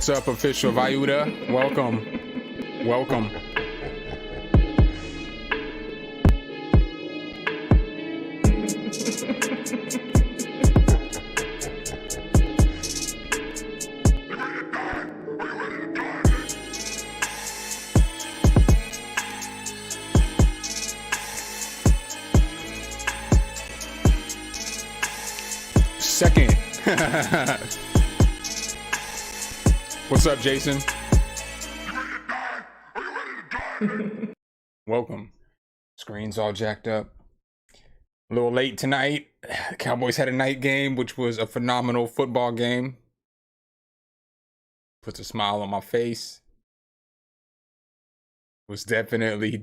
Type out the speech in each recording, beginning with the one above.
What's up, official Vyuda? Welcome. Welcome. Second. What's up, Jason? Welcome. Screen's all jacked up. A little late tonight. The Cowboys had a night game, which was a phenomenal football game. Puts a smile on my face. Was definitely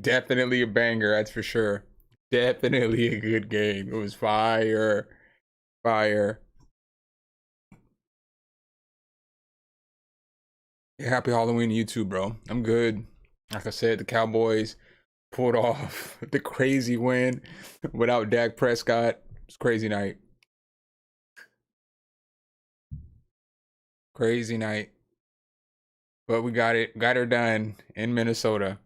a banger, that's for sure. Definitely a good game. It was fire. Fire. Yeah, happy Halloween to you too, bro. I'm good. Like I said, the Cowboys pulled off the crazy win without Dak Prescott. It's a crazy night. Crazy night. But we got her done in Minnesota.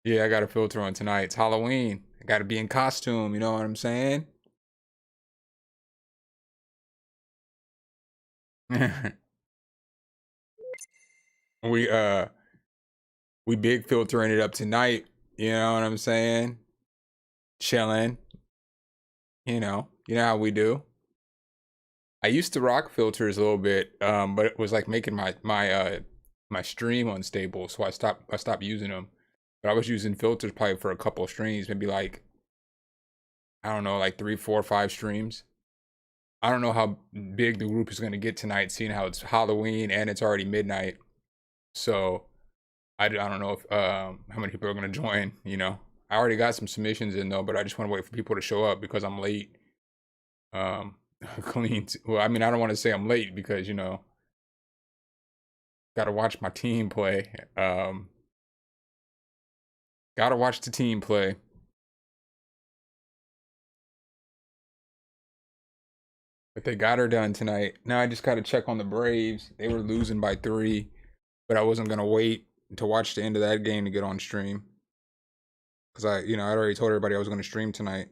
Yeah, I got a filter on tonight. It's Halloween. I gotta be in costume, you know what I'm saying? we big filtering it up tonight, you know what I'm saying? Chilling. You know how we do. I used to rock filters a little bit, but it was like making my stream unstable, so I stopped using them. But I was using filters probably for a couple of streams, maybe like, I don't know, like 3, 4, 5 streams. I don't know how big the group is gonna get tonight, seeing how it's Halloween and it's already midnight. So I don't know if how many people are gonna join. You know, I already got some submissions in though, but I just want to wait for people to show up because I'm late. Clean. Well, I mean, I don't want to say I'm late because, you know, gotta watch my team play. Gotta watch the team play. But they got her done tonight. Now I just gotta check on the Braves. They were losing by 3, but I wasn't gonna wait to watch the end of that game to get on stream. Cause I'd already told everybody I was gonna stream tonight.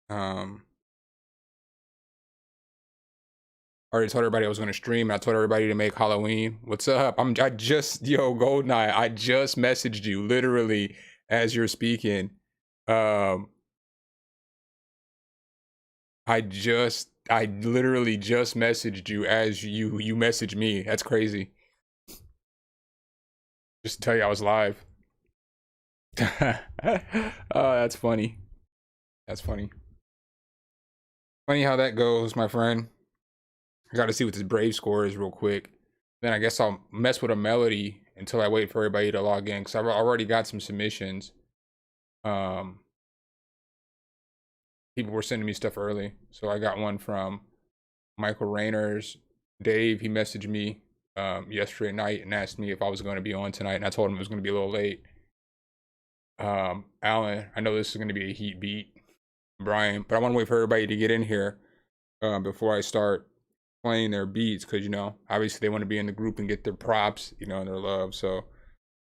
I already told everybody I was gonna stream. And I told everybody to make Halloween. What's up? I just Goldeneye. I just messaged you literally as you're speaking. I literally just messaged you as you messaged me. That's crazy. Just to tell you I was live. Oh, that's funny. That's funny. Funny how that goes, my friend. I gotta see what this Brave score is real quick. Then I guess I'll mess with a melody until I wait for everybody to log in, because I've already got some submissions. People were sending me stuff early. So I got one from Michael Rayners. Dave, he messaged me yesterday night and asked me if I was going to be on tonight, and I told him it was going to be a little late. Alan, I know this is going to be a heat beat. Brian, but I want to wait for everybody to get in here before I start playing their beats, because, you know, obviously they want to be in the group and get their props, you know, and their love. So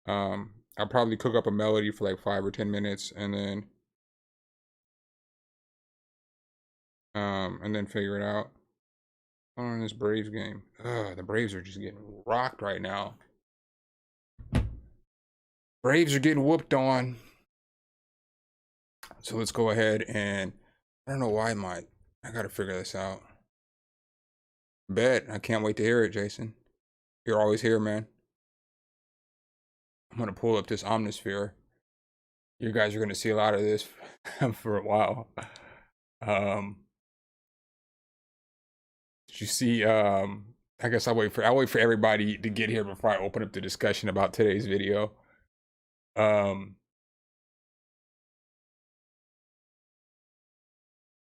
I'll probably cook up a melody for like 5 or 10 minutes and then figure it out. On this Braves game. The Braves are just getting rocked right now. Braves are getting whooped on. So let's go ahead and I don't know why I gotta figure this out. Bet. I can't wait to hear it, Jason. You're always here, man. I'm gonna pull up this Omnisphere. You guys are gonna see a lot of this for a while. Did you see I guess I'll wait for everybody to get here before I open up the discussion about today's video.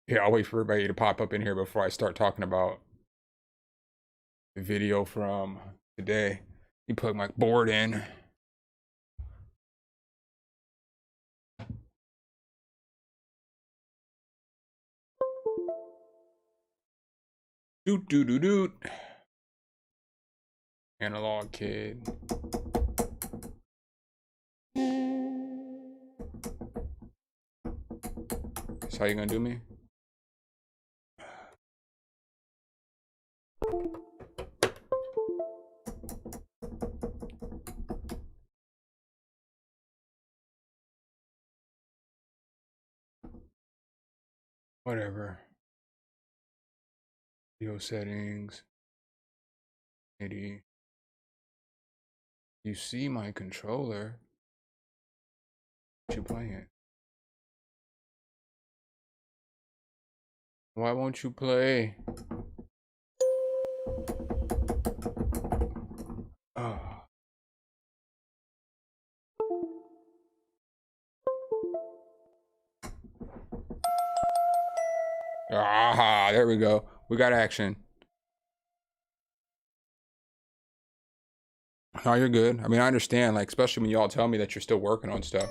Yeah, I'll wait for everybody to pop up in here before I start talking about the video from today. You plug my board in. Doot doot doot doot. Analog kid. That's how you gonna do me? Whatever. Video settings. MIDI. You see my controller. What you playing? Why won't you play? Oh. Ah, there we go. We got action. No, you're good. I mean, I understand, like, especially when y'all tell me that you're still working on stuff.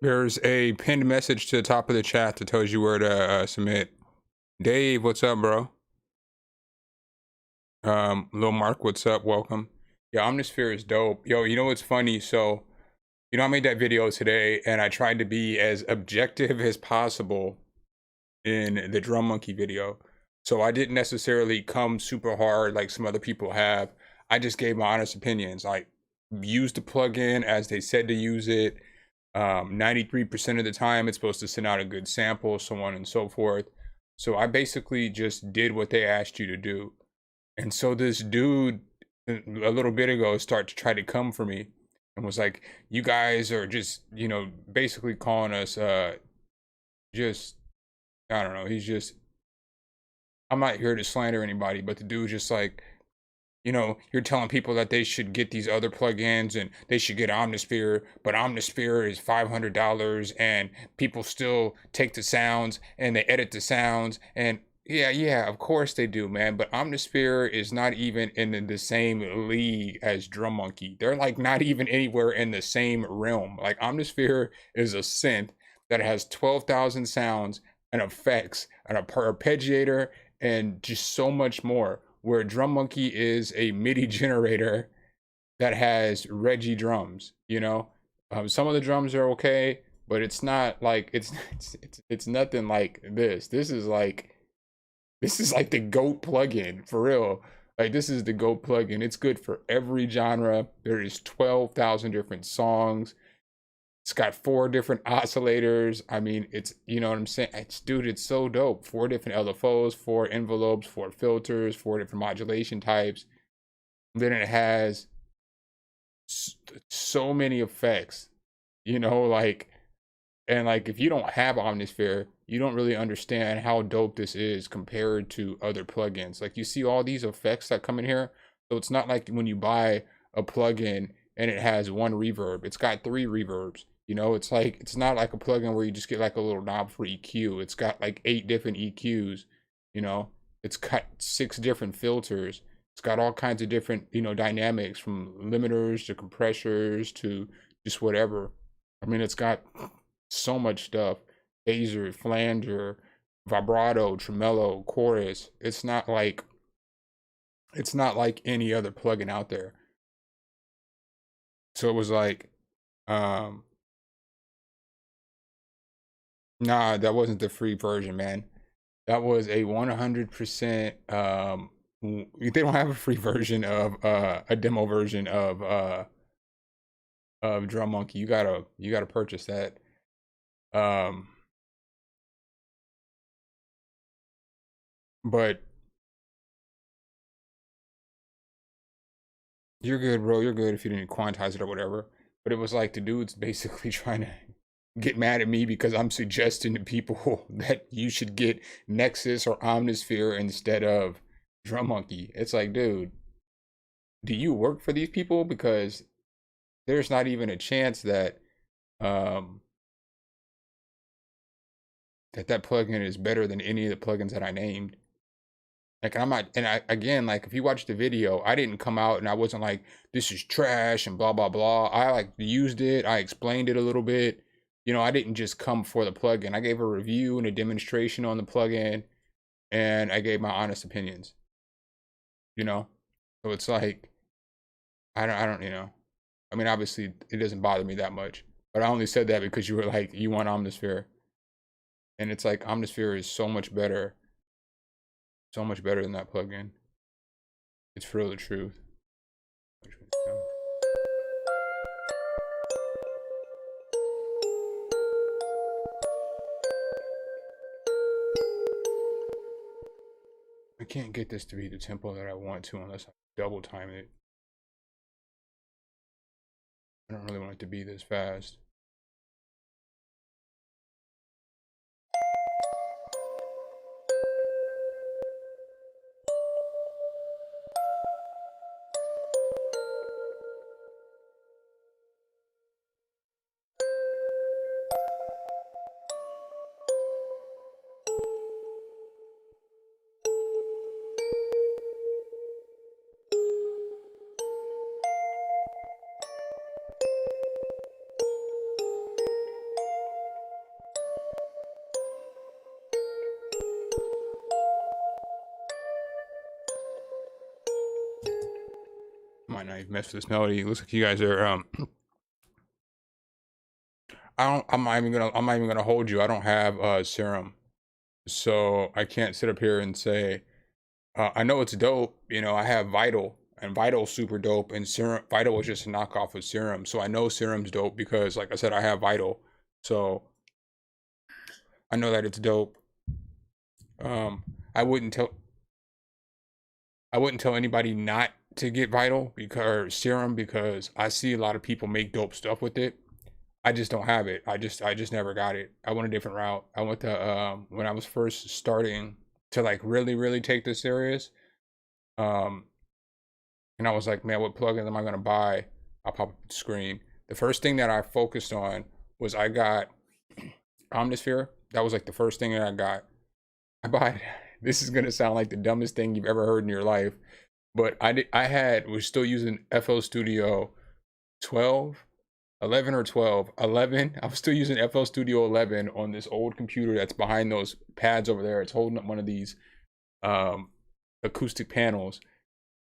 There's a pinned message to the top of the chat that tells you where to submit. Dave, what's up, bro? Lil Mark, what's up? Welcome. Yeah, Omnisphere is dope. Yo, you know what's funny? So, I made that video today and I tried to be as objective as possible in the Drum Monkey video. So I didn't necessarily come super hard like some other people have. I just gave my honest opinions. I used the plugin as they said to use it. 93% of the time it's supposed to send out a good sample, so on and so forth. So I basically just did what they asked you to do. And so this dude a little bit ago started to try to come for me and was like, you guys are just, basically calling us just, I don't know, I'm not here to slander anybody, but the dude's just like, you're telling people that they should get these other plugins and they should get Omnisphere, but Omnisphere is $500 and people still take the sounds and they edit the sounds. And yeah, of course they do, man. But Omnisphere is not even in the same league as Drum Monkey. They're like not even anywhere in the same realm. Like Omnisphere is a synth that has 12,000 sounds and effects and a arpeggiator and just so much more, where Drum Monkey is a MIDI generator that has Reggie drums. Some of the drums are okay, but it's not like it's nothing like this. This is like the GOAT plugin for real. Like this is the GOAT plugin. It's good for every genre. There is 12,000 different songs. It's got 4 different oscillators. I mean, it's, you know what I'm saying? It's so dope. 4 different LFOs, 4 envelopes, 4 filters, 4 different modulation types. Then it has so many effects, and if you don't have Omnisphere, you don't really understand how dope this is compared to other plugins. Like you see all these effects that come in here. So it's not like when you buy a plugin and it has 1 reverb. It's got 3 reverbs. It's not like a plugin where you just get like a little knob for EQ. It's got like 8 different EQs, it's got 6 different filters. It's got all kinds of different, dynamics, from limiters to compressors to just whatever. I mean, it's got so much stuff. Phaser, flanger, vibrato, tremolo, chorus. It's not like any other plugin out there. So it was like, nah, that wasn't the free version, man. That was a 100%. They don't have a free version of a demo version of Drum Monkey. You gotta purchase that. But you're good, bro. You're good if you didn't quantize it or whatever. But it was like the dude's basically trying to get mad at me because I'm suggesting to people that you should get Nexus or Omnisphere instead of Drum Monkey. It's like, dude, do you work for these people? Because there's not even a chance that that plugin is better than any of the plugins that I named. Like I'm not, and I again, like if you watch the video, I didn't come out and I wasn't like, this is trash and blah blah blah. I like used it, I explained it a little bit. I didn't just come for the plugin. I gave a review and a demonstration on the plugin, and I gave my honest opinions. So it's like, I don't, I mean, obviously it doesn't bother me that much, but I only said that because you were like, you want Omnisphere, and it's like Omnisphere is so much better than that plugin. It's for real the truth. I can't get this to be the tempo that I want to unless I double time it. I don't really want it to be this fast. might not even mess with this melody. It looks like you guys are I'm not even gonna hold you. I don't have serum. So I can't sit up here and say I know it's dope. You know, I have Vital, and Vital's super dope, and Serum Vital was just a knockoff of Serum. So I know Serum's dope because, like I said, I have Vital. So I know that it's dope. Um, I wouldn't tell anybody not to get Vital because Serum, because I see a lot of people make dope stuff with it. I just don't have it. I just never got it. I went a different route. I went to when I was first starting to like really take this serious. Um, and I was like, man, what plugin am I gonna buy? I'll pop up the screen. The first thing that I focused on was I got Omnisphere. That was like the first thing that I got. I bought. This is gonna sound like the dumbest thing you've ever heard in your life, but was still using FL Studio 12, 11 or 12, 11. I was still using FL Studio 11 on this old computer that's behind those pads over there. It's holding up one of these acoustic panels,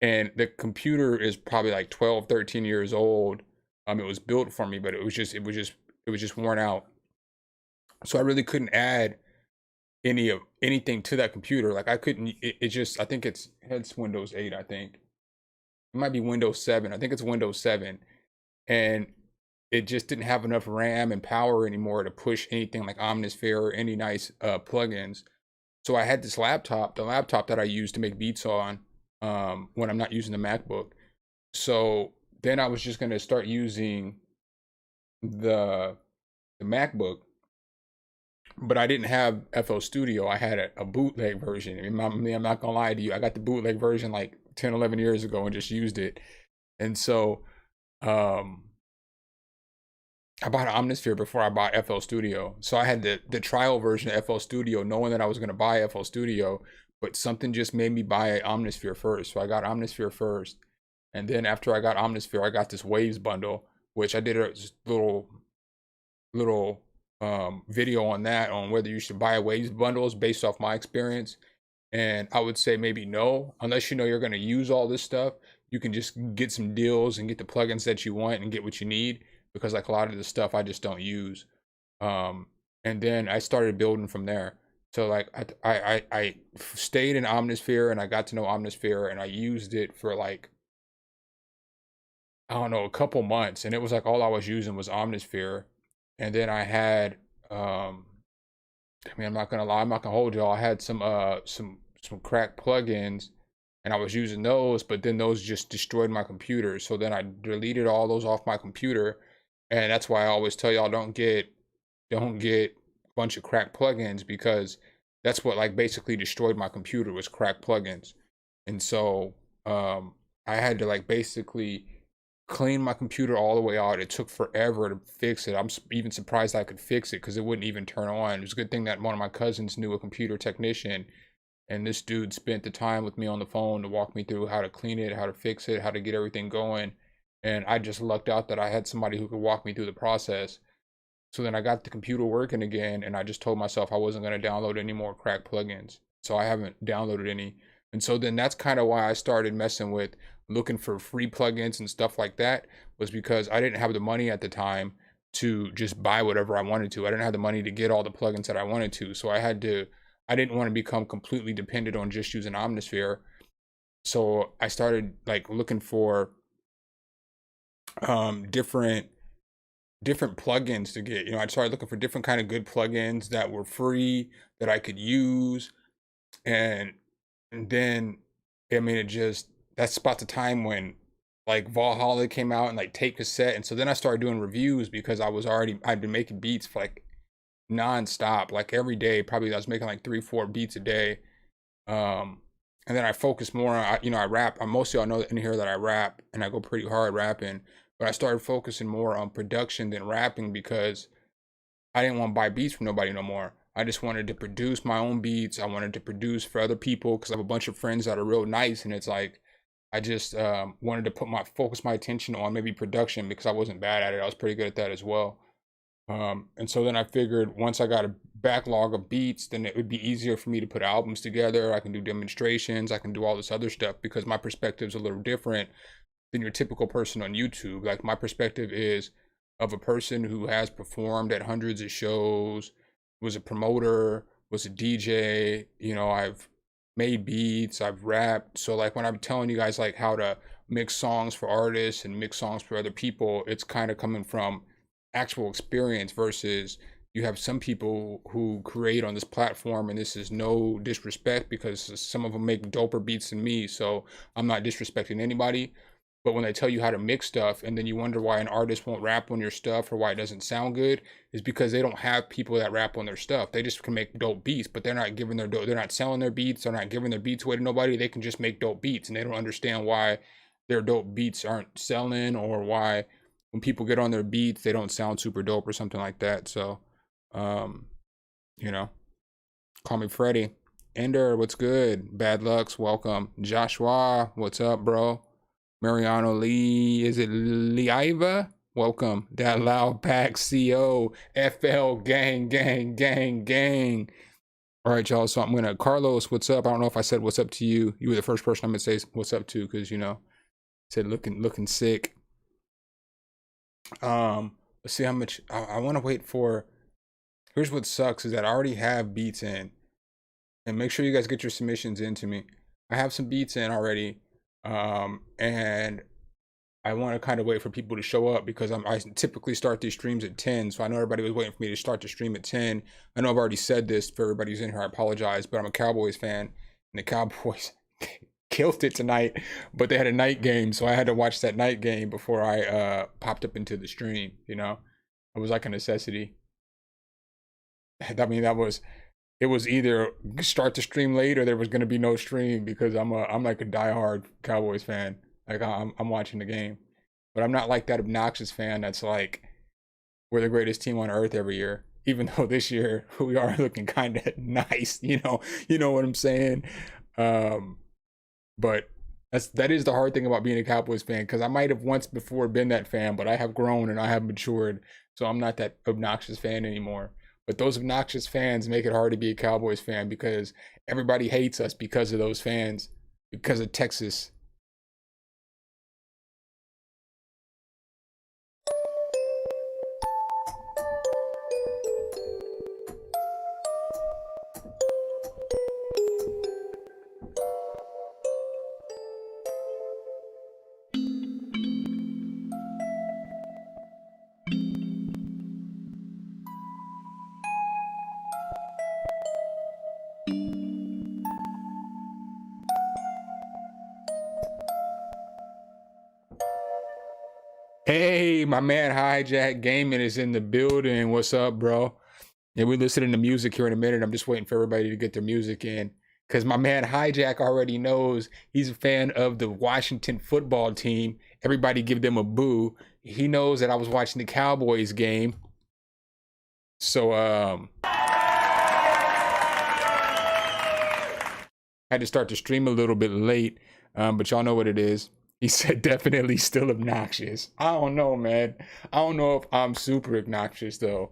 and the computer is probably like 12, 13 years old. It was built for me, but it was just worn out. So I really couldn't add anything to that computer. Like I couldn't. I think it's Windows 8. I think it might be Windows 7. I think it's Windows 7, and it just didn't have enough RAM and power anymore to push anything like Omnisphere or any nice plugins. So I had this laptop, the laptop that I use to make beats on when I'm not using the MacBook. So then I was just gonna start using the MacBook, but I didn't have FL Studio. I had a bootleg version. I'm not gonna lie to you. I got the bootleg version like 10, 11 years ago and just used it. And so I bought Omnisphere before I bought FL Studio. So I had the trial version of FL Studio, knowing that I was going to buy FL Studio, but something just made me buy Omnisphere first. So I got Omnisphere first. And then after I got Omnisphere, I got this Waves bundle, which I did a little video on that, on whether you should buy Waves bundles based off my experience. And I would say maybe no, unless you know you're going to use all this stuff. You can just get some deals and get the plugins that you want and get what you need, because like a lot of the stuff I just don't use. And then I started building from there. So like I stayed in Omnisphere, and I got to know Omnisphere, and I used it for like, I don't know, a couple months, and it was like all I was using was Omnisphere. And then I had I mean, I'm not gonna lie, I'm not gonna hold y'all. I had some crack plugins, and I was using those, but then those just destroyed my computer. So then I deleted all those off my computer. And that's why I always tell y'all, don't get a bunch of crack plugins, because that's what like basically destroyed my computer, was crack plugins. And so I had to like basically clean my computer all the way out. It took forever to fix it. I'm even surprised I could fix it, because it wouldn't even turn on. It was a good thing that one of my cousins knew a computer technician, and this dude spent the time with me on the phone to walk me through how to clean it, how to fix it, how to get everything going. And I just lucked out that I had somebody who could walk me through the process. So then I got the computer working again, and I just told myself I wasn't going to download any more crack plugins. So I haven't downloaded any. And so then that's kind of why I started messing with looking for free plugins and stuff like that, was because I didn't have the money at the time to just buy whatever I wanted to. I didn't have the money to get all the plugins that I wanted to. So I didn't want to become completely dependent on just using Omnisphere. So I started like looking for different plugins to get. I started looking for different kind of good plugins that were free that I could use. And then I mean, that's about the time when like Valhalla came out and like Tape Cassette. And so then I started doing reviews, because I'd been making beats for like nonstop, like every day. Probably I was making like 3-4 beats a day. And then I focused more on, I rap. Most of y'all know in here that I rap, and I go pretty hard rapping. But I started focusing more on production than rapping, because I didn't want to buy beats from nobody no more. I just wanted to produce my own beats. I wanted to produce for other people, because I have a bunch of friends that are real nice, and it's like I just wanted to focus my attention on maybe production, because I wasn't bad at it. I was pretty good at that as well. And so then I figured once I got a backlog of beats, then it would be easier for me to put albums together. I can do demonstrations. I can do all this other stuff, because my perspective is a little different. than your typical person on YouTube. Like my perspective is of a person who has performed at hundreds of shows, was a promoter, was a DJ, you know, I've made beats, I've rapped. So like when I'm telling you guys like how to mix songs for artists and mix songs for other people, it's kind of coming from actual experience versus you have some people who create on this platform, and this is no disrespect because some of them make doper beats than me, so I'm not disrespecting anybody. But when they tell you how to mix stuff and then you wonder why an artist won't rap on your stuff or why it doesn't sound good, is because they don't have people that rap on their stuff. They just can make dope beats, but they're not giving they're not selling their beats, they're not giving their beats away to nobody. They can just make dope beats, and they don't understand why their dope beats aren't selling, or why when people get on their beats they don't sound super dope or something like that. So you know, call me Freddie. Ender, what's good? Bad Lucks, welcome. Joshua, what's up, bro? Mariano Lee, is it Leiva? Welcome. That Loud Pack CO, FL, gang, gang, gang, gang. All right, y'all. So I'm gonna, Carlos, what's up? I don't know if I said what's up to you. You were the first person I'm gonna say what's up to, because you know, said looking sick. Let's see how much I want to wait for. Here's what sucks is that I already have beats in, and make sure you guys get your submissions into me. I have some beats in already, and I want to kind of wait for people to show up because I typically start these streams at 10, so I know everybody was waiting for me to start the stream at 10. I know I've already said this for everybody who's in here, I apologize, but I'm a Cowboys fan, and the Cowboys killed it tonight, but they had a night game, so I had to watch that night game before I popped up into the stream, you know? It was like a necessity. I mean, it was either start the stream late or there was going to be no stream, because I'm like a diehard Cowboys fan. Like I'm watching the game, but I'm not like that obnoxious fan that's like, we're the greatest team on earth every year, even though this year we are looking kind of nice, you know what I'm saying? But that is the hard thing about being a Cowboys fan, because I might have once before been that fan, but I have grown and I have matured, so I'm not that obnoxious fan anymore. But those obnoxious fans make it hard to be a Cowboys fan, because everybody hates us because of those fans, because of Texas. Hey, my man Hijack Gaming is in the building. What's up, bro? Yeah, we're listening to music here in a minute. I'm just waiting for everybody to get their music in, because my man Hijack already knows he's a fan of the Washington football team. Everybody give them a boo. He knows that I was watching the Cowboys game. So I had to start the stream a little bit late, but y'all know what it is. He said definitely still obnoxious. I don't know, man. I don't know if I'm super obnoxious though.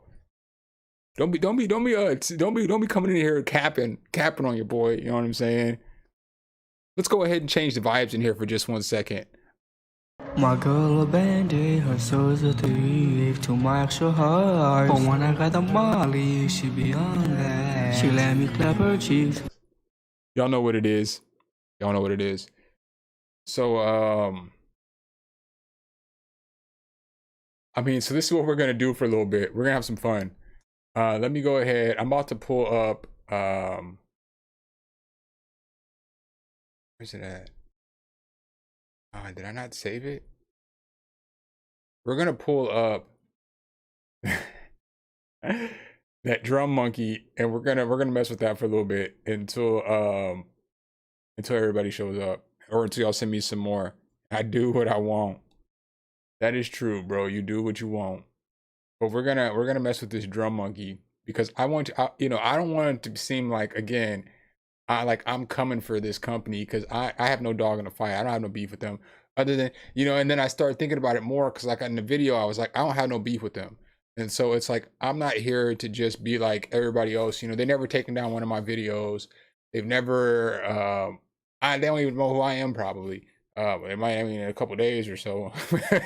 Don't be coming in here capping on your boy, you know what I'm saying? Let's go ahead and change the vibes in here for just 1 second. My girl abandoned, her soul's a thief to my extra heart. But when I got the Molly, she beyond that. She let me clap her cheeks. Y'all know what it is. Y'all know what it is. So, I mean, so this is what we're going to do for a little bit. We're going to have some fun. Let me go ahead. I'm about to pull up, where's it at? Did I not save it? We're going to pull up that drum monkey, and we're going to mess with that for a little bit until everybody shows up, or until y'all send me some more. I do what I want. That is true, bro. You do what you want. But we're gonna mess with this drum monkey, because I want to, I don't want it to seem like, again, I'm coming for this company, because I have no dog in the fight. I don't have no beef with them, other than, and then I started thinking about it more, because like in the video I was like, I don't have no beef with them. And so it's like, I'm not here to just be like everybody else. They never taken down one of my videos. They've never, they don't even know who I am probably. It might, I mean, in a couple days or so,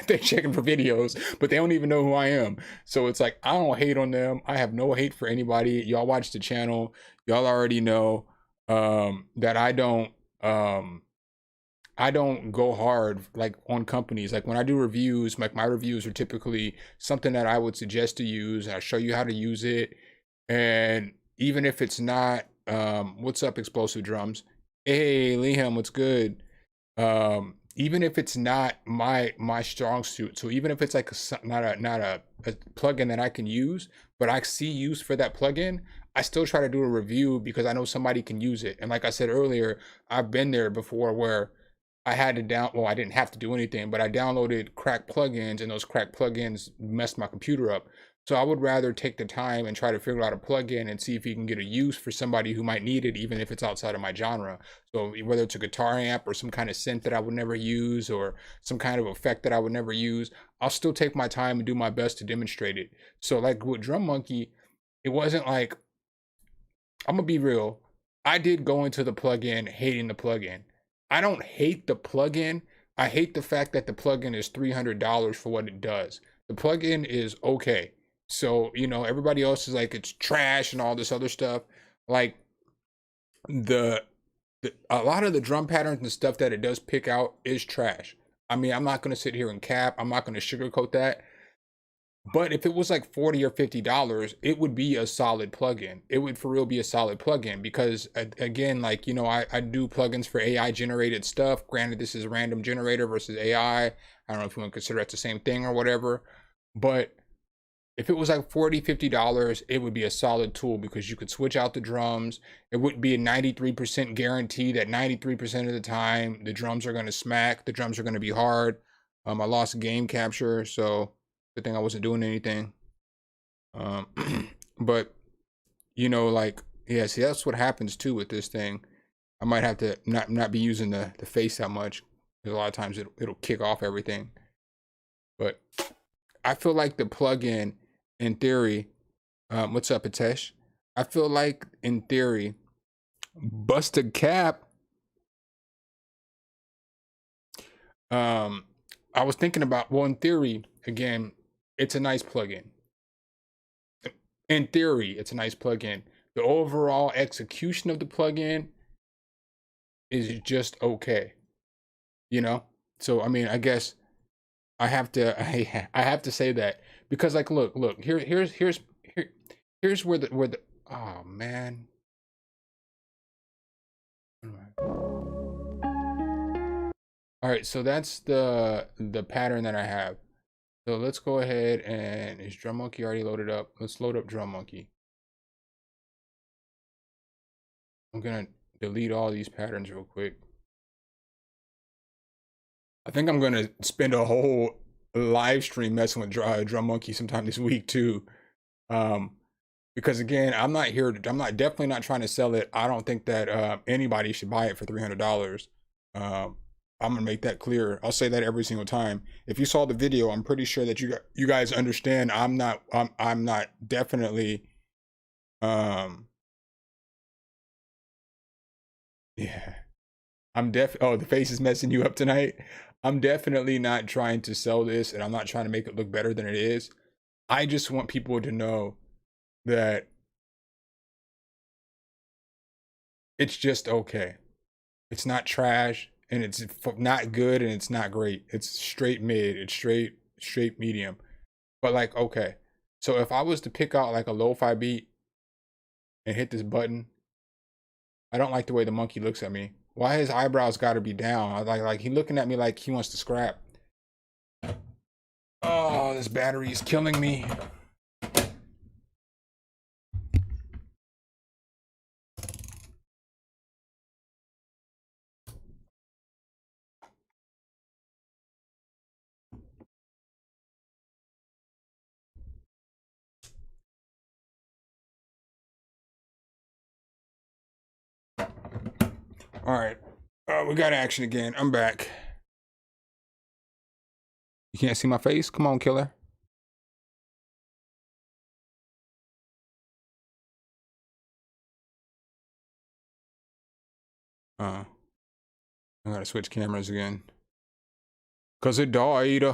they're checking for videos, but they don't even know who I am. So it's like, I don't hate on them. I have no hate for anybody. Y'all watch the channel. Y'all already know that I don't go hard like on companies. Like when I do reviews, like my reviews are typically something that I would suggest to use. I show you how to use it. And even if it's not, what's up, Explosive Drums? Hey, Liam, what's good? Even if it's not my strong suit, so even if it's like not a plugin that I can use, but I see use for that plugin, I still try to do a review because I know somebody can use it. And like I said earlier, I've been there before where I had to well, I didn't have to do anything, but I downloaded cracked plugins and those cracked plugins messed my computer up. So I would rather take the time and try to figure out a plugin and see if you can get a use for somebody who might need it, even if it's outside of my genre. So whether it's a guitar amp or some kind of synth that I would never use or some kind of effect that I would never use, I'll still take my time and do my best to demonstrate it. So like with Drum Monkey, it wasn't like, I'm gonna be real. I did go into the plugin hating the plugin. I don't hate the plugin. I hate the fact that the plugin is $300 for what it does. The plugin is okay. So, you know, everybody else is like, it's trash and all this other stuff. Like the a lot of the drum patterns and stuff that it does pick out is trash. I mean, I'm not going to sit here and cap. I'm not going to sugarcoat that. But if it was like $40 or $50, it would be a solid plugin. It would for real be a solid plugin because again, like, you know, I do plugins for AI generated stuff. Granted, this is a random generator versus AI. I don't know if you want to consider it the same thing or whatever. But if it was like $40, $50, it would be a solid tool because you could switch out the drums. It wouldn't be a 93% guarantee that 93% of the time the drums are going to smack, the drums are going to be hard. I lost game capture, so good thing I wasn't doing anything. But you know, like, yeah, see, that's what happens too with this thing. I might have to not be using the face that much because a lot of times it'll kick off everything. But I feel like the plugin, in theory, what's up, Atesh? I feel like in theory, Busted Cap. I was thinking about, well, in theory, again, it's a nice plugin. In theory, it's a nice plugin. The overall execution of the plugin is just okay, you know. So I mean, I guess I have to I have to say that because like look here's where the oh man. All right, so that's the pattern that I have. So let's go ahead and is Drum Monkey already loaded up? Let's load up Drum Monkey. I'm gonna delete all these patterns real quick. I think I'm gonna spend a whole live stream messing with Drum Monkey sometime this week too. Because again, I'm not definitely not trying to sell it. I don't think that anybody should buy it for $300. I'm gonna make that clear. I'll say that every single time. If you saw the video, I'm pretty sure that you guys understand. I'm not definitely yeah. Oh, the face is messing you up tonight. I'm definitely not trying to sell this and I'm not trying to make it look better than it is. I just want people to know that it's just okay. It's not trash and it's not good and it's not great. It's straight mid. It's straight medium. But like, okay. So if I was to pick out like a lo-fi beat and hit this button, I don't like the way the monkey looks at me. Why his eyebrows got to be down? I like he looking at me like he wants to scrap. Oh, this battery is killing me. All right. We got action again. I'm back. You can't see my face? Come on, killer. I gotta switch cameras again. 'Cause it died.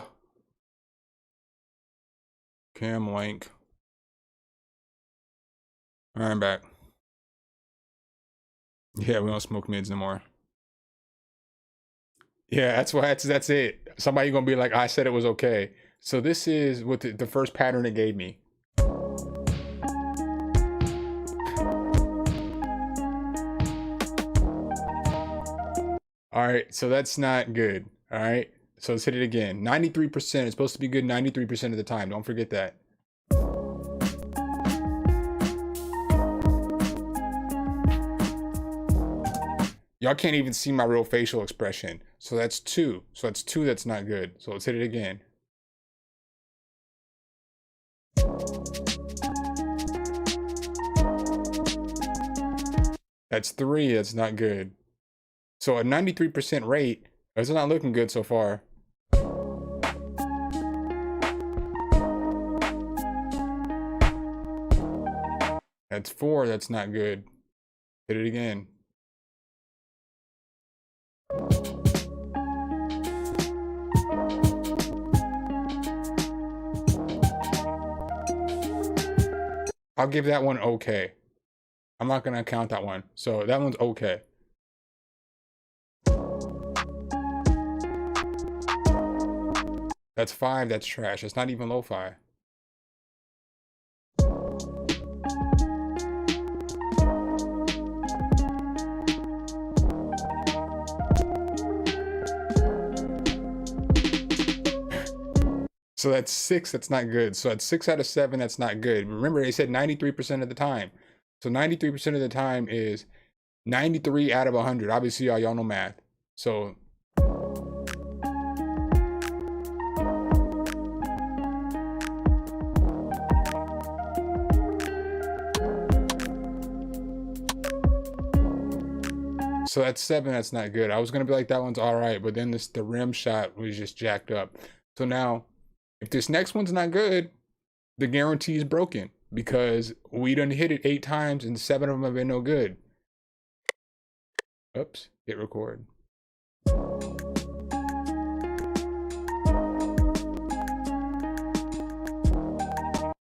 Cam link. Alright, I'm back. Yeah, we don't smoke mids no more. Yeah, that's why that's it. Somebody gonna be like, I said it was okay. So this is what the first pattern it gave me. All right, so that's not good. All right, so let's hit it again. 93%. It's supposed to be good 93% of the time. Don't forget that. Y'all can't even see my real facial expression. So that's 2. So that's 2 that's not good. So let's hit it again. That's 3. That's not good. So a 93% rate, it's not looking good so far. That's 4. That's not good. Hit it again. I'll give that one okay. I'm not gonna count that one. So that one's okay. That's 5. That's trash. It's not even lo-fi. So that's 6. That's not good. So that's 6 out of 7. That's not good. Remember, they said 93% of the time. So 93% of the time is 93 out of 100. Obviously, y'all know math. So that's 7. That's not good. I was gonna be like, that one's all right, but then the rim shot was just jacked up. So now, if this next one's not good, the guarantee is broken because we done hit it 8 times and 7 of them have been no good. Oops, hit record.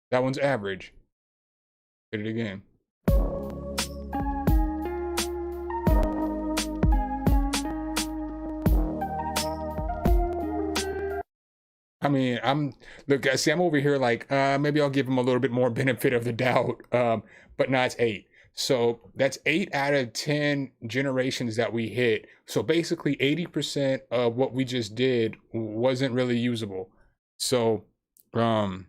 That one's average. Hit it again. I mean, look, see, I'm over here like, maybe I'll give him a little bit more benefit of the doubt. But now it's 8. So that's 8 out of 10 generations that we hit. So basically 80% of what we just did wasn't really usable. So, 7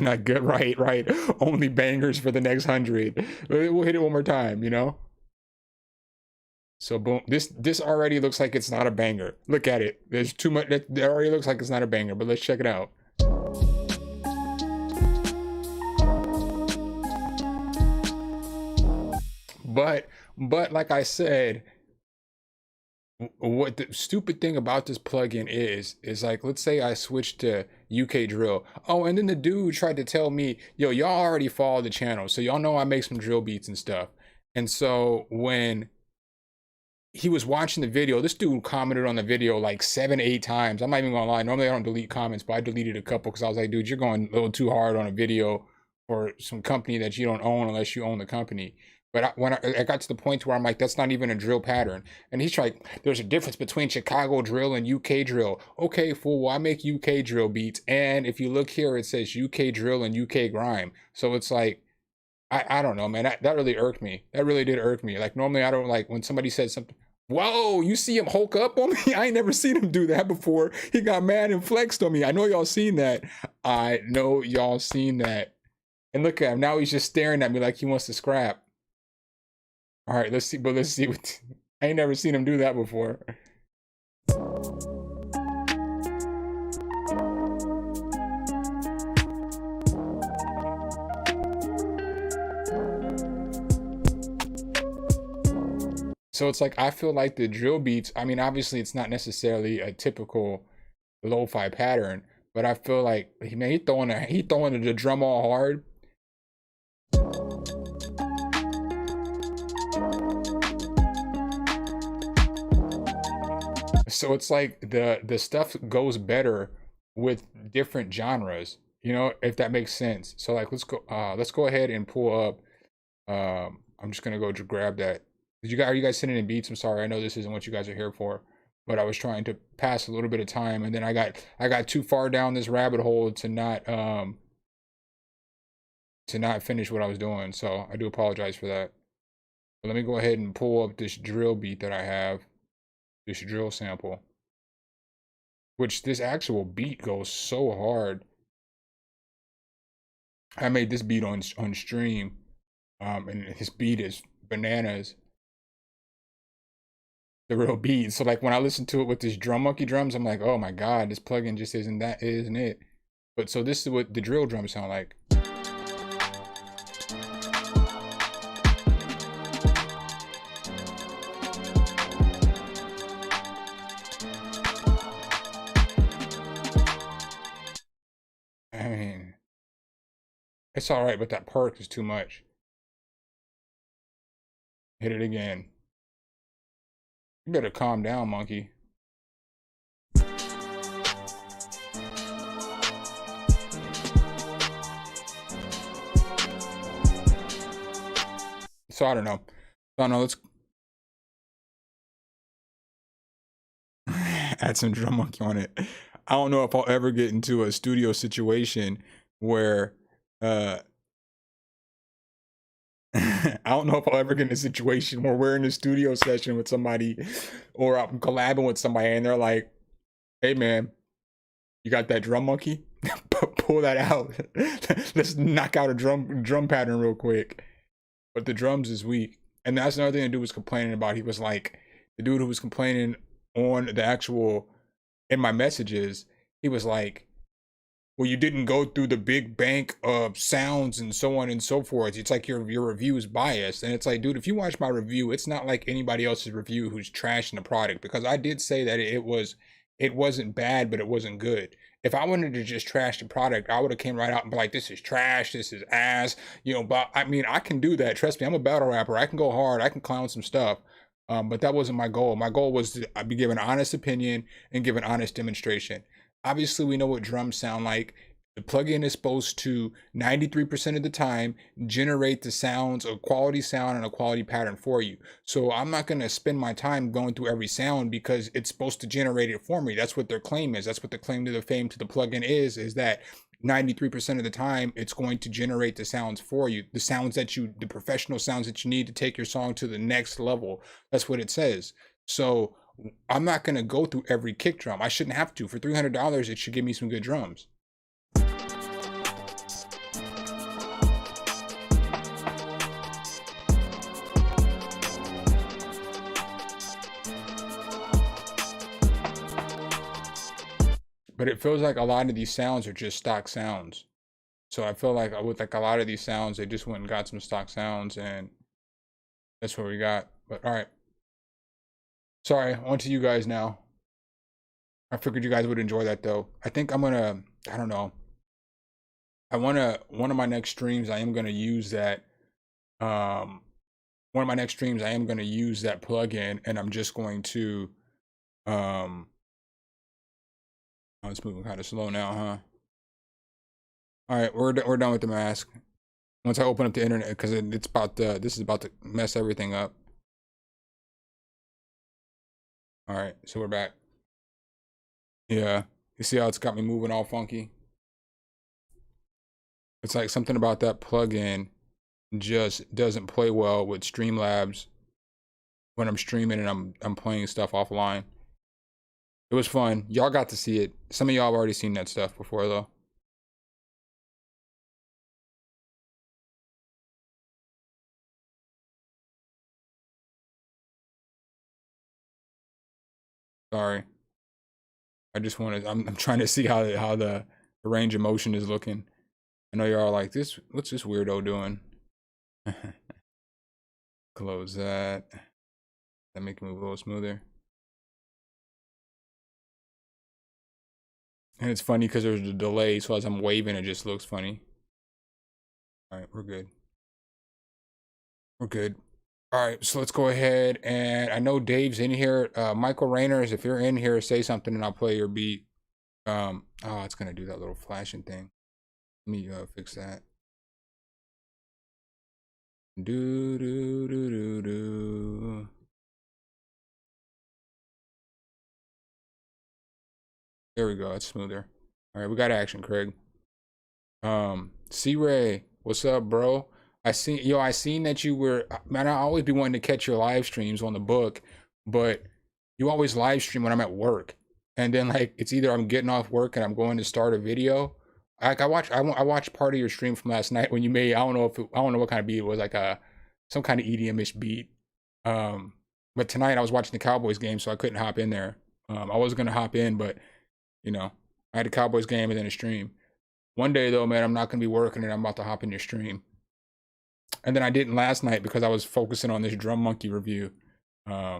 not good, right. Only bangers for the next 100. We'll hit it one more time, you know? So boom, this already looks like it's not a banger. Look at it. There's too much. It already looks like it's not a banger, but let's check it out. But like I said, what the stupid thing about this plugin is like, let's say I switched to UK drill. Oh, and then the dude tried to tell me, yo, y'all already follow the channel, so y'all know I make some drill beats and stuff. And so when he was watching the video, this dude commented on the video like 7, 8 times. I'm not even gonna lie. Normally I don't delete comments, but I deleted a couple because I was like, dude, you're going a little too hard on a video for some company that you don't own unless you own the company. But when I got to the point where I'm like, that's not even a drill pattern. And he's like, there's a difference between Chicago drill and UK drill. Okay, fool, well, I make UK drill beats. And if you look here, it says UK drill and UK grime. So it's like, I don't know, man. That really irked me. That really did irk me. Like, normally I don't like when somebody said something. Whoa, you see him hulk up on me? I ain't never seen him do that before. He got mad and flexed on me. I know y'all seen that. I know y'all seen that. And look at him. Now he's just staring at me like he wants to scrap. All right, let's see. But let's see what. I ain't never seen him do that before. So it's like, I feel like the drill beats, I mean, obviously it's not necessarily a typical lo-fi pattern, but I feel like, man, he throwing the drum all hard. So it's like the stuff goes better with different genres, you know, if that makes sense. So like let's go ahead and pull up I'm just gonna go to grab that. Did you guys are you guys sending in beats? I'm sorry, I know this isn't what you guys are here for, but I was trying to pass a little bit of time, and then I got too far down this rabbit hole to not finish what I was doing. So I do apologize for that. But let me go ahead and pull up this drill beat that I have, this drill sample, which this actual beat goes so hard. I made this beat on stream, and his beat is bananas. The real beat. So like when I listen to it with this drum monkey drums, I'm like, oh my god, this plugin just isn't it. But so this is what the drill drums sound like. I mean, it's all right, but that perk is too much. Hit it again. You better calm down, monkey. So I don't know. Let's add some drum monkey on it. I don't know if I'll ever get into a studio situation where I don't know if I'll ever get in a situation where we're in a studio session with somebody or I'm collabing with somebody and they're like, hey man, you got that drum monkey? Pull that out. Let's knock out a drum pattern real quick. But the drums is weak. And that's another thing the dude was complaining about. He was like, the dude who was complaining on the actual, in my messages, he was like, well, you didn't go through the big bank of sounds and so on and so forth. It's like your review is biased. And it's like, dude, if you watch my review, it's not like anybody else's review who's trashing the product, because I did say that it wasn't bad, but it wasn't good. If I wanted to just trash the product, I would have came right out and be like, this is trash, this is ass, you know. But I mean, I can do that. Trust me, I'm a battle rapper. I can go hard. I can clown some stuff. But that wasn't my goal. My goal was to be give an honest opinion and give an honest demonstration. Obviously, we know what drums sound like. The plugin is supposed to 93% of the time generate the sounds, a quality sound and a quality pattern for you. So I'm not going to spend my time going through every sound because it's supposed to generate it for me. That's what their claim is. That's what the claim to the fame to the plugin is that 93% of the time it's going to generate the sounds for you, the sounds that the professional sounds that you need to take your song to the next level. That's what it says. So I'm not going to go through every kick drum. I shouldn't have to. For $300, it should give me some good drums. But it feels like a lot of these sounds are just stock sounds. So I feel like with like a lot of these sounds, they just went and got some stock sounds, and that's what we got. But all right. Sorry, on to you guys now. I figured you guys would enjoy that though. I think I'm gonna, I don't know. One of my next streams, I am gonna use that. One of my next streams, I am gonna use that plugin, and I'm just going to, oh, it's moving kind of slow now, huh? All right, we're done with the mask. Once I open up the internet, because it's about this is about to mess everything up. All right, so we're back. Yeah, you see how it's got me moving all funky? It's like something about that plugin just doesn't play well with Streamlabs when I'm streaming and I'm playing stuff offline. It was fun. Y'all got to see it. Some of y'all have already seen that stuff before though. Sorry. I just wanted I'm trying to see how the range of motion is looking. I know y'all are like, what's this weirdo doing? Close that. That make it move a little smoother. And it's funny because there's a delay, so as I'm waving, it just looks funny. All right, we're good. We're good. All right, so let's go ahead, and I know Dave's in here. Michael Rayners, if you're in here, say something and I'll play your beat. Oh, it's gonna do that little flashing thing. Let me fix that. Do do do do do. There we go. It's smoother. All right, we got action, Craig. C-Ray, what's up, bro? I seen that you were, man, I always be wanting to catch your live streams on the book, but you always live stream when I'm at work. And then like, it's either I'm getting off work and I'm going to start a video. Like I watched part of your stream from last night when you made, I don't know what kind of beat it was, like some kind of EDM-ish beat. But tonight I was watching the Cowboys game, so I couldn't hop in there. I was gonna hop in, but you know, I had a Cowboys game and then a stream. One day though, man, I'm not gonna be working and I'm about to hop in your stream. And then I didn't last night because I was focusing on this Drum Monkey review. Nah,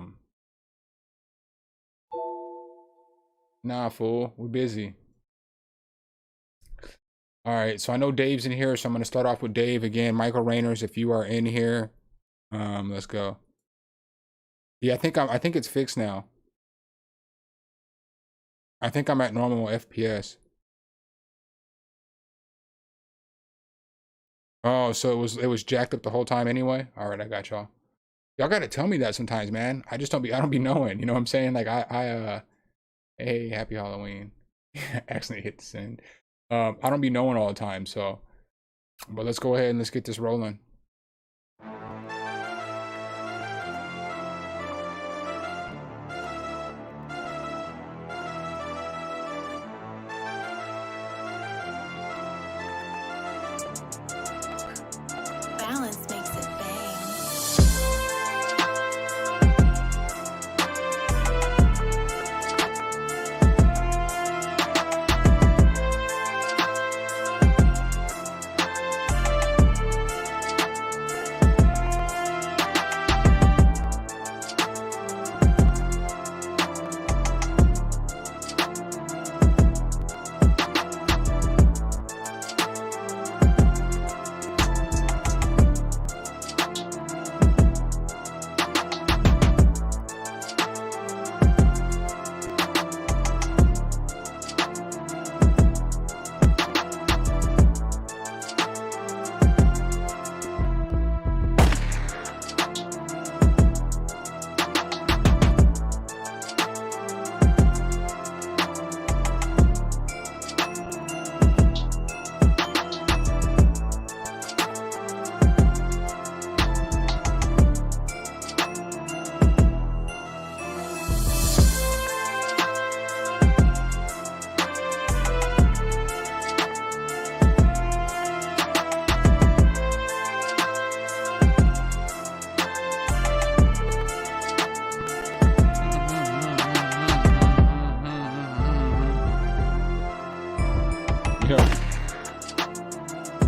fool, we're busy. All right, so I know Dave's in here, so I'm gonna start off with Dave again. Michael Rayners, if you are in here, let's go. Yeah, I think it's fixed now. I think I'm at normal FPS. Oh, so it was jacked up the whole time anyway? All right, I got y'all. Y'all gotta tell me that sometimes, man. I don't be knowing, you know what I'm saying? Like hey, happy Halloween. Accidentally hit the send. I don't be knowing all the time, so but let's go ahead and let's get this rolling. Balance makes it bang.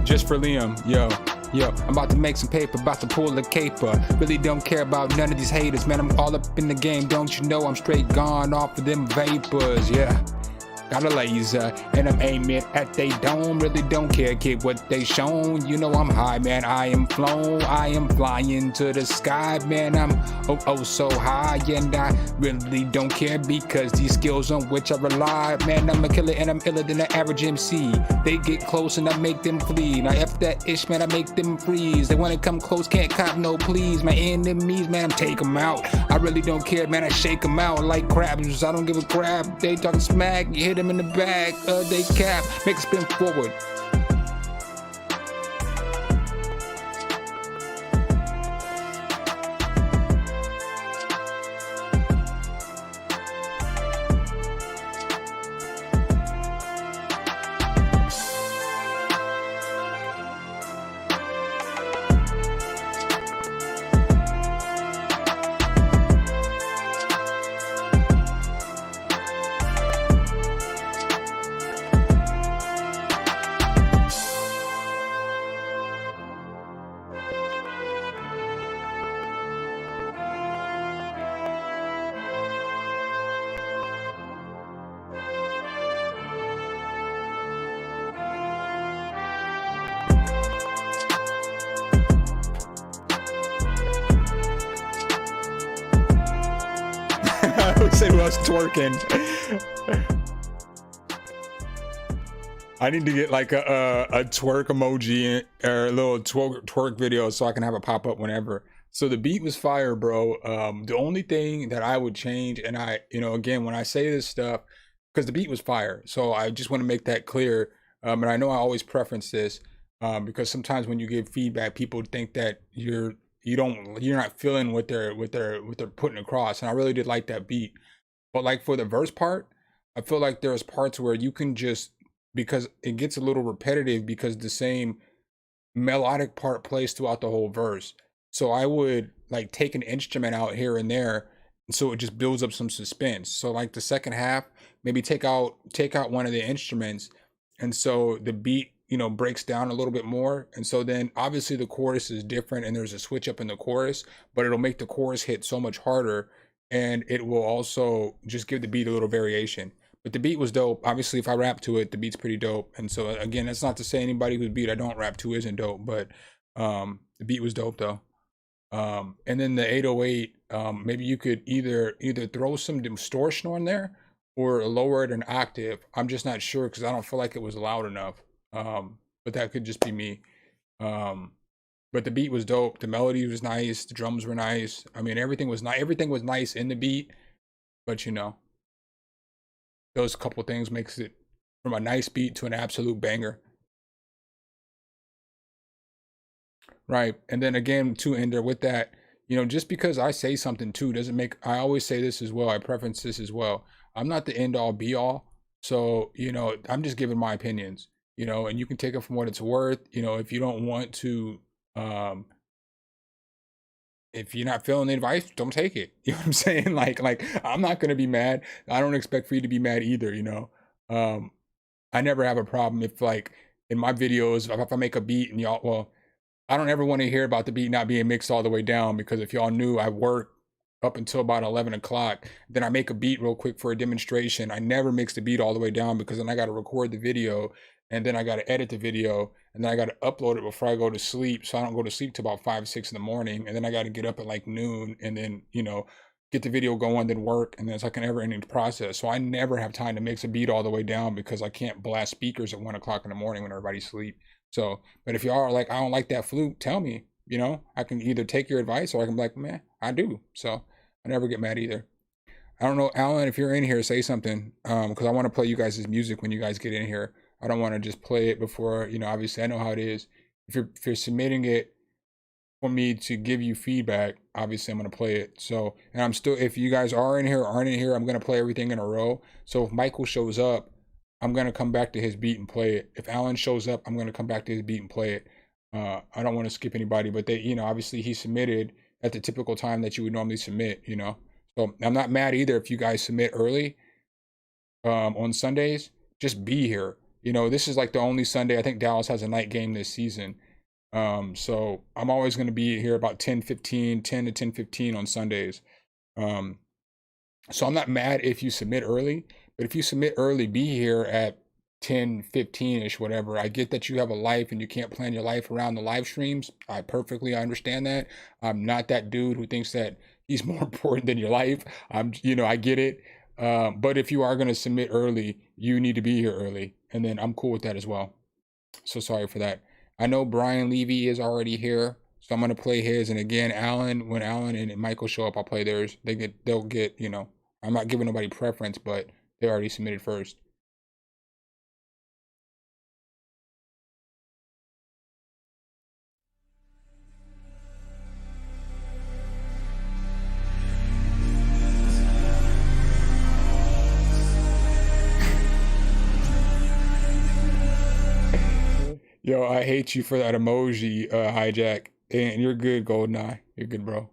Just for Liam, yo, I'm about to make some paper, about to pull a caper. Really don't care about none of these haters, man. I'm all up in the game, don't you know? I'm straight gone off of them vapors, yeah. Got a laser, and I'm aiming at they dome. Really don't care, kid, what they shown. You know I'm high, man, I am flown. I am flying to the sky, man. I'm oh so high, and I really don't care because these skills on which I rely, man, I'm a killer and I'm iller than the average MC. They get close and I make them flee. Now after that ish, man, I make them freeze. They wanna come close, can't cop no please. My enemies, man, I'm take them out. I really don't care, man, I shake them out like crabs. I don't give a crap. They talking smack, you hit them in the back, they cap, make a spin forward. Said who else twerking? I need to get like a twerk emoji or a little twerk video so I can have it pop up whenever. So the beat was fire, bro. The only thing that I would change, and I, again, when I say this stuff, because the beat was fire, so I just want to make that clear. And I know I always preference this because sometimes when you give feedback, people think that you're not feeling what they're putting across. And I really did like that beat, but like for the verse part, I feel like there's parts where you can just, because it gets a little repetitive because the same melodic part plays throughout the whole verse. So I would like take an instrument out here and there, so it just builds up some suspense. So like the second half, maybe take out one of the instruments, and so the beat, breaks down a little bit more. And so then obviously the chorus is different and there's a switch up in the chorus, but it'll make the chorus hit so much harder, and it will also just give the beat a little variation. But the beat was dope. Obviously, if I rap to it, the beat's pretty dope. And so again, that's not to say anybody whose beat I don't rap to isn't dope, but the beat was dope though. And then the 808, maybe you could either throw some distortion on there or lower it an octave. I'm just not sure because I don't feel like it was loud enough. But that could just be me. But the beat was dope. The melody was nice. The drums were nice. I mean, everything was nice. Everything was nice in the beat, but those couple things makes it from a nice beat to an absolute banger. Right. And then again, to end there with that, just because I say something too doesn't make, I always say this as well, I preference this as well. I'm not the end all be all. So, I'm just giving my opinions, and you can take it from what it's worth. If you don't want to, if you're not feeling the advice, don't take it. You know what I'm saying? Like I'm not going to be mad. I don't expect for you to be mad either. I never have a problem if, like, in my videos, if I make a beat and y'all, well, I don't ever want to hear about the beat not being mixed all the way down, because if y'all knew, I work up until about 11 o'clock. Then I make a beat real quick for a demonstration. I never mix the beat all the way down because then I got to record the video, and then I got to edit the video, and then I got to upload it before I go to sleep. So I don't go to sleep till about 5, 6 in the morning. And then I got to get up at like noon and then, get the video going, then work. And then it's like an ever ending process. So I never have time to mix a beat all the way down because I can't blast speakers at 1 o'clock in the morning when everybody's asleep. So, but if y'all are like, I don't like that flute, tell me, I can either take your advice or I can be like, man, I do. So I never get mad either. I don't know, Alan, if you're in here, say something, because I want to play you guys' music when you guys get in here. I don't want to just play it before, obviously I know how it is. If you're submitting it for me to give you feedback, obviously I'm going to play it. So, and I'm still, if you guys are in here or aren't in here, I'm going to play everything in a row. So if Michael shows up, I'm going to come back to his beat and play it. If Alan shows up, I'm going to come back to his beat and play it. I don't want to skip anybody, but they, obviously he submitted at the typical time that you would normally submit, So I'm not mad either if you guys submit early on Sundays. Just be here. This is like the only Sunday I think Dallas has a night game this season. So I'm always going to be here about 10 to 10:15 on Sundays. So I'm not mad if you submit early, but if you submit early, be here at 10:15-ish, whatever. I get that you have a life and you can't plan your life around the live streams. I understand that. I'm not that dude who thinks that he's more important than your life. I get it. But if you are going to submit early, you need to be here early, and then I'm cool with that as well. So sorry for that. I know Brian Levy is already here, so I'm going to play his. And again, when Alan and Michael show up, I'll play theirs. They'll get, I'm not giving nobody preference, but they already submitted first. Yo, I hate you for that emoji, Hijack. And you're good, Goldeneye. You're good, bro.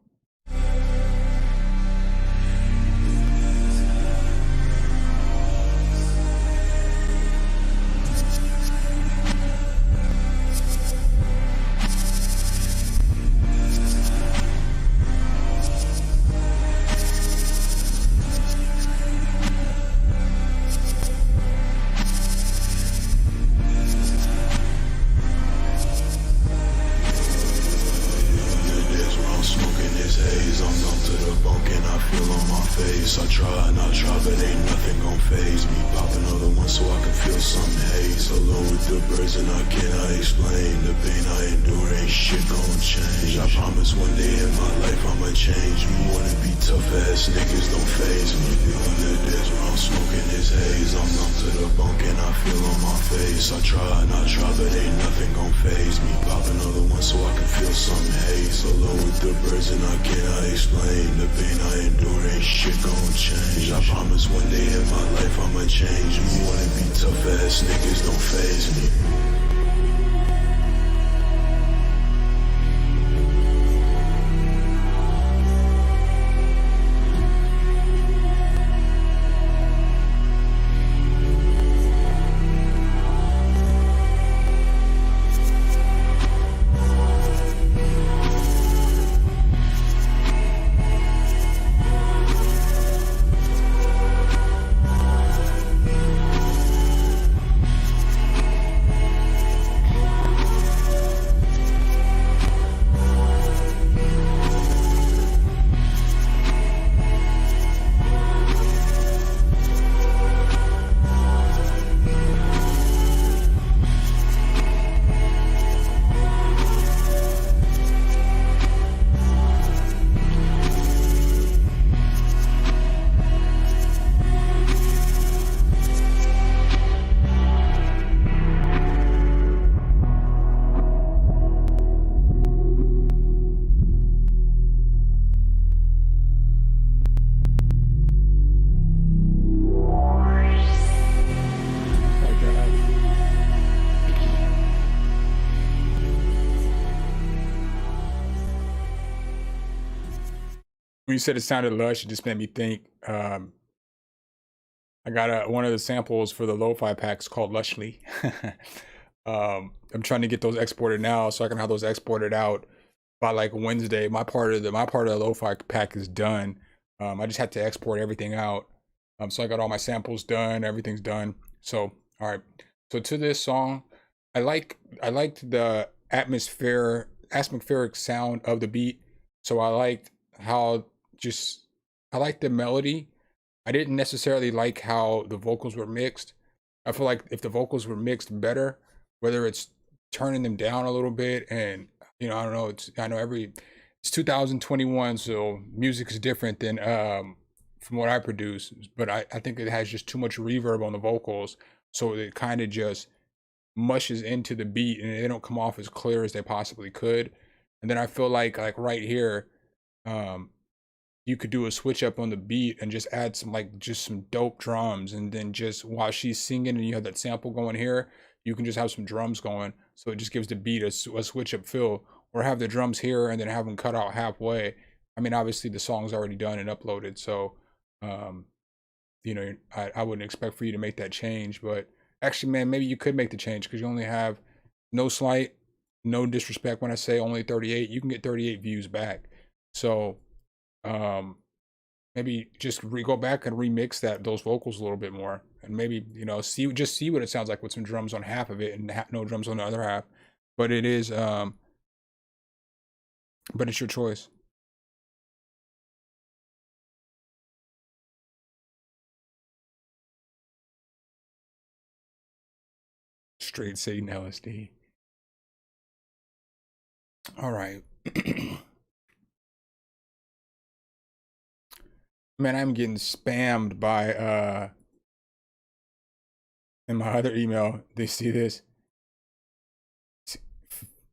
Smoking bunk and I feel on my face. I try and I try, but ain't nothing gon' phase me. Pop another one so I can feel some haze. Alone with the birds and I cannot explain the pain I endure. Ain't shit gon' change. I promise one day in my life I'ma change. You wanna be tough ass niggas, don't phase me. The other days when I'm smoking this haze, I'm numb to the bunk and I feel on my face. I try and I try, but ain't nothing gon' phase me. Pop another one so I can feel some haze. Alone with the birds and I cannot explain the pain I endure. Ain't shit gon' change. I promise one day in my life I'ma change. You wanna be tough ass niggas, don't phase me. When you said it sounded lush, it just made me think. I got one of the samples for the lo-fi packs called Lushly. I'm trying to get those exported now, so I can have those exported out by like Wednesday. My part of the lo-fi pack is done. I just had to export everything out. So I got all my samples done. Everything's done. So all right. So to this song, I liked the atmospheric sound of the beat. So I liked how I liked the melody. I didn't necessarily like how the vocals were mixed. I feel like if the vocals were mixed better, whether it's turning them down a little bit, and I don't know, it's 2021, so music is different than from what I produce, but I think it has just too much reverb on the vocals, so it kind of just mushes into the beat and they don't come off as clear as they possibly could. And then I feel like right here, you could do a switch up on the beat and just add some dope drums, and then just while she's singing and you have that sample going here, you can just have some drums going, so it just gives the beat a switch up feel. Or have the drums here and then have them cut out halfway. I mean, obviously the song's already done and uploaded, so I wouldn't expect for you to make that change. But actually, man, maybe you could make the change, because you only have, no slight, no disrespect when I say only 38, you can get 38 views back. So maybe just go back and remix those vocals a little bit more, and maybe see what it sounds like with some drums on half of it and no drums on the other half. But it is but it's your choice. Straight Satan LSD. All right. Man, I'm getting spammed by in my other email. They see this.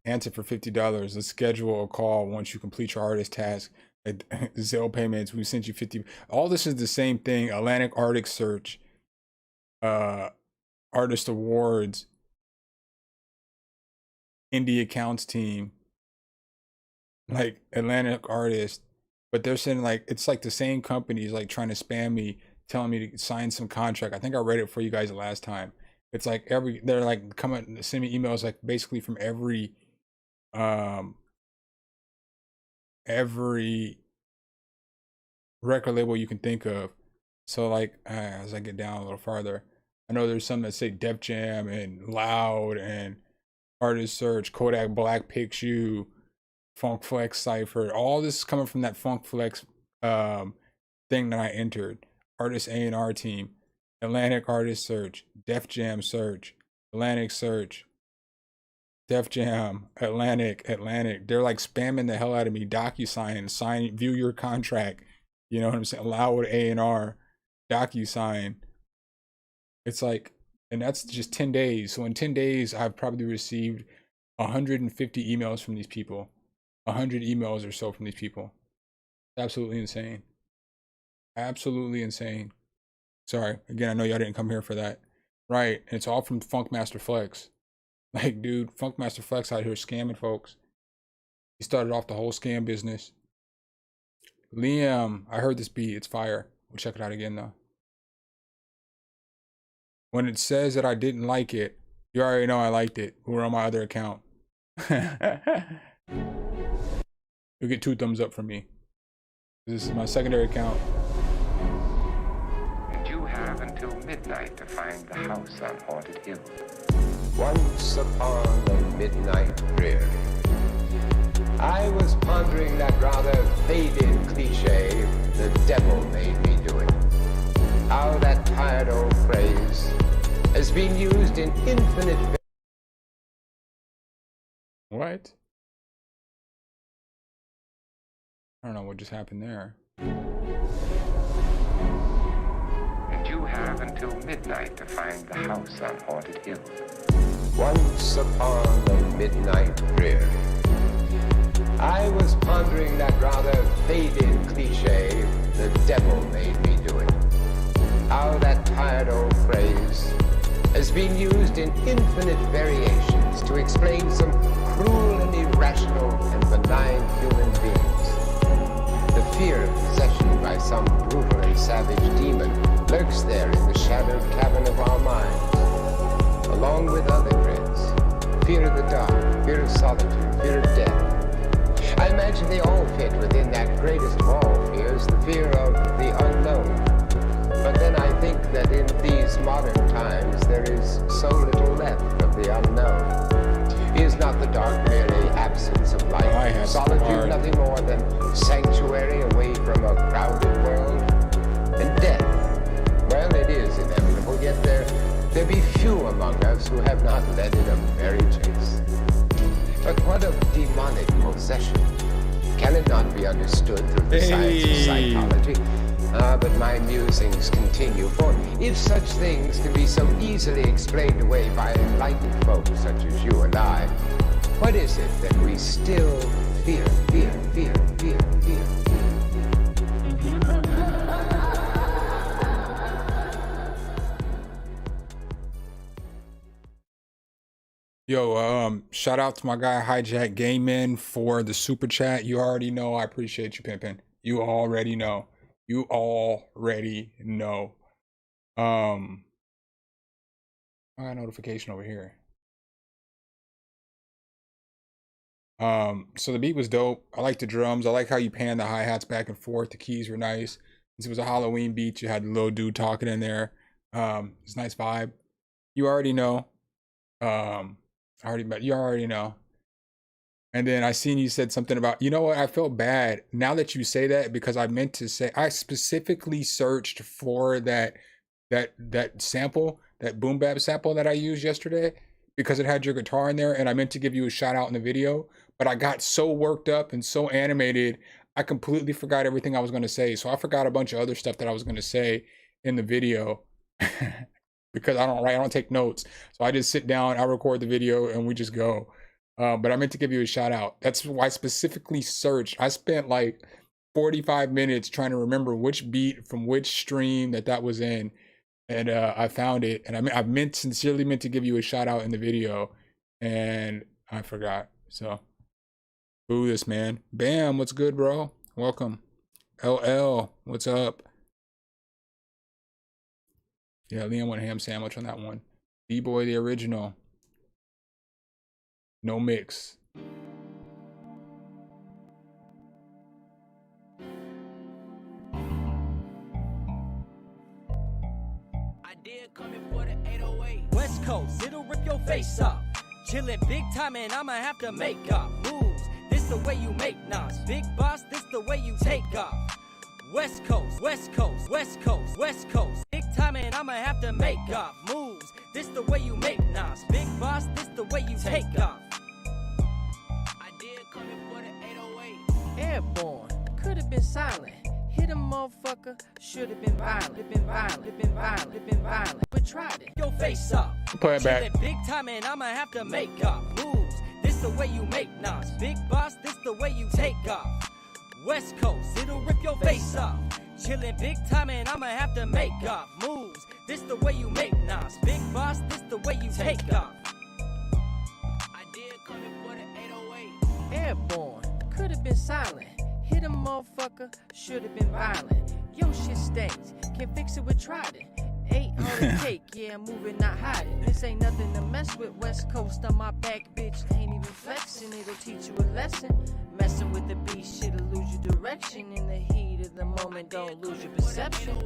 Answer for $50. Let's schedule a call once you complete your artist task. Zelle payments. We sent you 50. All this is the same thing. Atlantic Arctic Search, Artist Awards, Indie Accounts Team, like Atlantic Artist, but they're saying it's like the same companies trying to spam me, telling me to sign some contract. I think I read it for you guys the last time. It's like they're coming send me emails basically from every record label you can think of. So as I get down a little farther, I know there's some that say Def Jam and Loud and Artist Search, Kodak Black Picks You, Funk Flex Cypher. All this is coming from that Funk Flex thing that I entered. Artist A&R team, Atlantic artist search, Def Jam search, Atlantic search, Def Jam, Atlantic. They're like spamming the hell out of me. DocuSign, view your contract. You know what I'm saying? Allow with A&R, DocuSign. It's like, and that's just 10 days. So in 10 days, I've probably received 150 emails from these people. 100 emails or so from these people. Absolutely insane. Absolutely insane. Sorry. Again, I know y'all didn't come here for that. Right. And it's all from Funkmaster Flex. Like, dude, Funkmaster Flex out here scamming folks. He started off the whole scam business. Liam, I heard this beat. It's fire. We'll check it out again, though. When it says that I didn't like it, you already know I liked it. We're on my other account. You'll get 2 thumbs up from me. This is my secondary account. And you have until midnight to find the house on Haunted Hill. Once upon a midnight dreary, I was pondering that rather faded cliche, the devil made me do it. How that tired old phrase has been used in infinite... What? I don't know what just happened there. And you have until midnight to find the house on Haunted Hill. Once upon a midnight dreary, I was pondering that rather faded cliche, the devil made me do it. How that tired old phrase has been used in infinite variations to explain some cruel and irrational and benign human beings. The fear of possession by some brutal and savage demon lurks there in the shadowed cavern of our minds, along with other dreads. Fear of the dark, fear of solitude, fear of death. I imagine they all fit within that greatest of all fears, the fear of the unknown. But then I think that in these modern times there is so little left of the unknown. Is not the dark merely absence of light? Solitude nothing more than sanctuary away from a crowded world? And death, well, it is inevitable, yet there be few among us who have not led it a merry chase. But what of demonic possession? Can it not be understood through the science of psychology? But my musings continue, for if such things can be so easily explained away by enlightened folk such as you and I, what is it that we still fear? Yo, shout out to my guy Hijack Gameman for the super chat. You already know I appreciate you, pimpin'. You already know. I got a notification over here. So the beat was dope. I like the drums. I like how you pan the hi-hats back and forth. The keys were nice. Since it was a Halloween beat, you had the little dude talking in there. It's a nice vibe. You already know. You already know. And then I seen you said something about, you know what, I felt bad now that you say that, because I meant to say, I specifically searched for that sample, that boom bap sample that I used yesterday, because it had your guitar in there, and I meant to give you a shout out in the video, but I got so worked up and so animated, I completely forgot everything I was going to say. So I forgot a bunch of other stuff that I was going to say in the video because I don't take notes. So I just sit down, I record the video, and we just go. But I meant to give you a shout out. That's why I specifically searched. I spent like 45 minutes trying to remember which beat from which stream that was in. And I found it. And I sincerely meant to give you a shout out in the video. And I forgot. So, boo this, man. Bam, what's good, bro? Welcome. LL, what's up? Yeah, Liam went ham sandwich on that one. D-Boy the original. No mix. I did come in for the 808. West Coast, it'll rip your face up. Chillin' big time and I'ma have to make up moves. This the way you make knots. Big boss, this the way you take off. West Coast, West Coast, West Coast, West Coast. Big time and I'ma have to make off moves. This the way you make Nas. Big boss, this the way you take off. I did coming for the 808. Airborne, could have been silent. Hit a motherfucker, should have been violent. Been violent, been violent, been violent. But tried it. Your face up. Play it back. Chillin' big time and I'ma have to make off moves. This the way you make Nas. Big boss, this the way you take off. West Coast, it'll rip your face off. Chillin' big time and I'ma have to make off moves. This the way you make Nas. Big boss, this the way you take off. I did coming for the 808. Airborne, could have been silent. Hit a motherfucker, should have been violent. Yo, shit stinks, can't fix it with Trident. 8 on the cake, yeah, I'm moving, not hiding. This ain't nothing to mess with. West Coast on my back, bitch, ain't even flexing. It'll teach you a lesson. Messing with the beat, shit'll lose your direction. In the heat of the moment, don't lose your perception.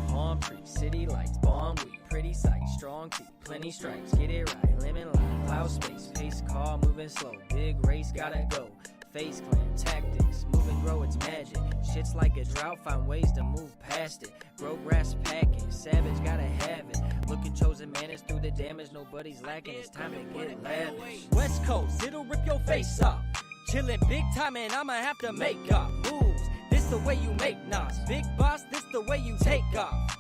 Palm tree, city lights, bomb weed, pretty sight, strong tea, plenty stripes, get it right, lemon line, cloud space, pace car, moving slow, big race, gotta go. Face clan, tactics, move and grow, it's magic. Shit's like a drought, find ways to move past it. Grow grass packing, savage, gotta have it. Look at chosen manners through the damage, nobody's lacking, it's time to get lavish. West Coast, it'll rip your face off. Chillin' big time and I'ma have to make off moves. This the way you make Nas. Big boss, this the way you take off.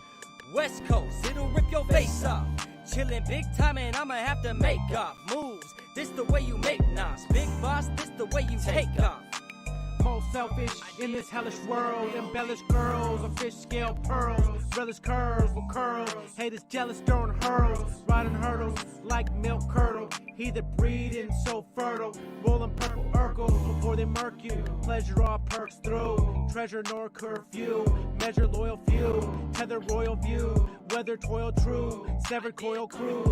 West Coast, it'll rip your face off. Chillin' big time and I'ma have to make off moves. This the way you make Nas. Big boss, this the way you take off. Most selfish in this hellish world. Embellished girls on fish scale pearls. Relish curves with curls. Haters jealous throwing hurls. Riding hurdles like milk curdle. He that breeding so fertile. Rolling purple Urkels before they murk you. Pleasure all perks through. Treasure nor curfew. Measure loyal few. Tether royal view. Weather toil true. Severed coil crew.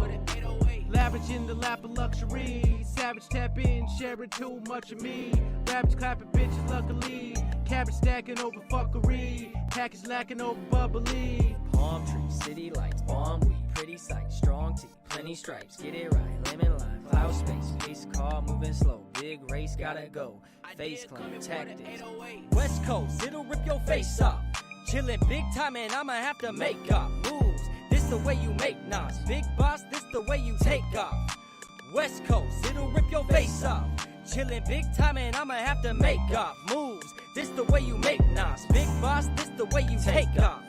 Lavish in the lap of luxury. Savage tap in, sharing too much of me. Rabbits clapping bitches luckily. Cabbage stacking over fuckery. Package lacking over bubbly. Palm tree, city lights, bomb weed, pretty sight, strong tea, plenty stripes, get it right, lemon lime, cloud space, pace car, moving slow, big race, gotta go. Face clan, tactics. West Coast, it'll rip your face off. Chillin' big time and I'ma have to make off moves. This the way you make Nas. Big boss, this the way you take off. West Coast, it'll rip your face off. Chillin' big time and I'ma have to make off moves. This the way you make Nas. Big boss, this the way you take off.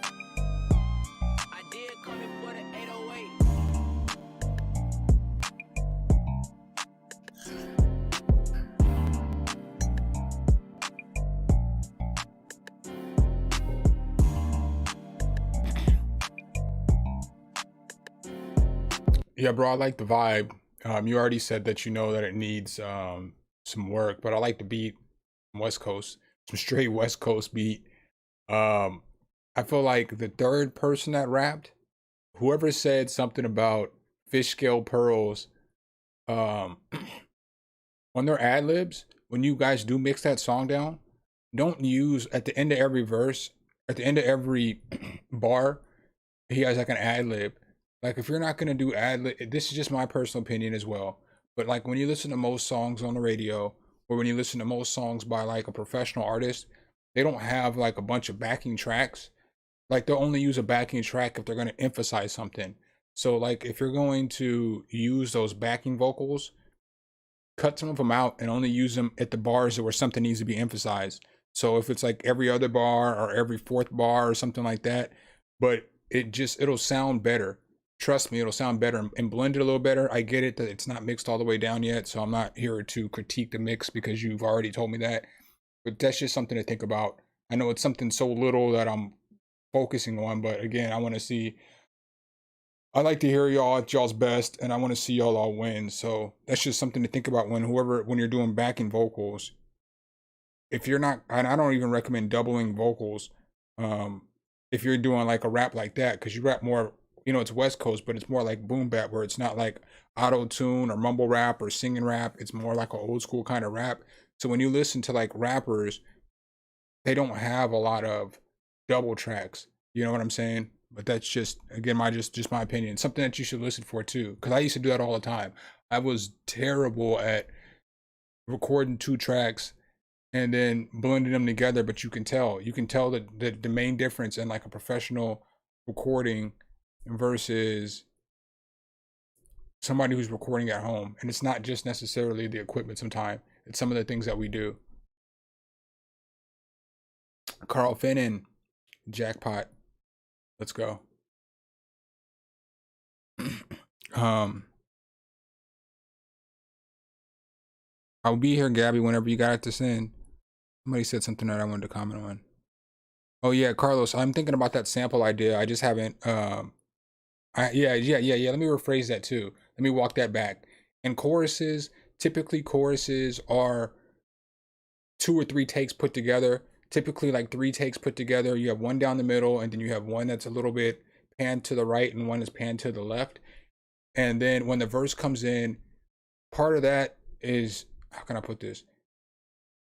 I did coming for the 808. Yeah, bro, I like the vibe. You already said that you know that it needs some work, but I like the beat from West Coast, some straight West Coast beat. I feel like the third person that rapped, whoever said something about fish scale pearls, on their ad libs, when you guys do mix that song down, don't use at the end of every verse, at the end of every bar, he has like an ad lib. Like, if you're not gonna do ad lib, this is just my personal opinion as well. But like, when you listen to most songs on the radio, or when you listen to most songs by like a professional artist, they don't have like a bunch of backing tracks. Like, they'll only use a backing track if they're gonna emphasize something. So like, if you're going to use those backing vocals, cut some of them out and only use them at the bars where something needs to be emphasized. So if it's like every other bar or every fourth bar or something like that, but it'll sound better. Trust me, it'll sound better and blend it a little better. I get it that it's not mixed all the way down yet, so I'm not here to critique the mix because you've already told me that. But that's just something to think about. I know it's something so little that I'm focusing on, but again, I want to see. I like to hear y'all at y'all's best, and I want to see y'all all win. So that's just something to think about when you're doing backing vocals. If you're not, and I don't even recommend doubling vocals. If you're doing like a rap like that, because you rap more. You know, it's West Coast, but it's more like boom bap, where it's not like auto tune or mumble rap or singing rap. It's more like an old school kind of rap. So when you listen to like rappers, they don't have a lot of double tracks. You know what I'm saying? But that's just, again, just my opinion. Something that you should listen for too, because I used to do that all the time. I was terrible at recording 2 tracks and then blending them together. But you can tell the main difference in like a professional recording versus somebody who's recording at home. And it's not just necessarily the equipment. Sometimes it's some of the things that we do. Carl Finnan, jackpot. Let's go. I'll be here, Gabby, whenever you got it to send. Somebody said something that I wanted to comment on. Oh yeah, Carlos, I'm thinking about that sample idea. I just haven't yeah. Let me rephrase that too. Let me walk that back. In choruses, typically choruses are 2 or 3 takes put together. Typically like 3 takes put together. You have one down the middle, and then you have one that's a little bit panned to the right and one is panned to the left. And then when the verse comes in, part of that is, how can I put this?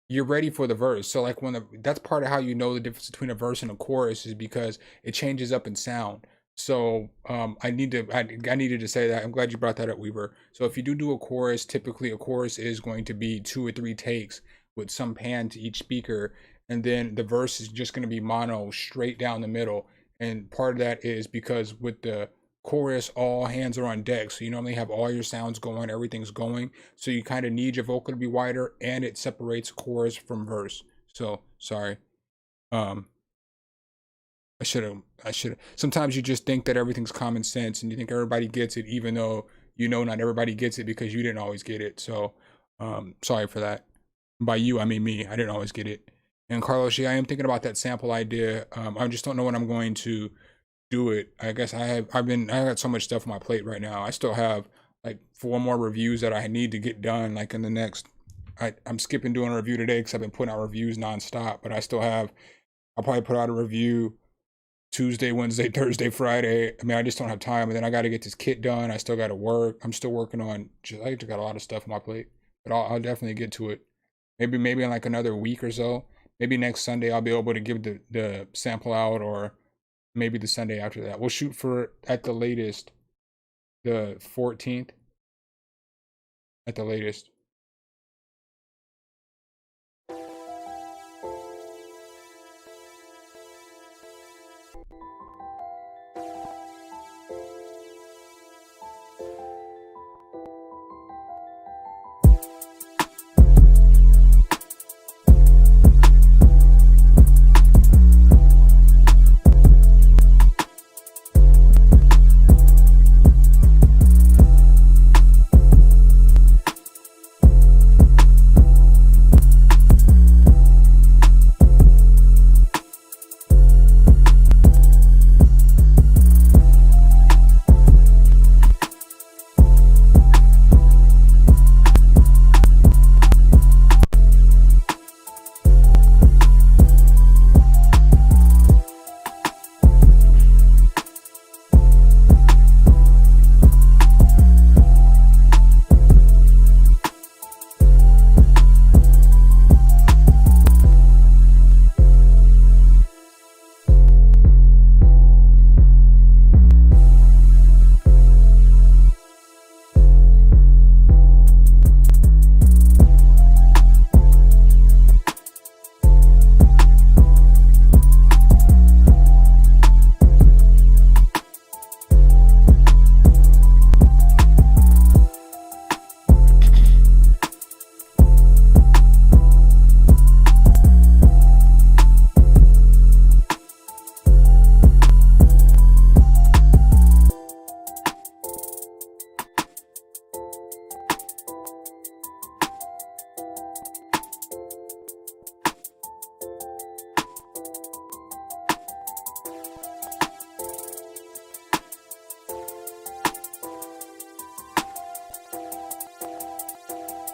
You're ready for the verse. So like that's part of how you know the difference between a verse and a chorus, is because it changes up in sound. So I needed to say that. I'm glad you brought that up, Weaver. So if you do a chorus, typically a chorus is going to be 2 or 3 takes with some pan to each speaker, and then the verse is just going to be mono straight down the middle. And part of that is because with the chorus, all hands are on deck, so you normally have all your sounds going, everything's going, so you kind of need your vocal to be wider, and it separates chorus from verse. So sorry, I should have. Sometimes you just think that everything's common sense and you think everybody gets it, even though you know not everybody gets it because you didn't always get it. So sorry for that. By you, I mean me. I didn't always get it. And Carlos, yeah, I am thinking about that sample idea. I just don't know when I'm going to do it. I guess I got so much stuff on my plate right now. I still have like 4 more reviews that I need to get done, like in the next, I'm skipping doing a review today because I've been putting out reviews nonstop, but I'll probably put out a review Tuesday, Wednesday, Thursday, Friday. I mean, I just don't have time. And then I got to get this kit done. I still got to work. I'm still working on, I just got a lot of stuff on my plate, but I'll definitely get to it. Maybe in like another week or so. Maybe next Sunday I'll be able to give the sample out, or maybe the Sunday after that. We'll shoot for, at the latest, the 14th. At the latest.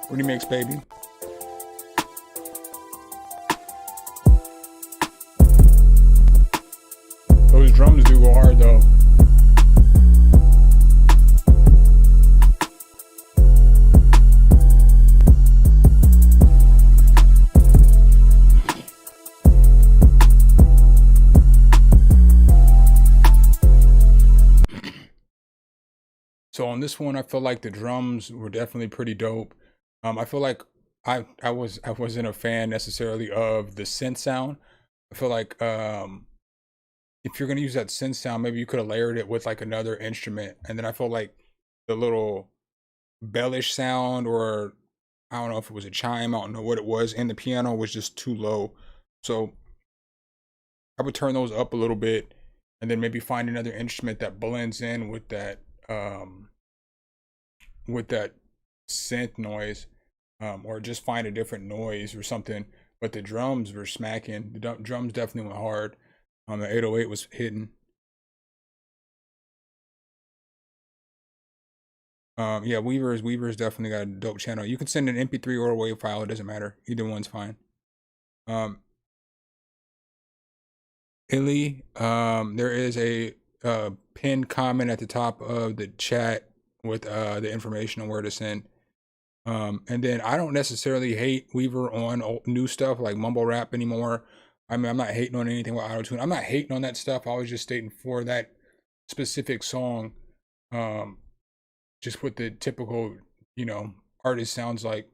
Remix, baby. Those drums do go hard though. So on this one, I feel like the drums were definitely pretty dope. I feel like I wasn't a fan necessarily of the synth sound. I feel like if you're gonna use that synth sound, maybe you could have layered it with like another instrument. And then I felt like the little bellish sound, or I don't know if it was a chime, I don't know what it was, and the piano was just too low. So I would turn those up a little bit, and then maybe find another instrument that blends in with that synth noise, or just find a different noise or something. But the drums were smacking. The drums definitely went hard. The 808 was hitting. Yeah, Weaver's definitely got a dope channel. You can send an MP3 or a WAV file. It doesn't matter. Either one's fine. Illy, there is a pinned comment at the top of the chat with the information on where to send. And then I don't necessarily hate Weaver on new stuff like mumble rap anymore. I mean, I'm not hating on anything with auto-tune. I'm not hating on that stuff. I was just stating for that specific song, just what the typical, artist sounds like.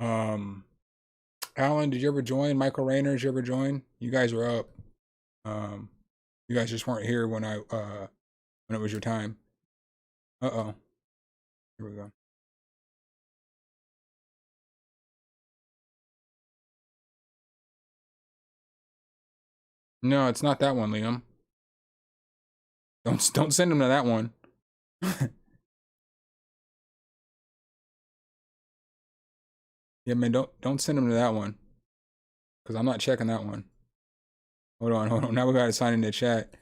Alan, did you ever join? Michael Rayner, did you ever join? You guys were up. You guys just weren't here when it was your time. Uh-oh. Here we go. No, it's not that one, Liam. Don't send him to that one. Yeah, man, don't send him to that one. Cause I'm not checking that one. Hold on. Now we gotta sign in the chat.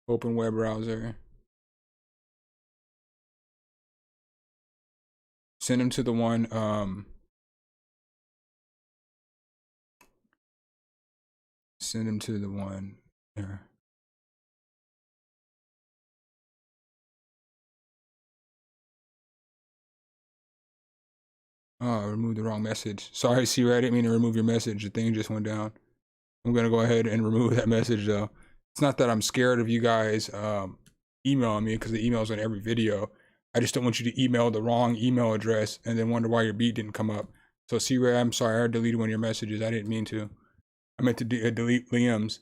Open web browser. Send him to the one, send him to the one there. Oh, I removed the wrong message. Sorry, Sierra, I didn't mean to remove your message. The thing just went down. I'm gonna go ahead and remove that message though. It's not that I'm scared of you guys emailing me, because the email's on every video. I just don't want you to email the wrong email address and then wonder why your beat didn't come up. So Sierra, I'm sorry, I deleted one of your messages. I didn't mean to. I meant to delete Liam's.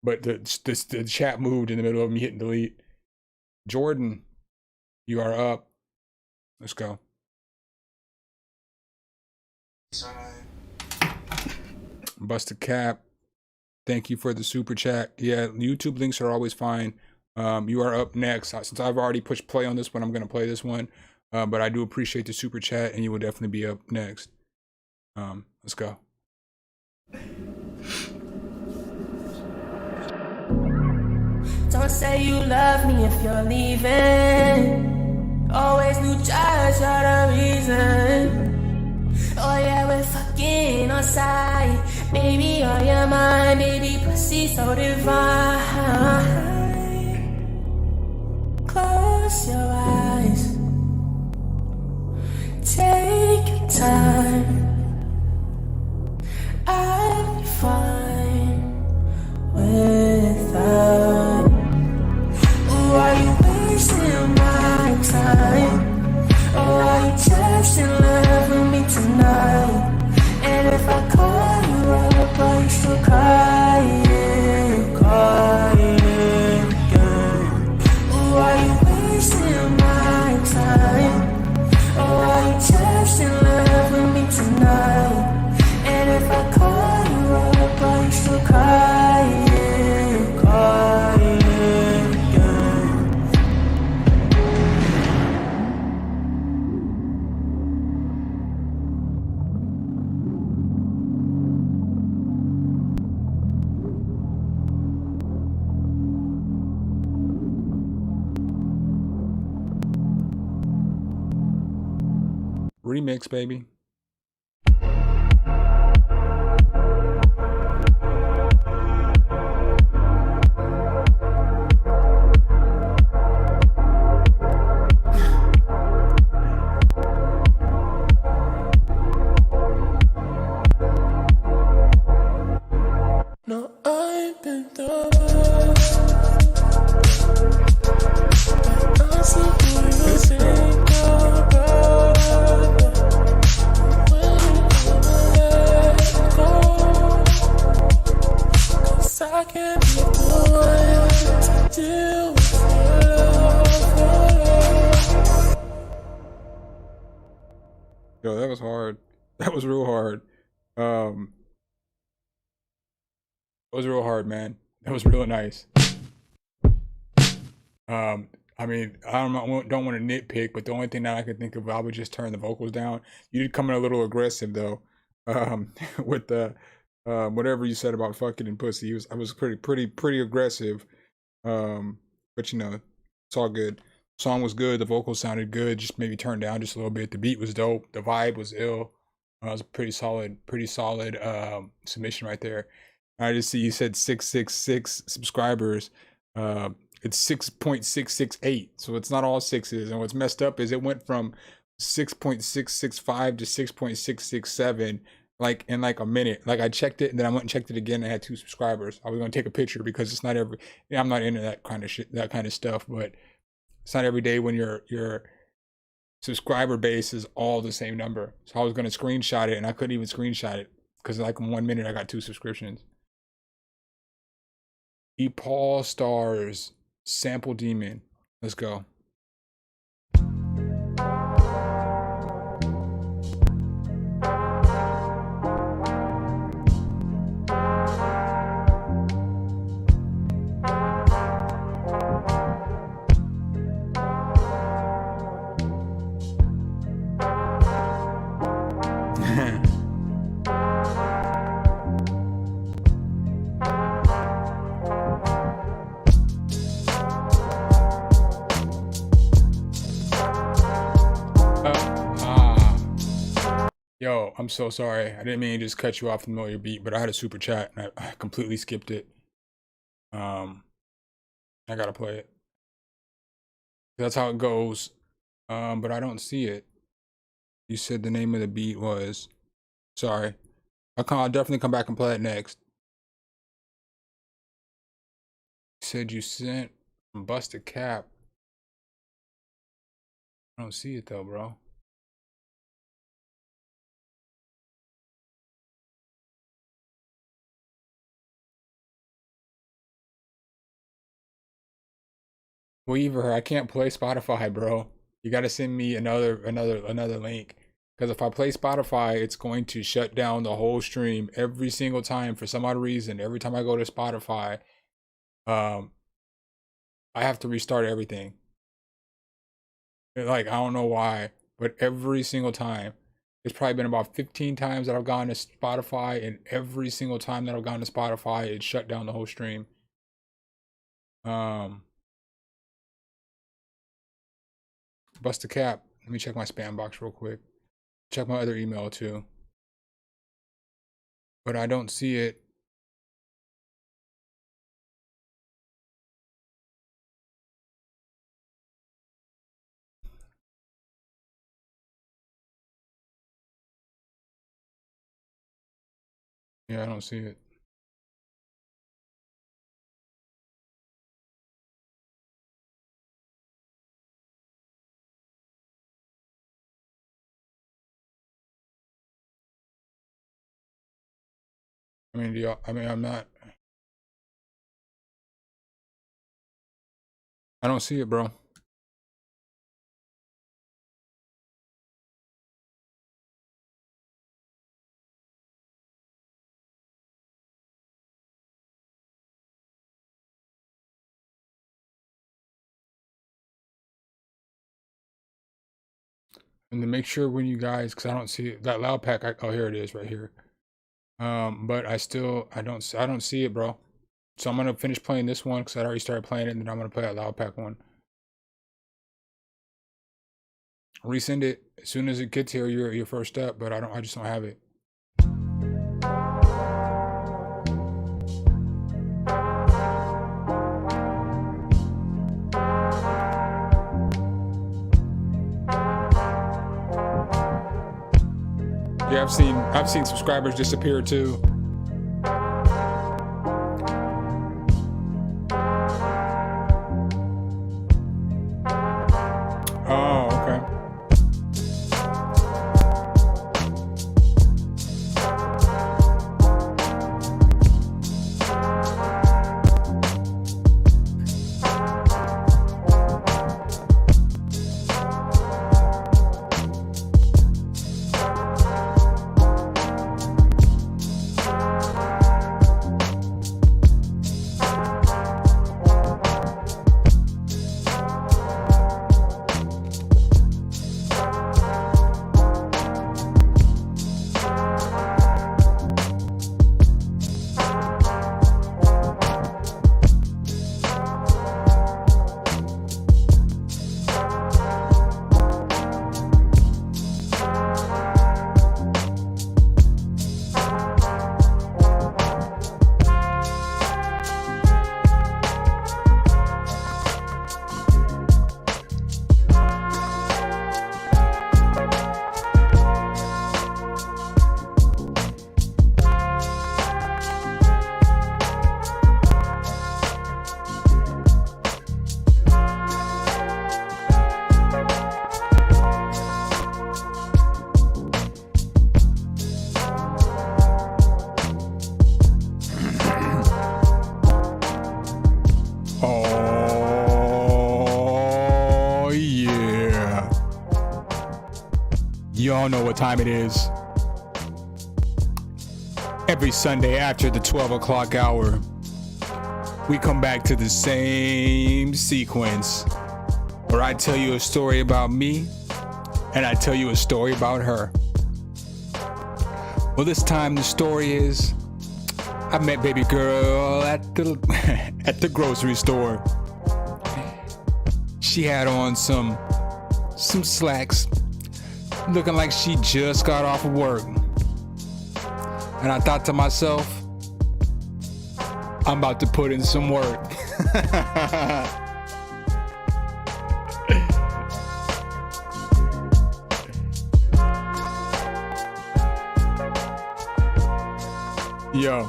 But the chat moved in the middle of me hitting delete. Jordan, you are up. Let's go. Busted Cap, thank you for the super chat. Yeah, YouTube links are always fine. You are up next. Since I've already pushed play on this one, I'm going to play this one. But I do appreciate the super chat, and you will definitely be up next. Let's go. Don't say you love me if you're leaving. Always knew just for the reason. Oh yeah, we're fucking on side. Baby, on your mind, baby, pussy so divine. Close your eyes. Take your time. I'll be fine without. Ooh, are you wasting my time? Oh, are you just in love with me tonight? And if I call you up, are you still crying, girl? Ooh, are you wasting my time? Oh, are you just in love with me tonight? And if I call you up, are you still crying, girl? Remix, baby. No, I've been the best. I see who you think. That was real hard. It was real hard, man. That was real nice. I mean, don't want to nitpick, but the only thing that I could think of, I would just turn the vocals down. You did come in a little aggressive though, with the whatever you said about fucking and pussy. I was pretty aggressive. But you know, it's all good. Song was good. The vocals sounded good. Just maybe turned down just a little bit. The beat was dope. The vibe was ill. It was a pretty solid submission right there. I just see you said 666 subscribers. It's 6.668, so it's not all sixes. And what's messed up is it went from 6.665 to 6.667 like in like a minute. Like I checked it and then I went and checked it again and I had 2 subscribers. I was gonna take a picture because it's not every, I'm not into that kind of shit, that kind of stuff, but it's not every day when your subscriber base is all the same number. So I was gonna screenshot it and I couldn't even screenshot it because like in 1 minute I got 2 subscriptions. Paul Stars Sample Demon. Let's go. Yo, I'm so sorry. I didn't mean to just cut you off in the middle of your beat, but I had a super chat and I completely skipped it. I gotta play it. That's how it goes. But I don't see it. You said the name of the beat was. Sorry. I'll definitely come back and play it next. You said you sent Busted Cap. I don't see it though, bro. Weaver, I can't play Spotify, bro. You gotta send me another link. Because if I play Spotify, it's going to shut down the whole stream every single time for some odd reason. Every time I go to Spotify, I have to restart everything. Like, I don't know why, but every single time. It's probably been about 15 times that I've gone to Spotify, and every single time that I've gone to Spotify, it shut down the whole stream. Bust a cap. Let me check my spam box real quick. Check my other email too. But I don't see it. Yeah, I don't see it. I mean, I'm not. I don't see it, bro. And to make sure when you guys, because I don't see it, that loud pack. Oh, here it is, right here. But I don't see it, bro. So I'm gonna finish playing this one because I already started playing it, and then I'm gonna play that loud pack one. Resend it as soon as it gets here. You're first up, but I just don't have it. Yeah, I've seen subscribers disappear too. Oh, okay. Y'all know what time it is. Every Sunday after the 12 o'clock hour, we come back to the same sequence where I tell you a story about me and I tell you a story about her. Well, this time the story is I met baby girl at the at the grocery store. She had on some slacks, looking like she just got off of work. And I thought to myself, I'm about to put in some work. Yo.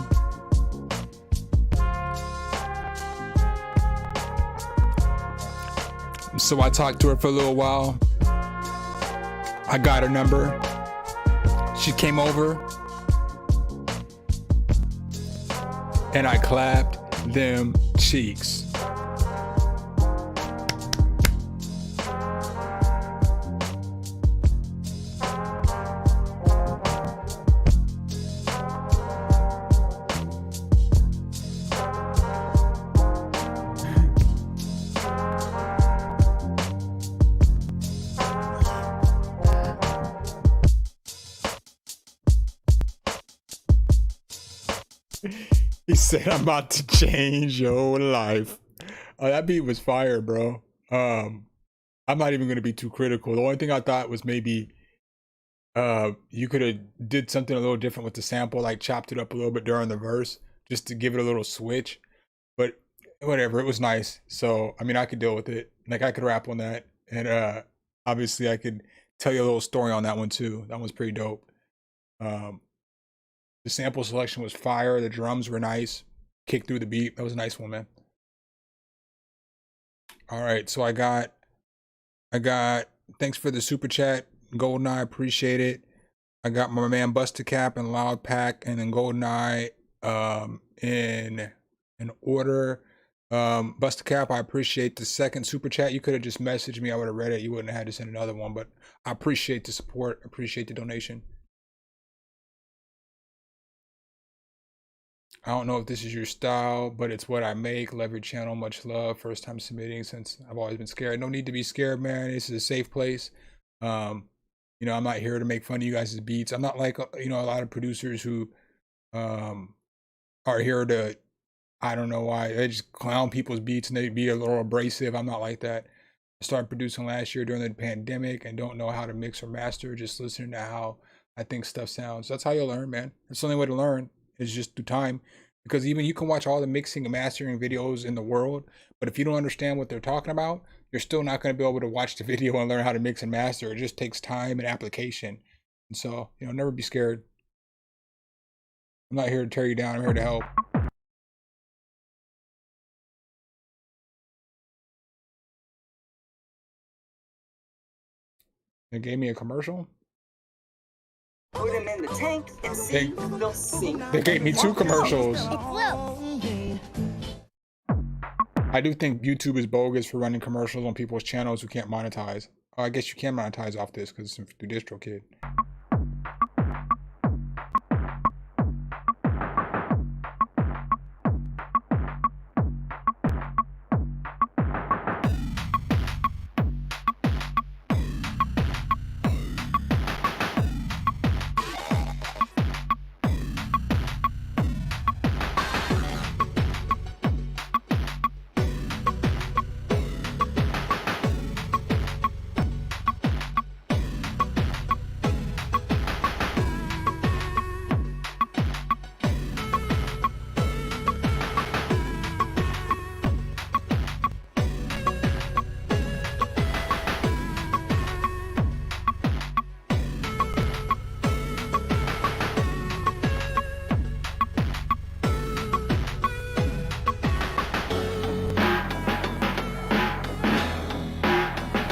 So I talked to her for a little while. I got her number. She came over. And I clapped them cheeks. He said, I'm about to change your life. That beat was fire, bro. I'm not even going to be too critical. The only thing I thought was maybe you could have did something a little different with the sample, like chopped it up a little bit during the verse, just to give it a little switch. But whatever, it was nice. So, I mean, I could deal with it. Like, I could rap on that. And obviously, I could tell you a little story on that one, too. That one's pretty dope. The sample selection was fire. The drums were nice. Kick through the beat. That was a nice one, man. All right, so I got. Thanks for the super chat, GoldenEye. Appreciate it. I got my man Busta Cap and Loud Pack, and then GoldenEye in order. Busta Cap, I appreciate the second super chat. You could have just messaged me. I would have read it. You wouldn't have had to send another one, but I appreciate the support. Appreciate the donation. I don't know if this is your style, but it's what I make. Love your channel. Much love. First time submitting since I've always been scared. No need to be scared, man. This is a safe place. You know, I'm not here to make fun of you guys' beats. I'm not like, you know, a lot of producers who are here to, I don't know why, they just clown people's beats and they be a little abrasive. I'm not like that. I started producing last year during the pandemic and don't know how to mix or master, just listening to how I think stuff sounds. That's how you learn, man. That's the only way to learn. Is just through time, because even you can watch all the mixing and mastering videos in the world, but if you don't understand what they're talking about, you're still not going to be able to watch the video and learn how to mix and master. It just takes time and application. And so, you know, never be scared. I'm not here to tear you down. I'm here to help. They gave me a commercial. Put him in the tank and see they'll sink. They gave me 2 commercials. I do think YouTube is bogus for running commercials on people's channels who can't monetize. I guess you can monetize off this because it's through DistroKid.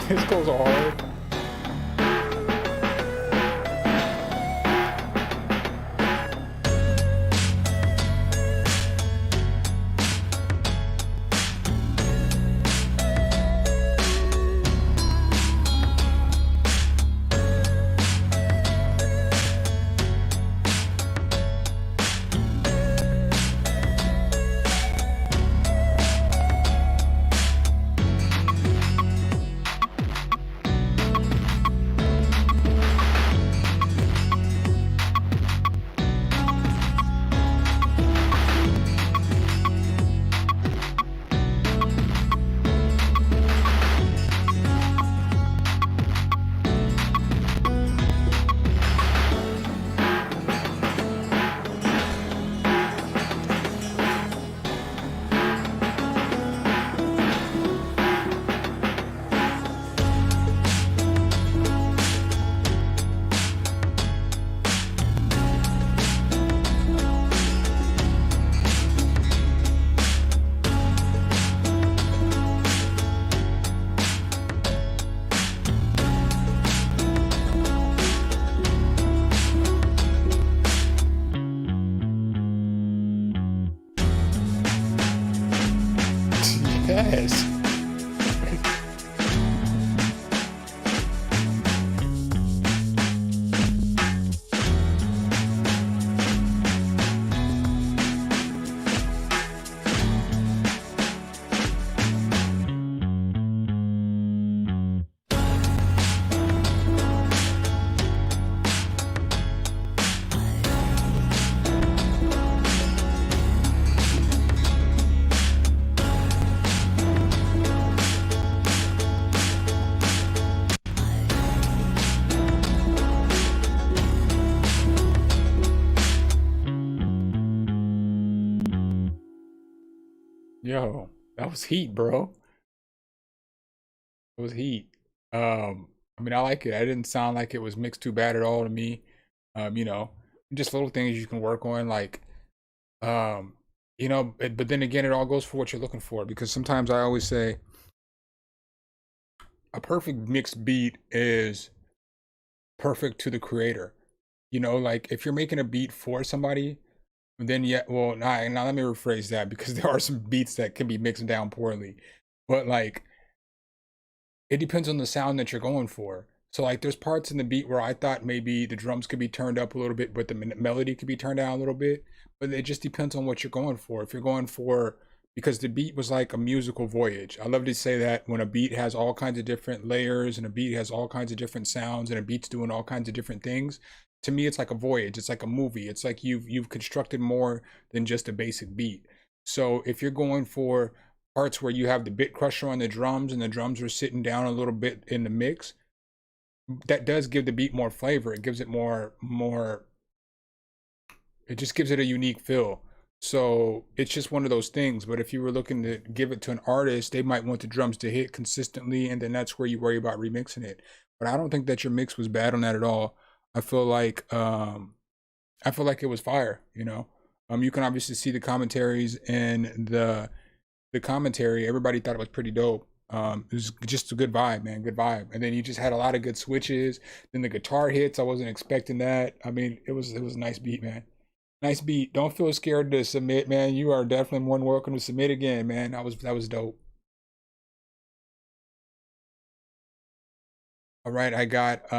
This goes hard. Yes. Yo, that was heat, bro. It was heat. I mean, I like it. I didn't sound like it was mixed too bad at all to me. You know, just little things you can work on, like, you know, but then again, it all goes for what you're looking for, because sometimes I always say a perfect mixed beat is perfect to the creator. You know, like if you're making a beat for somebody, then yeah, well, now let me rephrase that, because there are some beats that can be mixed down poorly, but like it depends on the sound that you're going for. So like there's parts in the beat where I thought maybe the drums could be turned up a little bit, but the melody could be turned down a little bit. But it just depends on what you're going for. If you're going for, because the beat was like a musical voyage. I love to say that when a beat has all kinds of different layers and a beat has all kinds of different sounds and a beat's doing all kinds of different things, to me it's like a voyage. It's like a movie. It's like you've constructed more than just a basic beat. So if you're going for parts where you have the bit crusher on the drums and the drums are sitting down a little bit in the mix, that does give the beat more flavor. It gives it more, it just gives it a unique feel. So it's just one of those things. But if you were looking to give it to an artist, they might want the drums to hit consistently, and then that's where you worry about remixing it. But I don't think that your mix was bad on that at all. I feel like it was fire, you know. You can obviously see the commentaries and the commentary. Everybody thought it was pretty dope. It was just a good vibe, man, good vibe. And then you just had a lot of good switches. Then the guitar hits, I wasn't expecting that. I mean, it was a nice beat, man. Nice beat. Don't feel scared to submit, man. You are definitely more than welcome to submit again, man. That was dope. All right, I got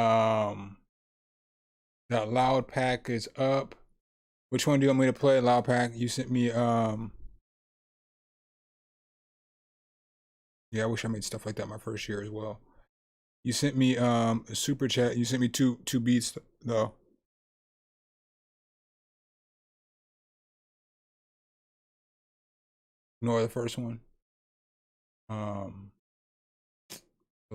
that Loud Pack is up. Which one do you want me to play? Loud Pack. You sent me yeah, I wish I made stuff like that my first year as well. You sent me a super chat. You sent me two beats though. Ignore the first one. So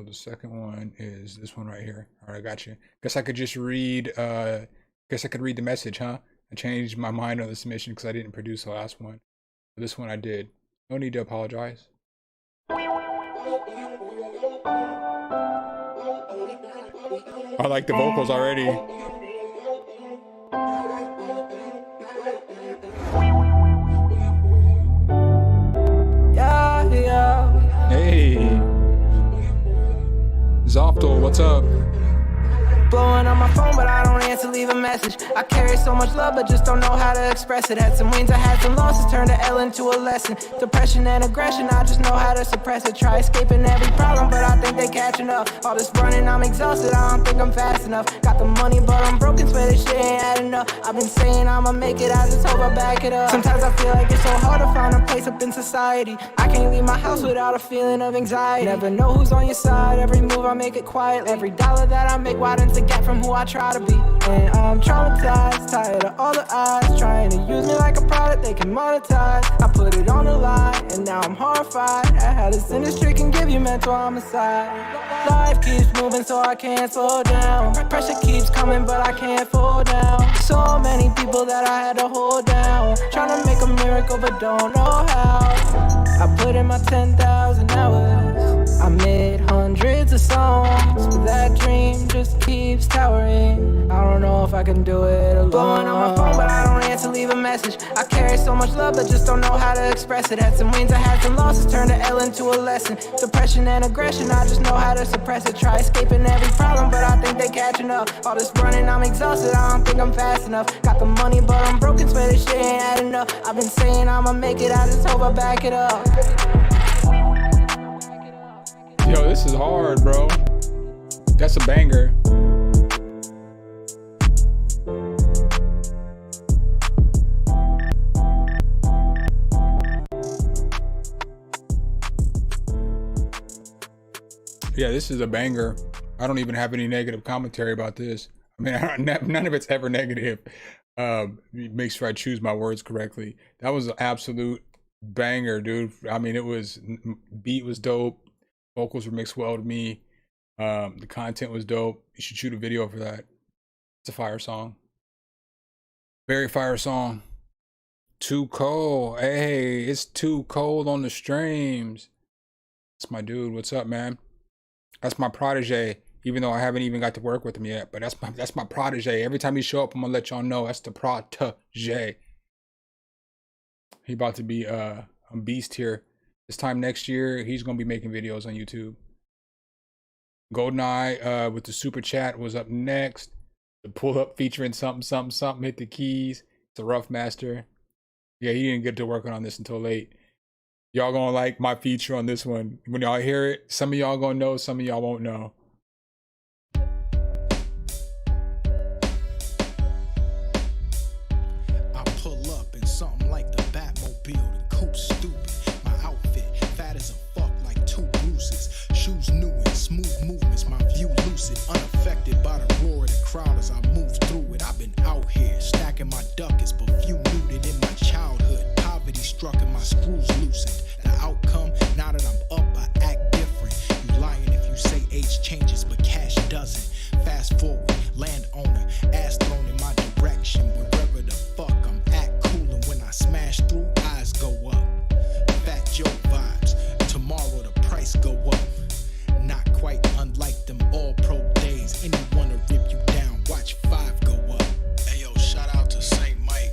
the second one is this one right here. All right, I got you. Guess I could just read. Guess I could read the message, huh? I changed my mind on the submission because I didn't produce the last one. But this one I did. No need to apologize. I like the vocals already. Yeah, yeah. Hey. Zoptal, what's up? Blowing on my phone, but I don't answer, leave a message. I carry so much love, but just don't know how to express it. Had some wins, I had some losses, turned the L into a lesson. Depression and aggression, I just know how to suppress it. Try escaping every problem, but I think they catching up. All this running, I'm exhausted, I don't think I'm fast enough. Got the money, but I'm broken, swear this shit ain't adding up. I've been saying I'ma make it, I just hope I back it up. Sometimes I feel like it's so hard to find a place up in society. I can't leave my house without a feeling of anxiety. Never know who's on your side, every move I make it quietly. Every dollar that I make widens the gap from who I try to be. And I'm traumatized, tired of all the eyes trying to use me like a product they can monetize. I put it on the line, and now I'm horrified at how this industry can give you mental homicide. Life keeps moving so I can't slow down. Pressure keeps coming but I can't fall down. So many people that I had to hold down, trying to make a miracle but don't know how. I put in my 10,000 hours, I made hundreds of songs, but that dream just keeps towering. I don't know if I can do it alone. Blowing on my phone, but I don't answer, leave a message. I carry so much love, but just don't know how to express it. Had some wins, I had some losses, turned the L into a lesson. Depression and aggression, I just know how to suppress it. Try escaping every problem, but I think they catching up. All this running, I'm exhausted, I don't think I'm fast enough. Got the money, but I'm broken, swear this shit ain't adding up. I've been saying I'ma make it, I just hope I back it up. Yo, this is hard, bro. That's a banger. Yeah, this is a banger. I don't even have any negative commentary about this. I mean, none of it's ever negative. Make sure I choose my words correctly. That was an absolute banger, dude. I mean, it was, beat was dope. Vocals were mixed well to me. The content was dope. You should shoot a video for that. It's a fire song. Very fire song. Too cold. Hey, it's too cold on the streams. That's my dude. What's up, man? That's my protege, even though I haven't even got to work with him yet. But that's my protege. Every time he show up, I'm gonna let y'all know that's the protege. He about to be a beast here. This time next year, he's gonna be making videos on YouTube. GoldenEye with the super chat was up next. The pull up featuring something hit the keys. It's a rough master. Yeah, he didn't get to working on this until late. Y'all gonna like my feature on this one. When y'all hear it, some of y'all gonna know, some of y'all won't know. I pull up in something like the Batmobile, the coupe stupid. My outfit fat as a fuck, like 2 bruises. Shoes new and smooth movements, my view lucid, unaffected by the roar of the crowd as I move through it. I've been out here stacking my ducats, but few knew that in my childhood poverty struck and my screws loosened. The outcome, now that I'm up, I act different. You lying if you say age changes, but cash doesn't. Fast forward, landowner, ass thrown in my direction. Wherever the fuck I'm at, coolin' when I smash through, eyes go up. Fat Joe vibes, tomorrow the price go up. Not quite unlike them all-pro days. Anyone to rip you down, watch 5 go up. Ayo, shout out to St. Mike.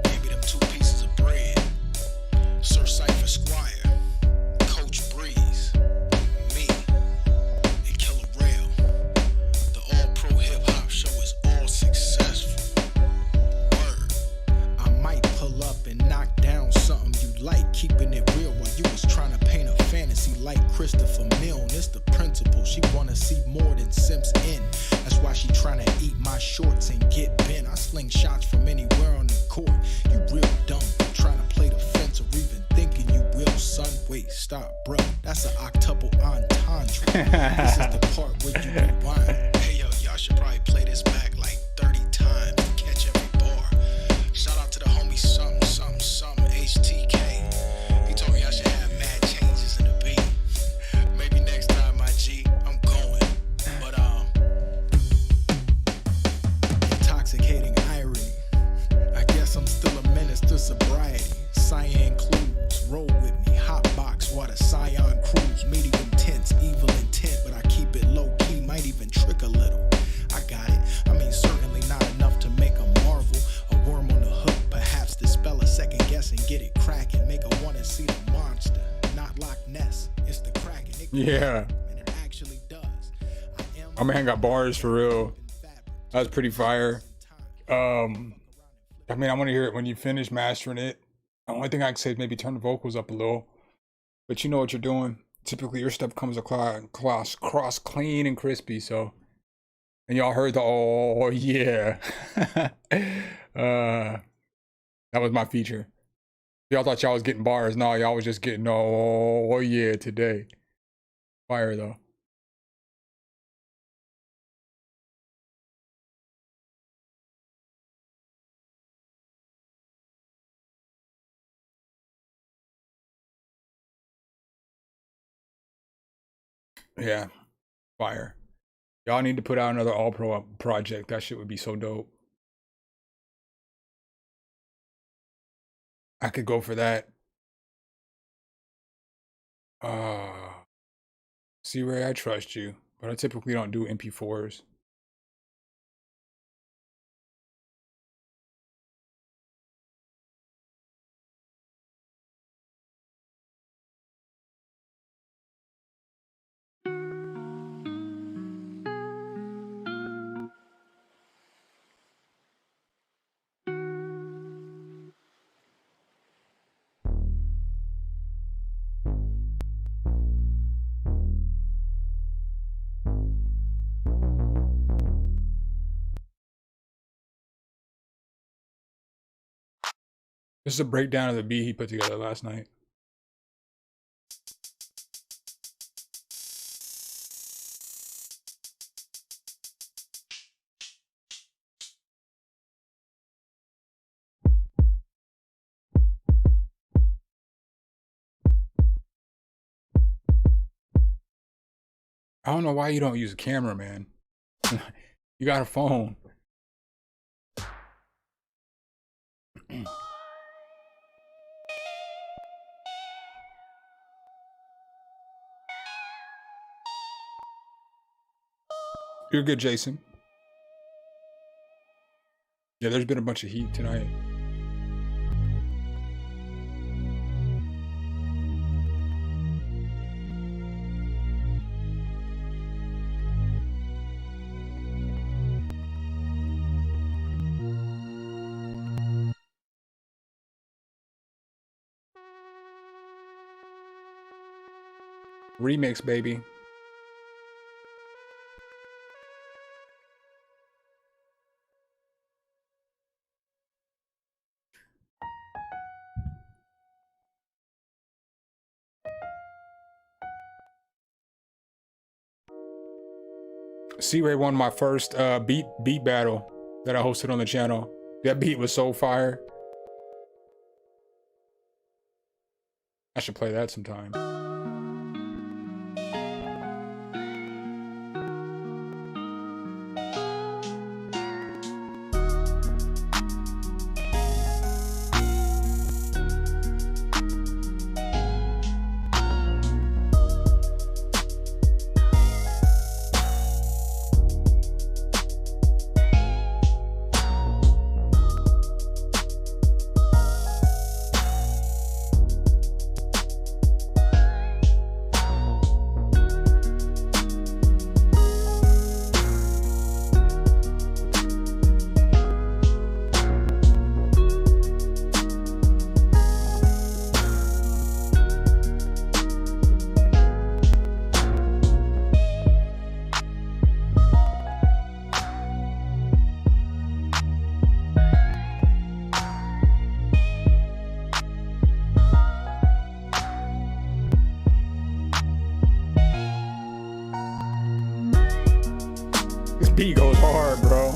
Gave me them 2 pieces of bread. Sir Cypher Squire, Coach Breeze, me, and Killer Rail. The all-pro hip-hop show is all successful. Word. I might pull up and knock down something you like, keeping it real while you was trying to paint a fantasy like Christopher Milne. It's the principle, she wanna see more than Simps in. That's why she trying to eat my shorts and get bent. I sling shots from anywhere on the court. You real dumb, trying to play the fence or even thinking you will, son. Wait, stop, bro. That's an octuple entendre. This is the part where you rewind. Hey yo, y'all should probably play this back like 30 times to catch every bar. Shout out to the homie something HTK. He told me I should have mad changes in the beat. Maybe next time, my G, I'm going. But intoxicating irony. I guess I'm still a menace to sobriety. Cyan clues, roll with me, hot box, water, Scion cruise, medium tense, evil intent, but I keep it low key, might even trick a little. I got it. I mean, certainly not enough to make a marvel. A worm on the hook, perhaps dispel a second guess and get it cracking. Make a wanna see the monster, not Loch Ness. It's the Kraken. Yeah. And it actually does. My man got bars for real. That was pretty fire. I mean, I want to hear it when you finish mastering it. The only thing I can say is maybe turn the vocals up a little. But you know what you're doing. Typically, your stuff comes across clean and crispy. So, and y'all heard the oh yeah. That was my feature. Y'all thought y'all was getting bars. No, y'all was just getting oh yeah today. Fire though. Yeah, fire. Y'all need to put out another all pro project. That shit would be so dope. I could go for that. C-Ray, I trust you, but I typically don't do MP4s. This is a breakdown of the beat he put together last night. I don't know why you don't use a camera, man. You got a phone. You're good, Jason. Yeah, there's been a bunch of heat tonight. Remix, baby. C-Ray won my first beat battle that I hosted on the channel. That beat was so fire. I should play that sometime. Beat goes hard, bro.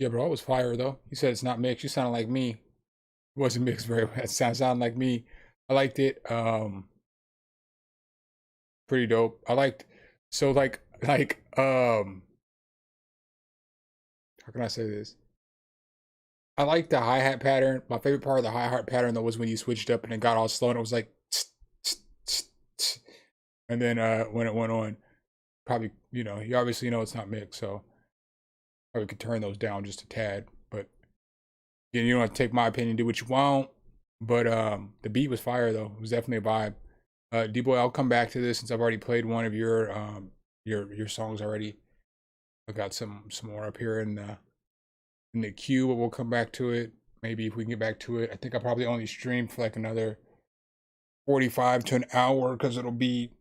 Yeah, bro, it was fire though. He said it's not mixed. You sounded like me. It wasn't mixed very well. It sounded like me. I liked it. Pretty dope. I liked how can I say this? I like the hi-hat pattern. My favorite part of the hi-hat pattern though was when you switched up and it got all slow and it was like and then when it went on, probably, you know, you obviously know it's not mixed, so probably could turn those down just a tad. But again, you don't have to take my opinion, do what you want. But the beat was fire though. It was definitely a vibe. D-Boy, I'll come back to this since I've already played one of your songs already. I got some more up here in the queue, but we'll come back to it. Maybe if we can get back to it. I think I'll probably only stream for like another 45 to an hour because it'll be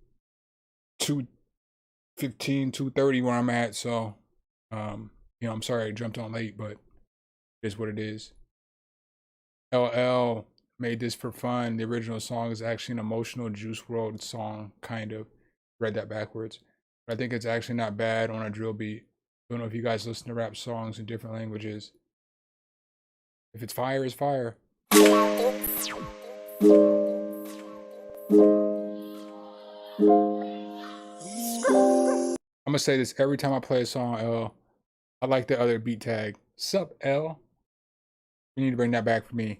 2:30 where I'm at, so you know, I'm sorry I jumped on late, but it is what it is. LL made this for fun. The original song is actually an emotional Juice WRLD song, kind of. Read that backwards. But I think it's actually not bad on a drill beat. Don't know if you guys listen to rap songs in different languages. If it's fire, it's fire. I'm gonna say this every time I play a song, L. I like the other beat tag. Sup, L? You need to bring that back for me.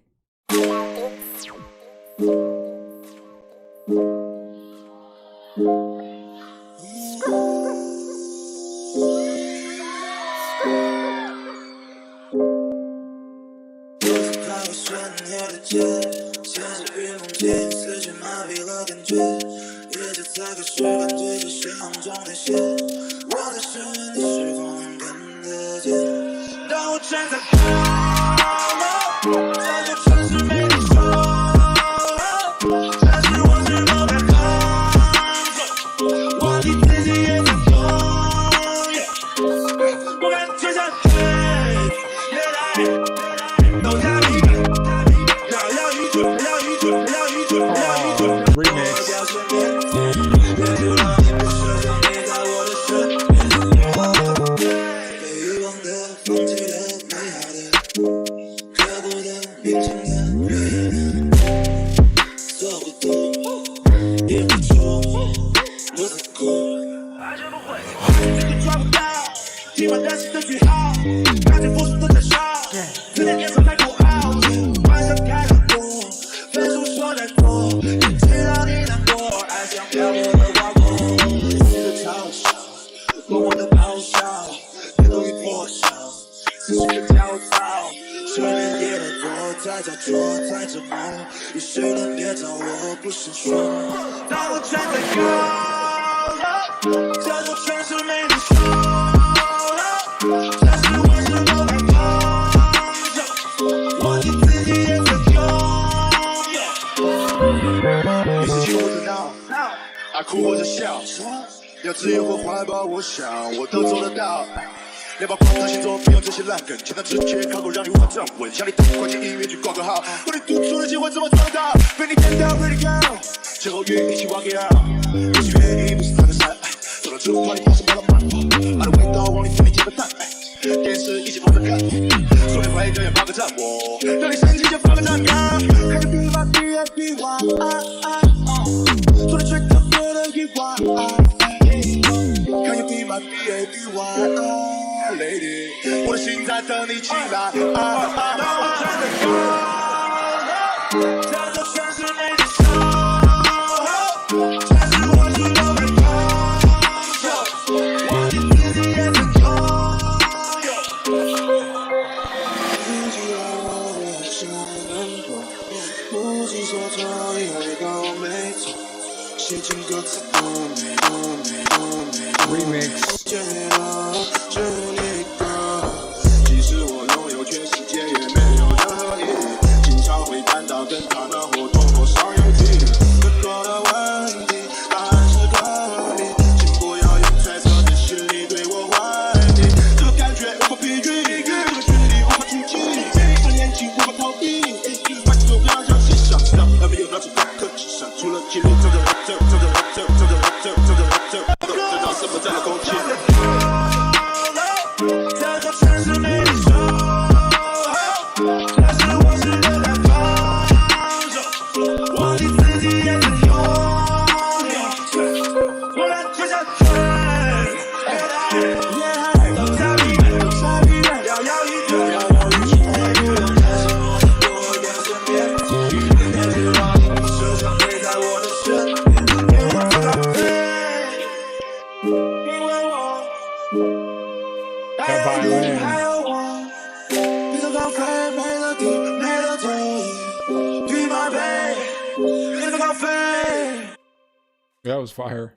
That was fire.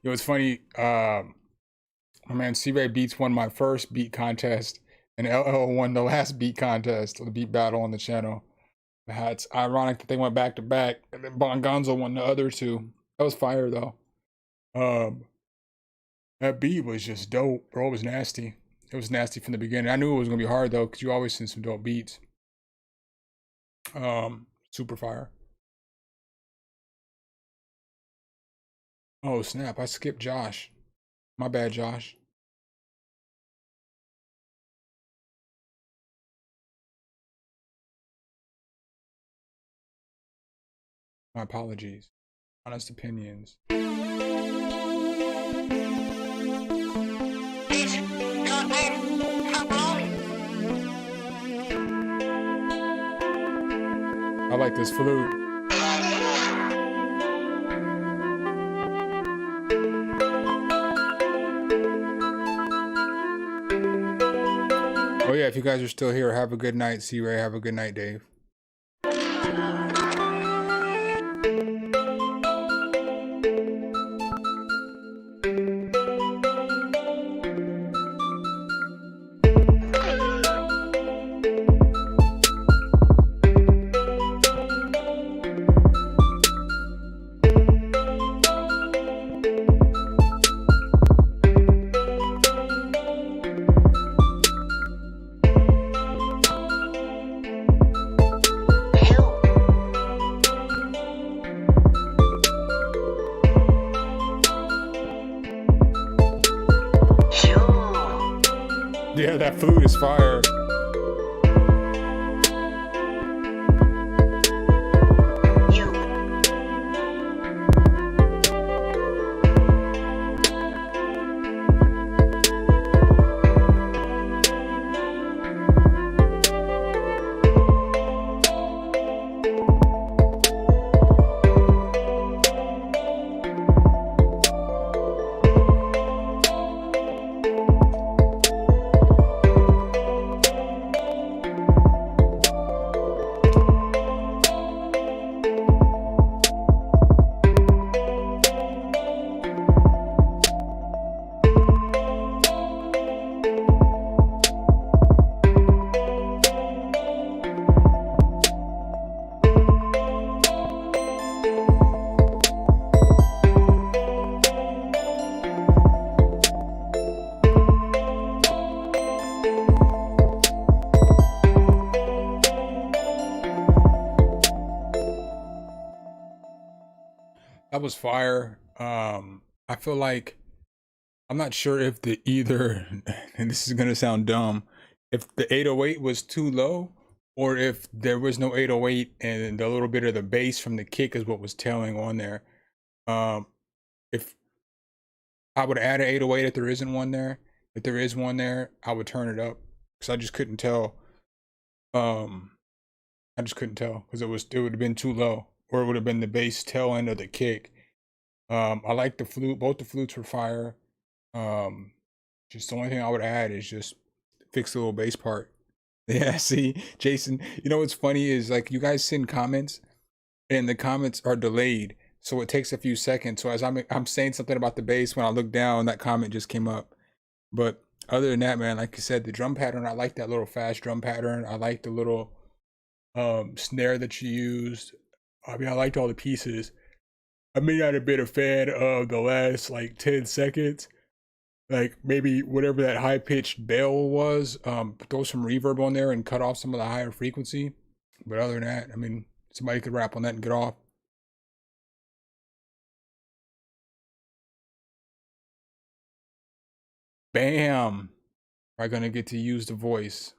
It was funny. My man C-Ray Beats won my first beat contest, and LL won the last beat contest, or the beat battle on the channel. It's ironic that they went back to back, and then Bongonzo won the other two. That was fire though. That beat was just dope, bro. It was nasty. It was nasty from the beginning. I knew it was gonna be hard though, because you always send some dope beats. Super fire. Oh snap! I skipped Josh. My bad, Josh. My apologies. Honest opinions. I like this flute. Oh yeah, if you guys are still here, have a good night, C-Ray. Have a good night, Dave. Yeah, that flute is fire. That was fire. I feel like I'm not sure if the either, and this is gonna sound dumb, if the 808 was too low, or if there was no 808 and the little bit of the bass from the kick is what was tailing on there. If I would add an 808 if there isn't one there, if there is one there, I would turn it up because I just couldn't tell. I just couldn't tell because it would have been too low, or it would have been the bass tail end of the kick. I like the flute. Both the flutes were fire. Just the only thing I would add is just fix the little bass part. Yeah, see, Jason, you know what's funny is like you guys send comments and the comments are delayed. So it takes a few seconds. So as I'm saying something about the bass, when I look down, that comment just came up. But other than that, man, like you said, the drum pattern, I like that little fast drum pattern. I like the little snare that you used. I mean, I liked all the pieces. I may not have been a fan of the last like 10 seconds. Like maybe whatever that high pitched bell was, throw some reverb on there and cut off some of the higher frequency. But other than that, I mean, somebody could rap on that and get off. Bam! I'm gonna get to use the voice.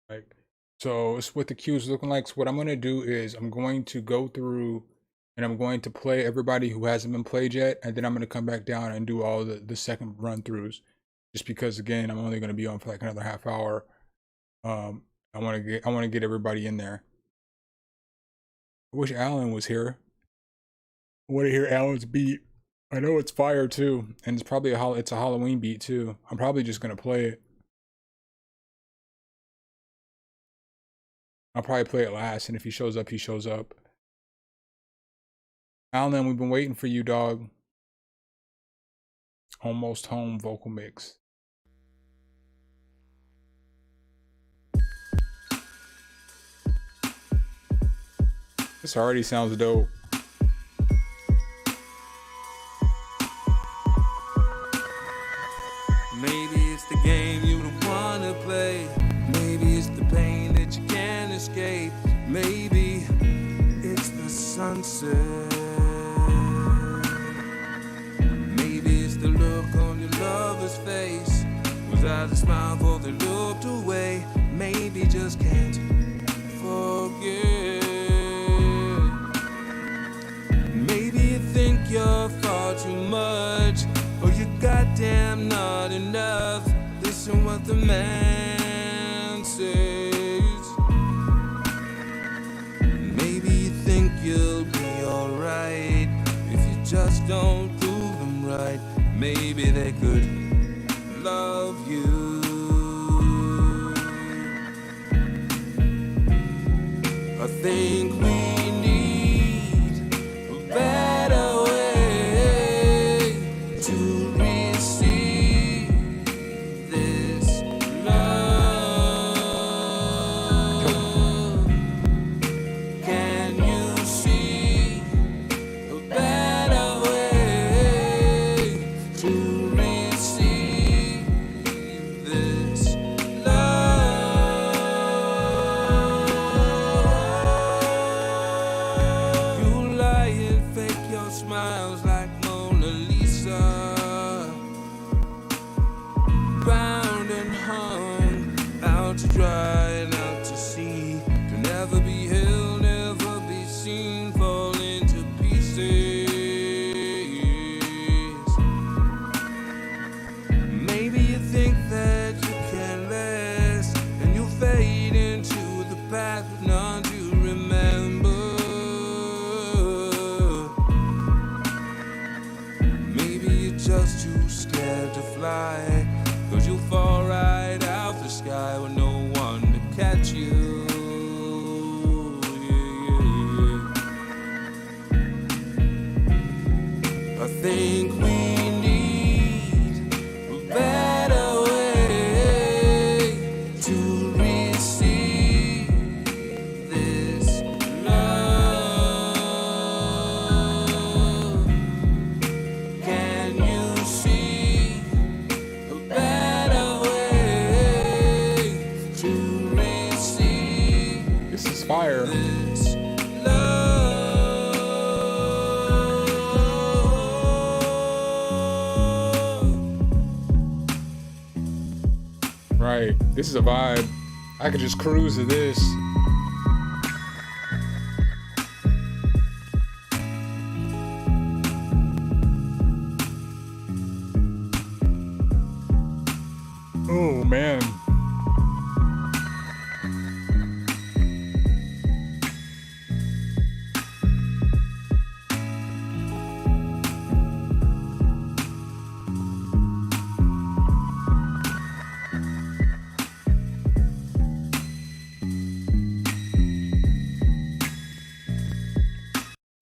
Like, so it's what the queue is looking like. So what I'm gonna do is I'm going to go through and I'm going to play everybody who hasn't been played yet, and then I'm gonna come back down and do all the second run throughs. Just because again, I'm only gonna be on for like another half hour. I wanna get everybody in there. I wish Alan was here. I wanna hear Alan's beat. I know it's fire too, and it's probably it's a Halloween beat too. I'm probably just gonna play it. I'll probably play it last, and if he shows up, he shows up. Alan, we've been waiting for you, dog. Almost Home vocal mix. This already sounds dope. Maybe it's the game you don't wanna play. Maybe it's the pain that you can't escape. Maybe it's the sunset. Maybe it's the look on your lover's face. Was I the smile for they looked away? Maybe just can't forget. Maybe you think you're far too much, or you goddamn not enough. Listen what the man says. Maybe you think you'll be alright if you just don't prove them right. Maybe they could love you. I think we need a better way to receive this love. Can you see a better way to receive this love? You lie and fake your smiles like Mona Lisa, bound and hung, out to dry and out to sea, to never be held, never be seen, fall into pieces. Maybe you think that you can last, and you fade into the past with none to remember. Maybe you're just too scared to fly, 'cause you'll fall right out the sky with no one to catch you. I think we need a better way to receive this love. Can you see a better way to receive This is fire. this love? Right. This is a vibe. I could just cruise to this. Oh man.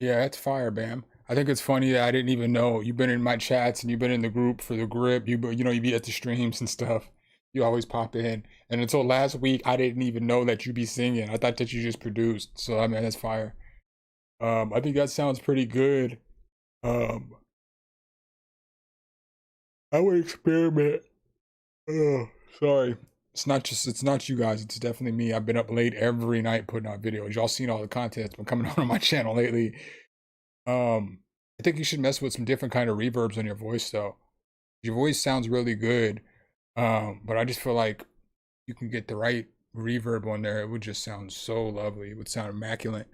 Yeah, it's fire, Bam. I think it's funny that I didn't even know you've been in my chats and you've been in the group for the grip. You know, you be at the streams and stuff. You always pop in, and until last week, I didn't even know that you be singing. I thought that you just produced. So I mean, that's fire. I think that sounds pretty good. Um, I would experiment. Oh, sorry. It's not you guys. It's definitely me. I've been up late every night putting out videos. Y'all seen all the content that's been coming on my channel lately. I think you should mess with some different kind of reverbs on your voice though. Your voice sounds really good. But I just feel like you can get the right reverb on there. It would just sound so lovely. It would sound immaculate.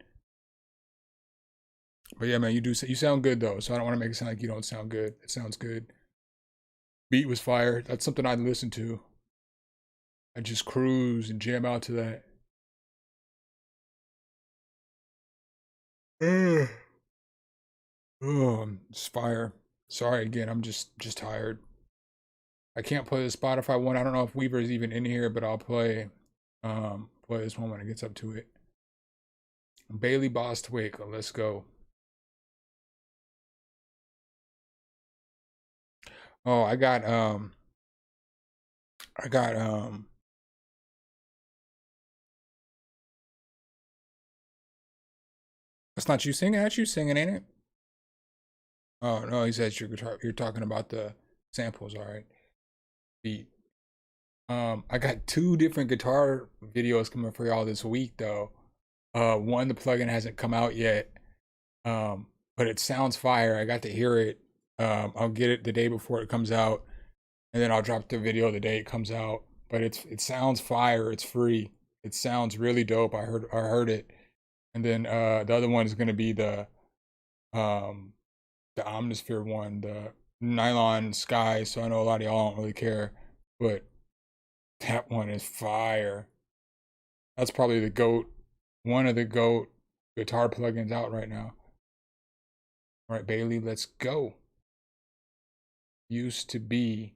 But yeah, man, you sound good though. So I don't want to make it sound like you don't sound good. It sounds good. Beat was fire. That's something I'd listen to. I just cruise and jam out to that. Oh, it's fire. Sorry again. I'm just tired. I can't play the Spotify one. I don't know if Weaver is even in here, but I'll play this one when it gets up to it. Bailey Bostwick. Let's go. Oh, I got That's not you singing. That's you singing, ain't it? Oh no, he says your guitar. You're talking about the samples, all right? Beat. I got 2 different guitar videos coming for y'all this week though. One, the plugin hasn't come out yet, but it sounds fire. I got to hear it. I'll get it the day before it comes out, and then I'll drop the video the day it comes out. But it sounds fire. It's free. It sounds really dope. I heard it. And then the other one is gonna be the Omnisphere one, the Nylon Sky. So I know a lot of y'all don't really care, but that one is fire. That's probably the GOAT, one of the GOAT guitar plugins out right now. All right, Bailey, let's go. Used to be.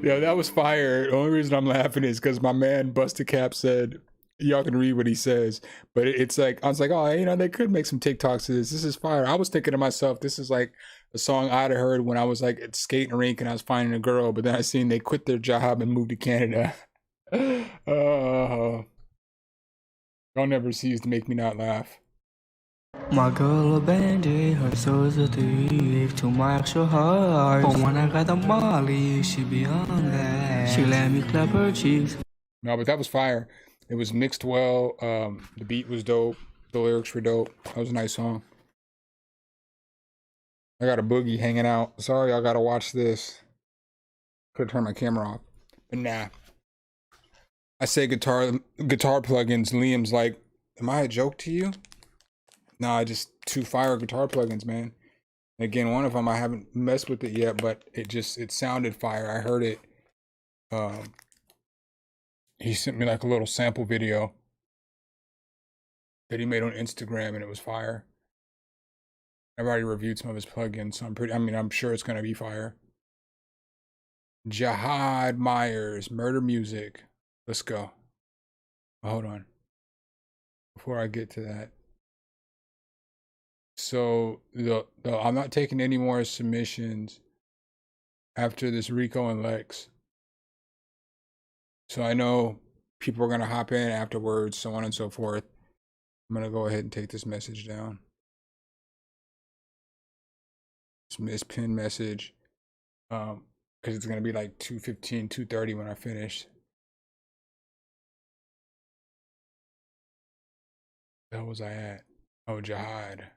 Yo, that was fire. The only reason I'm laughing is because my man Busta Cap said, y'all can read what he says, but it's like, I was like, oh, you know, they could make some TikToks to this. This is fire. I was thinking to myself, this is like a song I'd have heard when I was like at skating rink and I was finding a girl, but then I seen they quit their job and moved to Canada. Y'all never cease to make me not laugh. My girl a bandit, her soul's a thief to my actual heart. But when I got the Molly, she be on that. She let me clap her cheeks. No, but that was fire. It was mixed well. The beat was dope. The lyrics were dope. That was a nice song. I got a boogie hanging out. Sorry, I gotta watch this. Could turn my camera off, but nah. I say guitar plugins. Liam's like, am I a joke to you? Nah, just 2 fire guitar plugins, man. Again, one of them I haven't messed with it yet, but it sounded fire. I heard it. He sent me like a little sample video that he made on Instagram, and it was fire. I've already reviewed some of his plugins, so I'm sure it's gonna be fire. Jihad Myers, Murder Music. Let's go. Hold on. Before I get to that. So I'm not taking any more submissions after this Rico and Lex. So I know people are gonna hop in afterwards, so on and so forth. I'm gonna go ahead and take this message down. This pin message. Because it's gonna be like 2:15, 2:30 when I finish. Where was I at? Oh, Jihad.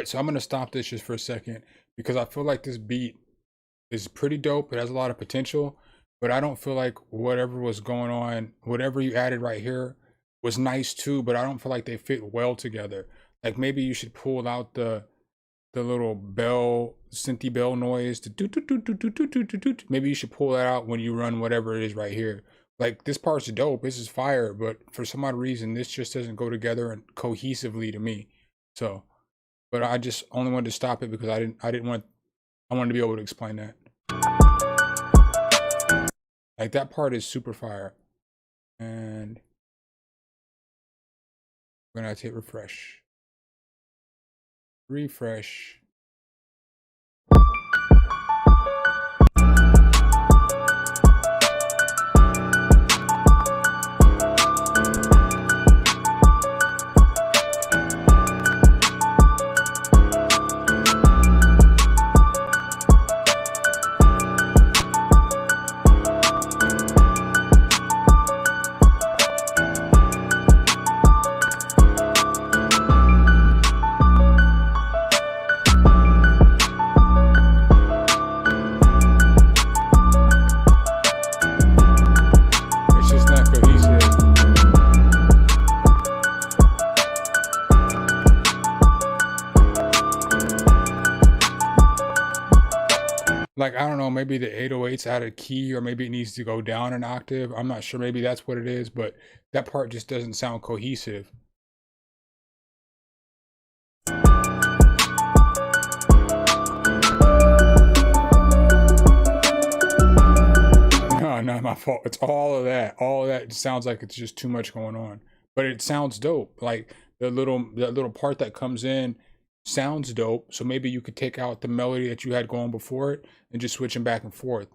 So I'm gonna stop this just for a second because I feel like this beat is pretty dope. It has a lot of potential, but I don't feel like whatever was going on, whatever you added right here was nice too, but I don't feel like they fit well together. Like maybe you should pull out the little bell, synthy bell noise, maybe you should pull that out when you run whatever it is right here. Like this part's dope, this is fire, but for some odd reason this just doesn't go together and cohesively to me. So but I just only wanted to stop it because I wanted to be able to explain that. Like that part is super fire. And we're gonna hit refresh. Refresh. Like, I don't know, maybe the 808's out of key, or maybe it needs to go down an octave. I'm not sure, maybe that's what it is, but that part just doesn't sound cohesive. No, not my fault. It's all of that. All of that sounds like it's just too much going on. But it sounds dope. Like that little part that comes in sounds dope. So maybe you could take out the melody that you had going before it and just switch them back and forth.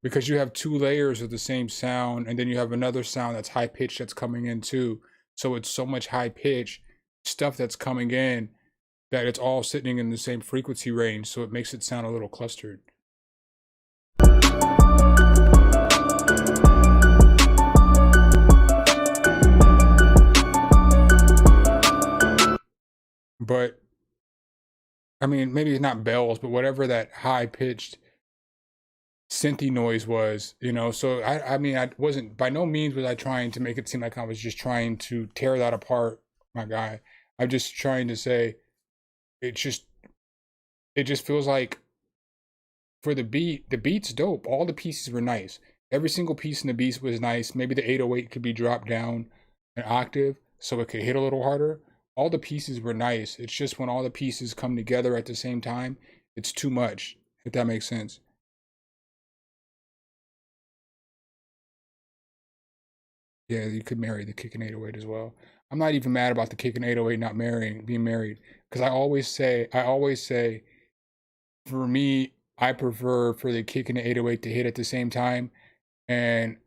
Because you have 2 layers of the same sound, and then you have another sound that's high pitched that's coming in too. So it's so much high pitch stuff that's coming in that it's all sitting in the same frequency range, so it makes it sound a little clustered. But I mean, maybe it's not bells, but whatever that high pitched synthy noise was, you know. So I mean, I wasn't, by no means was I trying to make it seem like I was just trying to tear that apart, my guy. I'm just trying to say it just feels like for the beat's dope. All the pieces were nice. Every single piece in the beat was nice. Maybe the 808 could be dropped down an octave so it could hit a little harder. All the pieces were nice. It's just when all the pieces come together at the same time, it's too much, if that makes sense. Yeah, you could marry the Kickin' 808 as well. I'm not even mad about the Kickin' 808 not being married, because I always say, for me, I prefer for the Kickin' 808 to hit at the same time, and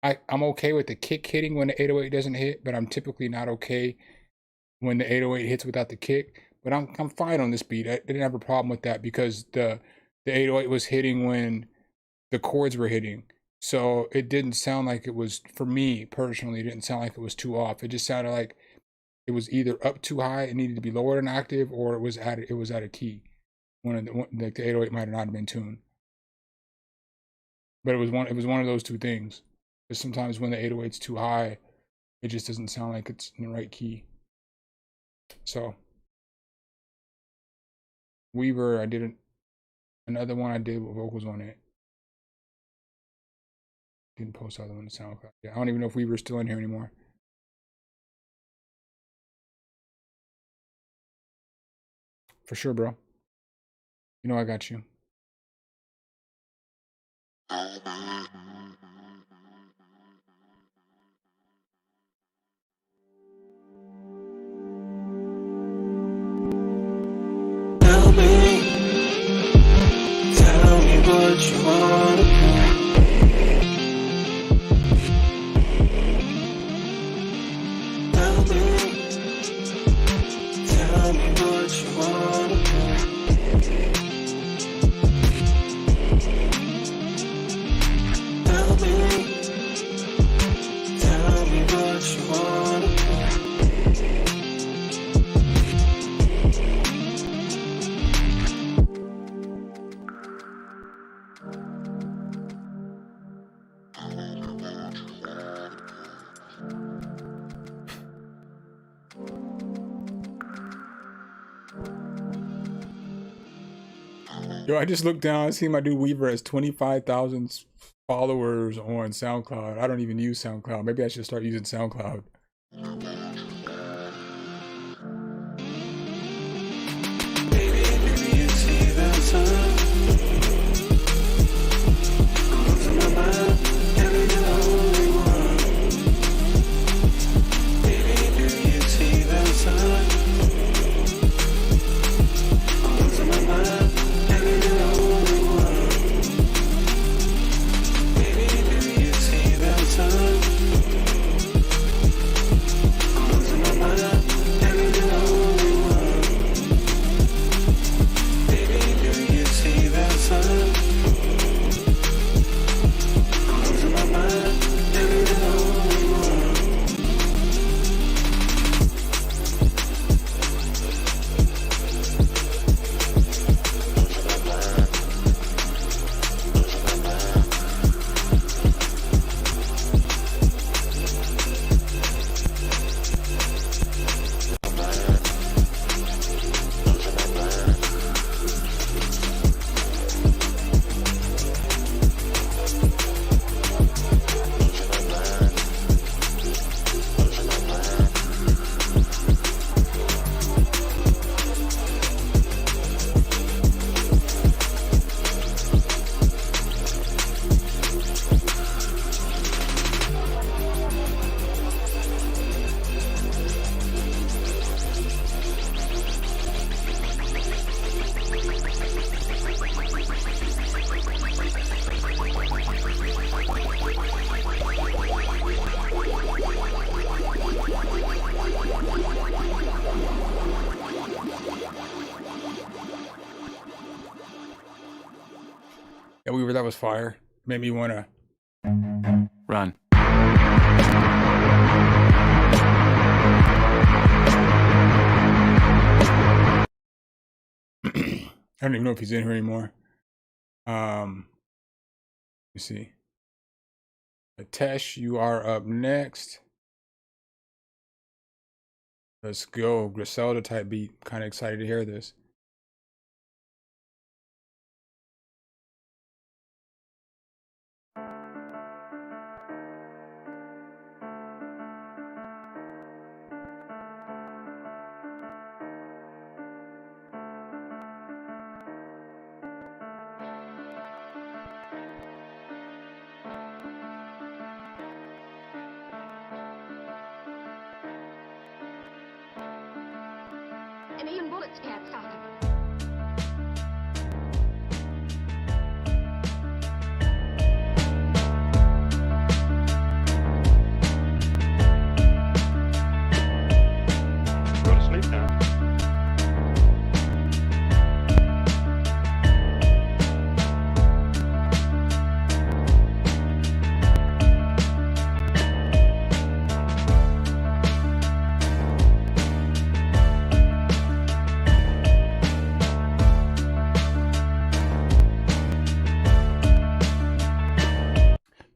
I'm okay with the kick hitting when the 808 doesn't hit, but I'm typically not okay when the 808 hits without the kick. But I'm fine on this beat. I didn't have a problem with that because the 808 was hitting when the chords were hitting. So it didn't sound like it was, for me personally, it didn't sound like it was too off. It just sounded like it was either up too high, it needed to be lowered an octave, or it was at a key. Like the 808 might not have been tuned. But it was one of those two things. Because sometimes when the 808's too high, it just doesn't sound like it's in the right key. So Weaver, I did another one I did with vocals on it. Didn't post the other one to SoundCloud. Yeah, I don't even know if Weaver's still in here anymore. For sure, bro. You know I got you. Tell me what you wanna do. Tell me what you wanna do. Tell me what you wanna do. Yo, I just looked down. I see my dude Weaver has 25,000 followers on SoundCloud. I don't even use SoundCloud. Maybe I should start using SoundCloud. Baby, do you see that sun? Comes in my mind, and you're the only one. Baby, do you see that sun? Comes in my mind. Yeah, Weaver, that was fire. Made me wanna run. I don't even know if he's in here anymore. Let me see. Atesh, you are up next. Let's go. Griselda type beat. Kind of excited to hear this. bullets can't stop him. Go to sleep now.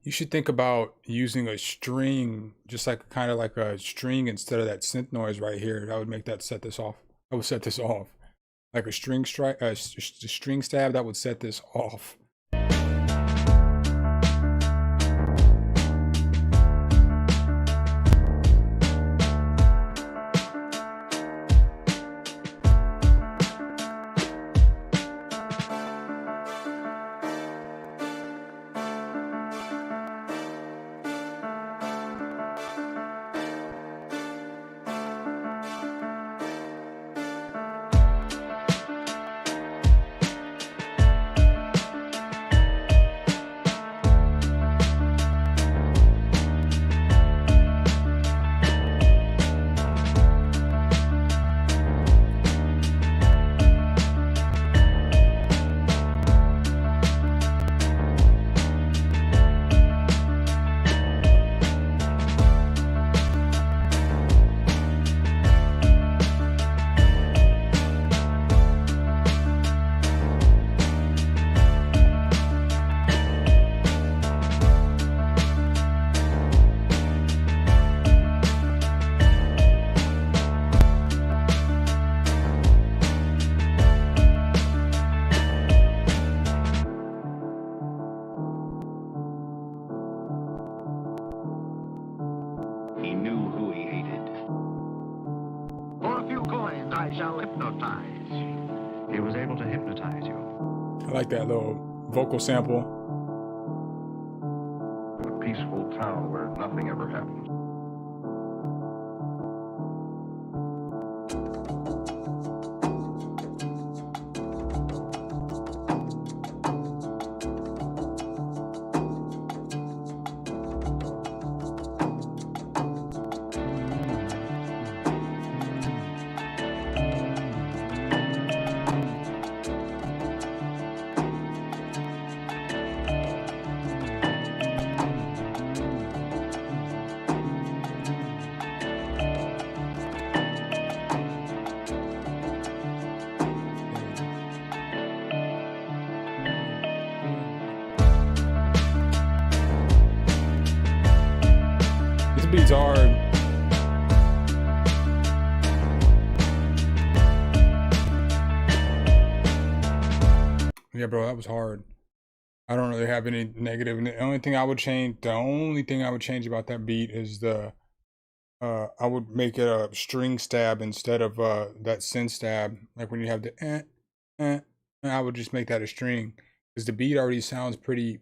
You should think about using a string, just like kind of like a string instead of that synth noise right here. That would make that set this off. I would set this off. Like a string strike, string stab, that would set this off. He was able to hypnotize you. I like that little vocal sample. A peaceful town where nothing ever happened. This beat's hard. Yeah, bro, that was hard. I don't really have any negative. The only thing I would change about that beat is I would make it a string stab instead of that synth stab. Like when you have the I would just make that a string, because the beat already sounds pretty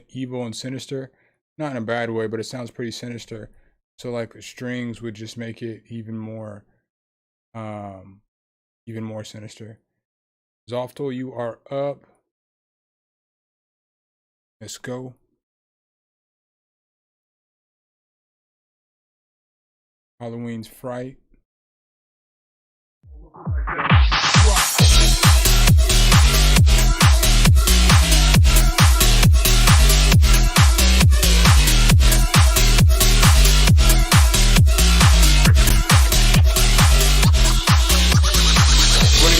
evil and sinister. Not in a bad way, but it sounds pretty sinister. So like the strings would just make it even more sinister. Zoftal, you are up. Let's go. Halloween's Fright.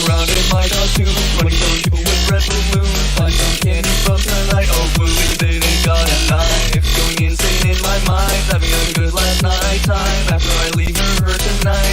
Around in my costume, 20 people with red balloons. I don't candy from the night. Oh, blue, they got a knife. Going insane in my mind, having a good last night time. After I leave her tonight.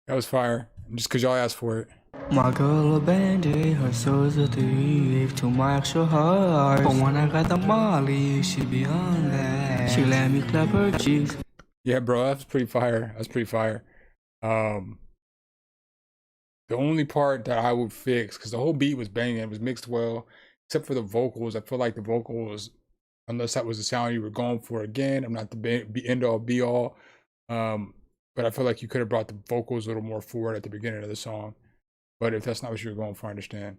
That was fire. Just because y'all asked for it. My girl a bandit, her soul's a thief. To my actual heart, but when I got the Molly, she be on that. She let me clap her cheeks. Yeah, bro, that's pretty fire. That's pretty fire. The only part that I would fix, because the whole beat was banging, it was mixed well, except for the vocals. I feel like the vocals, unless that was the sound you were going for, again, I'm not the end all be all, but I feel like you could have brought the vocals a little more forward at the beginning of the song. But if that's not what you were going for, I understand.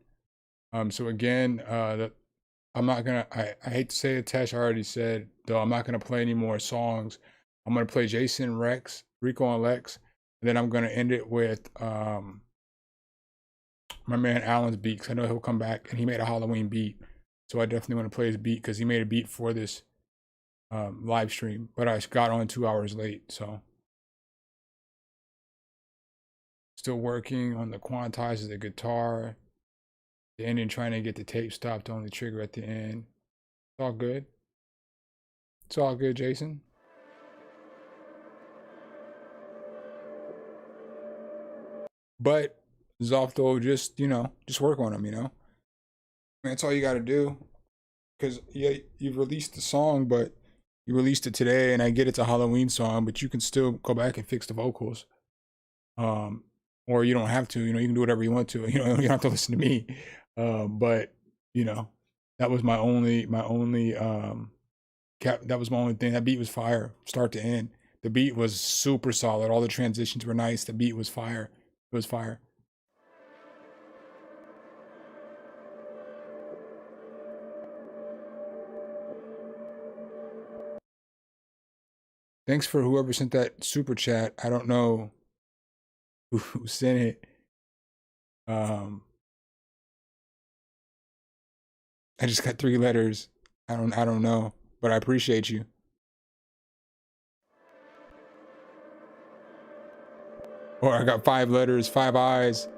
So again, I'm not gonna. I hate to say it, Tesh. I already said though. I'm not gonna play any more songs. I'm gonna play Jason, Rex, Rico, and Lex, and then I'm gonna end it with my man Alan's beat, because I know he'll come back and he made a Halloween beat. So I definitely want to play his beat because he made a beat for this live stream. But I got on 2 hours late, so still working on the quantize of the guitar. The ending, trying to get the tape stopped on the trigger at the end. It's all good. It's all good, Jason. But Zofto, just, just work on them, That's all you got to do. Because, yeah, you've released the song, but you released it today, and I get it's a Halloween song, but you can still go back and fix the vocals. Or you don't have to, you can do whatever you want to. You don't have to listen to me. But that was my only that was my only thing. That beat was fire, start to end. The beat was super solid. All the transitions were nice. The beat was fire. It was fire. Thanks for whoever sent that super chat. I don't know who sent it. I just got 3 letters. I don't know, but I appreciate you. Or I got 5 letters, 5 eyes.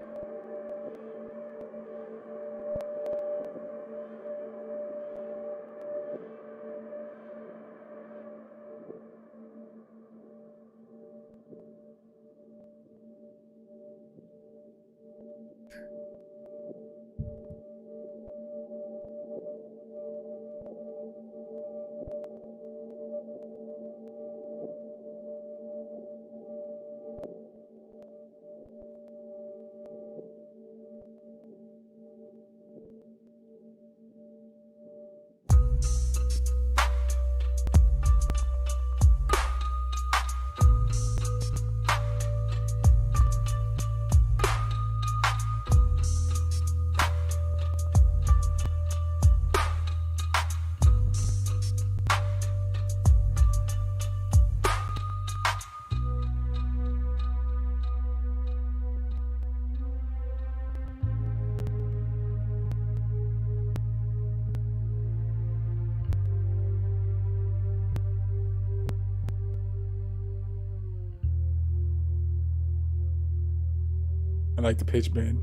I like the pitch bend.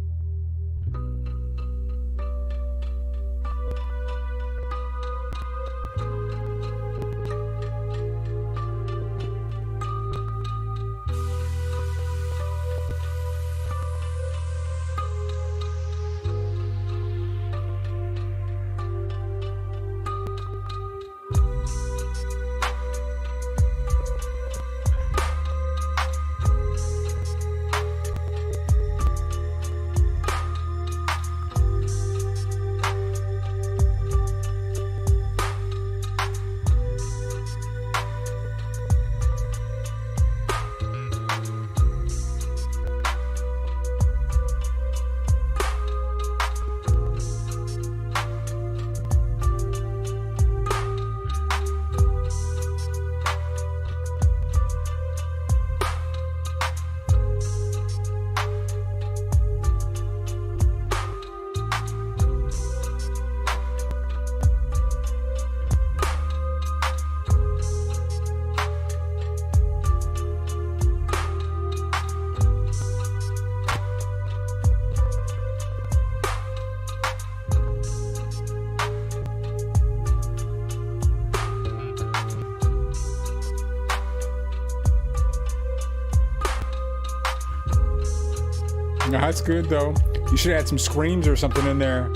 No, that's good though. You should add some screams or something in there.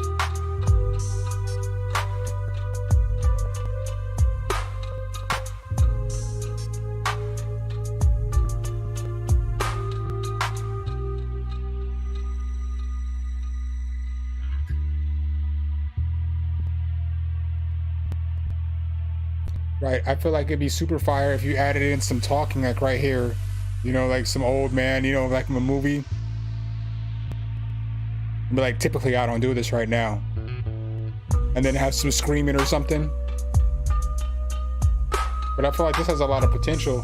Right, I feel like it'd be super fire if you added in some talking, like right here. You know, like some old man, you know, like in a movie. But like, typically I don't do this right now. And then have some screaming or something. But I feel like this has a lot of potential.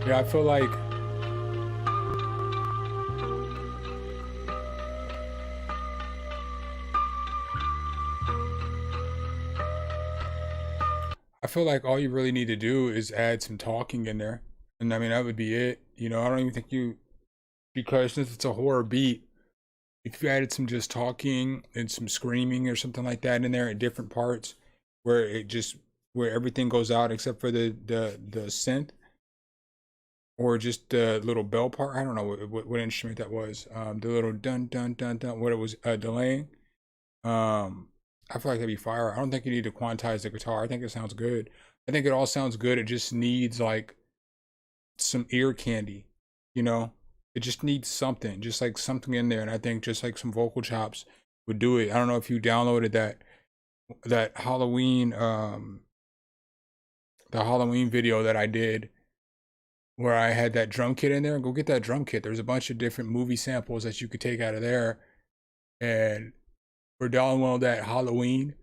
Yeah, I feel like all you really need to do is add some talking in there. And I mean, that would be it. You know, I don't even think because since it's a horror beat, if you added some just talking and some screaming or something like that in there at different parts where everything goes out except for the synth. Or just the little bell part. I don't know what instrument that was. The little dun dun dun dun. What it was delaying. I feel like that'd be fire. I don't think you need to quantize the guitar. I think it sounds good. I think it all sounds good. It just needs like some ear candy. You know, it just needs something, just like something in there. And I think just like some vocal chops would do it. I don't know if you downloaded that Halloween the Halloween video that I did, where I had that drum kit in there. Go get that drum kit. There's a bunch of different movie samples that you could take out of there. And we're downloading that Halloween.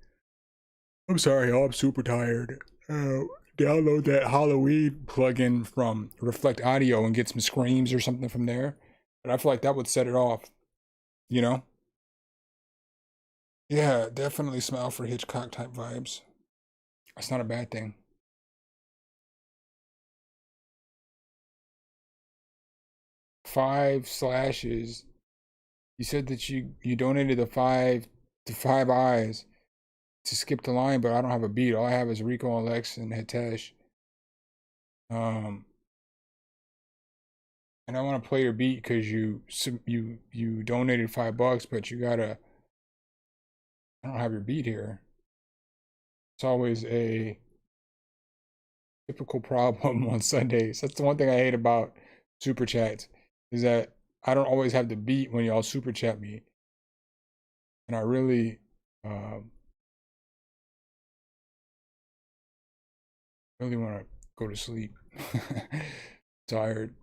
I'm sorry, I'm super tired. Download that Halloween plugin from Reflect Audio and get some screams or something from there. But I feel like that would set it off, you know? Yeah, definitely Smile for Hitchcock type vibes. That's not a bad thing. $5. You said that you donated the five eyes to skip the line, but I don't have a beat. All I have is Rico and Lex and Hitesh. And I want to play your beat because you donated $5, but I don't have your beat here. It's always a typical problem on Sundays. That's the one thing I hate about super chats is that I don't always have the beat when y'all super chat me, and I really really want to go to sleep. Tired.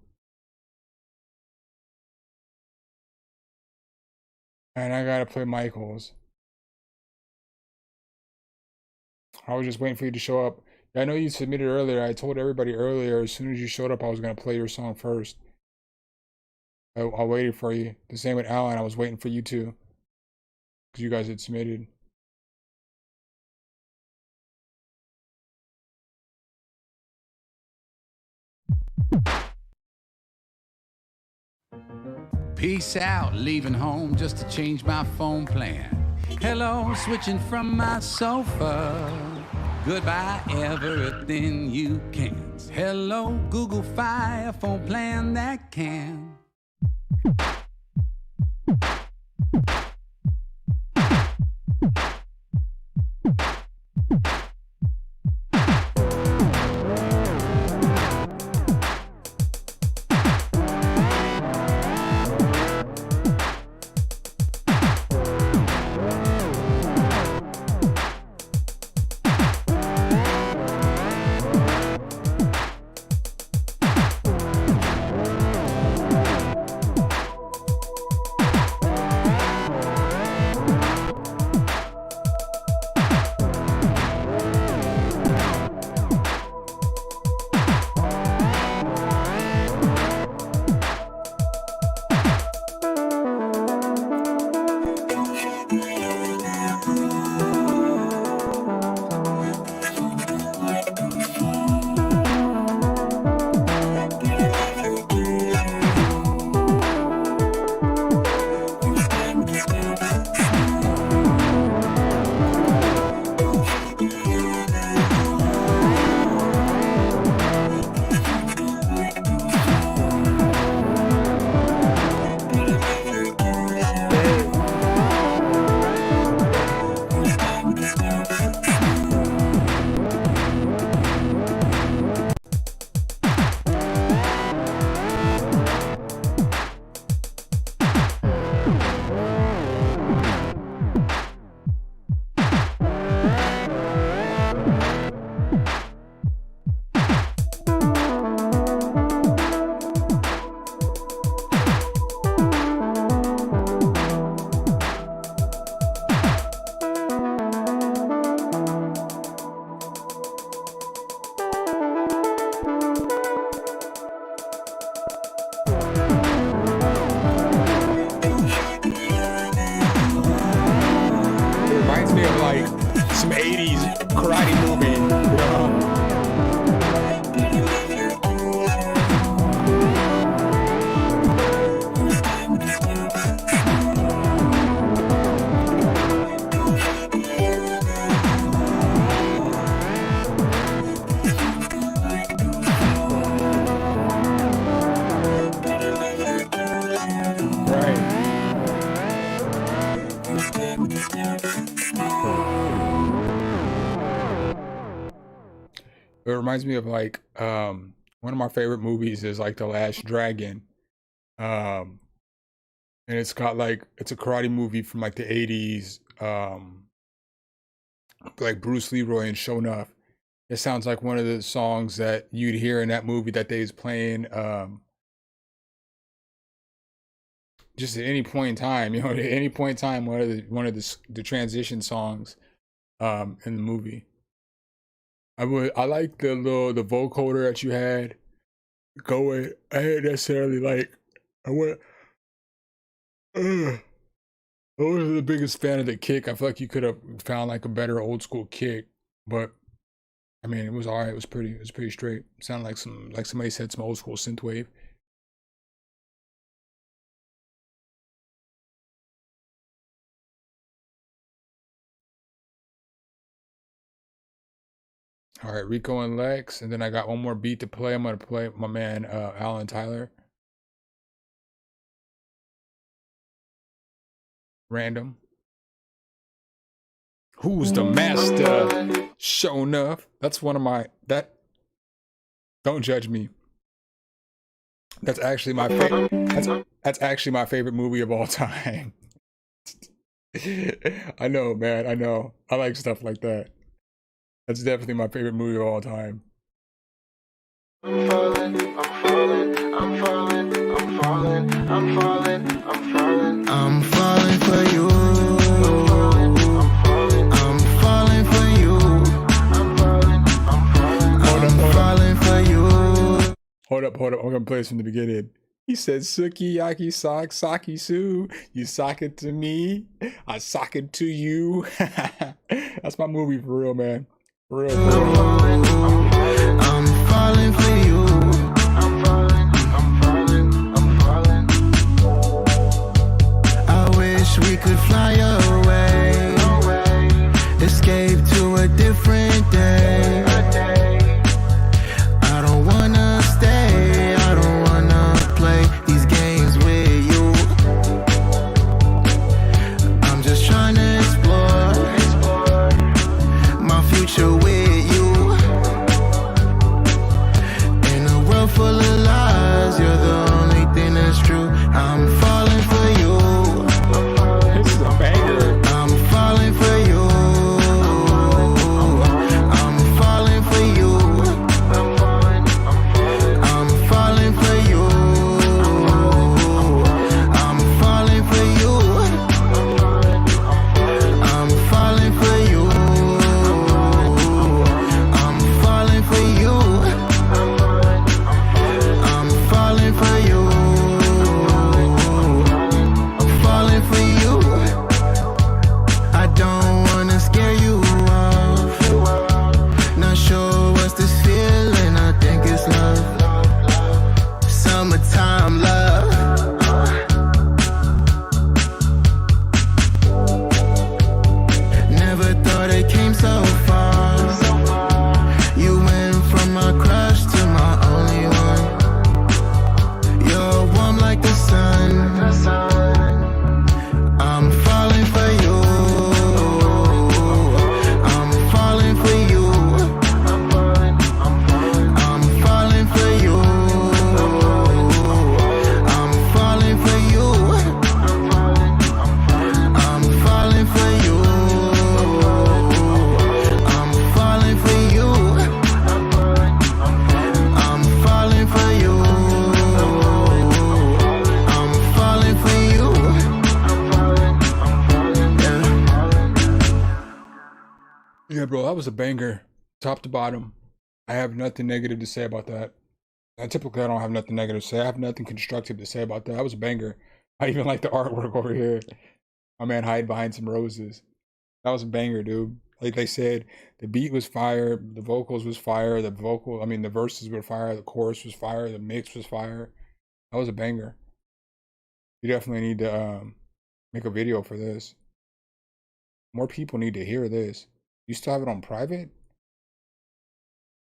And I gotta play Michaels. I was just waiting for you to show up. I know you submitted earlier. I told everybody earlier, as soon as you showed up, I was gonna play your song first. I waited for you. The same with Alan. I was waiting for you too, because you guys had submitted. Peace out, leaving home just to change my phone plan. Hello, switching from my sofa. Goodbye, everything you can. Hello, Google Fi, phone plan that can. It reminds me of like one of my favorite movies is like The Last Dragon. And it's got like it's a karate movie from like the 80s. Like Bruce Leroy and Shonuff. It sounds like one of the songs that you'd hear in that movie that they was playing just at any point in time, you know, at any point in time, one of the transition songs in the movie. I like the vocoder that you had going. I didn't necessarily like. I wasn't the biggest fan of the kick. I feel like you could have found like a better old school kick, but I mean it was alright. It was pretty straight. It sounded like somebody said some old school synthwave. All right, Rico and Lex, and then I got one more beat to play. I'm gonna play my man Alan Tyler. Random. Who's the master? Shonuff. That's one of my Don't judge me. That's actually my favorite. That's actually my favorite movie of all time. I know, man. I know. I like stuff like that. That's definitely my favorite movie of all time. I'm falling, I'm falling, I'm falling, I'm falling, I'm falling, I'm falling. I'm falling for you. I'm falling for you. I'm falling, I'm falling, I'm falling for you. Hold up. I'm gonna play this from the beginning. He said, "Sukiyaki sock, Saki Su. You sock it to me, I sock it to you." That's my movie for real, man. For real. I'm falling for you. I'm falling, I'm falling, I'm falling. I wish we could fly away, escape to a different day. I don't wanna stay, I don't wanna play these games with you. I'm just trying to explore my future with you. In a world full of lies, you're the only thing that's true. I'm falling for you. This is a banger. I'm falling for you. I'm falling for you. I'm falling for you. I'm falling for you. I'm falling for you. I'm falling for you. I'm falling for you. I'm falling for you. I don't wanna scare you off. Not sure what's this feeling, I think it's love. Summertime love. Never thought it came so far. You went from my crush to my only one. You're warm like the sun. I'm falling for you. I'm falling for you. I'm falling for you. I'm falling for you. I'm falling for you. I'm falling for you. I'm falling for you. I'm falling for you. Yeah, bro, that was a banger, top to bottom. I have nothing negative to say about that. I typically don't have nothing negative to say. I have nothing constructive to say about that. That was a banger. I even like the artwork over here. My man hide behind some roses. That was a banger, dude. Like they said, the beat was fire, the vocals was fire, the verses were fire, the chorus was fire, the mix was fire. That was a banger. You definitely need to make a video for this. More people need to hear this. You still have it on private?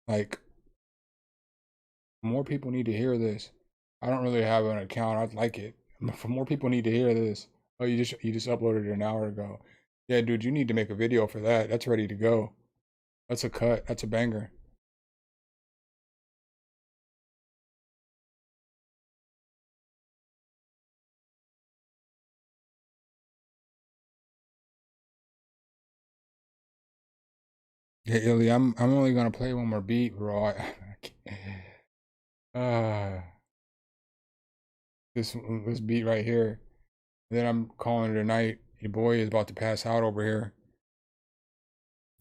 Like, more people need to hear this. I don't really have an account. I'd like it. More people need to hear this. Oh, you just uploaded it an hour ago. Yeah, dude, you need to make a video for that. That's ready to go. That's a cut. That's a banger. Yeah, Illy, I'm only gonna play one more beat, bro. This beat right here. Then I'm calling it a night. Your boy is about to pass out over here.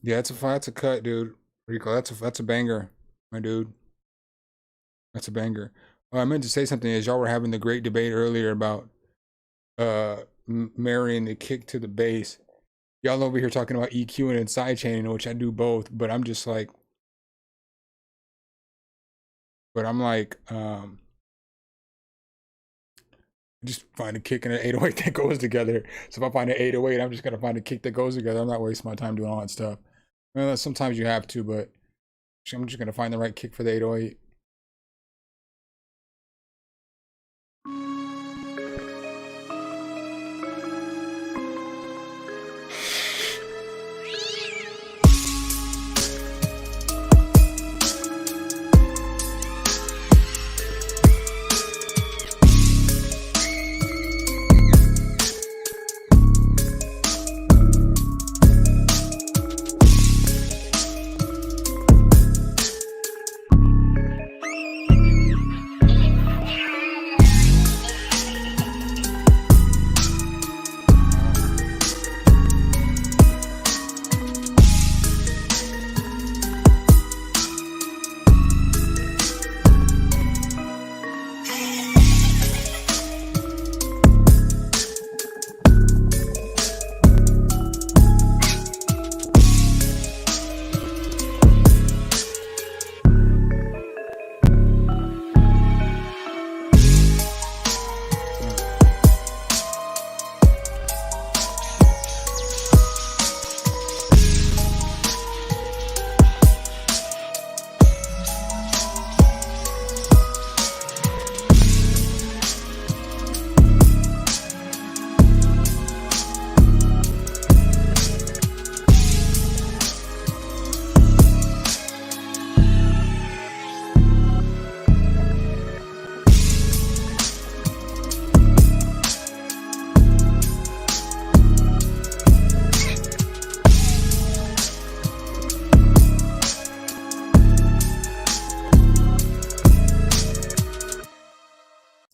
Yeah, that's a cut, dude. Rico, that's a banger, my dude. That's a banger. I meant to say something as y'all were having the great debate earlier about marrying the kick to the bass. Y'all over here talking about EQing and sidechaining, which I do both, but I'm just like, just find a kick and an 808 that goes together. So if I find an 808, I'm just gonna find a kick that goes together. I'm not wasting my time doing all that stuff. Well, sometimes you have to, but I'm just gonna find the right kick for the 808.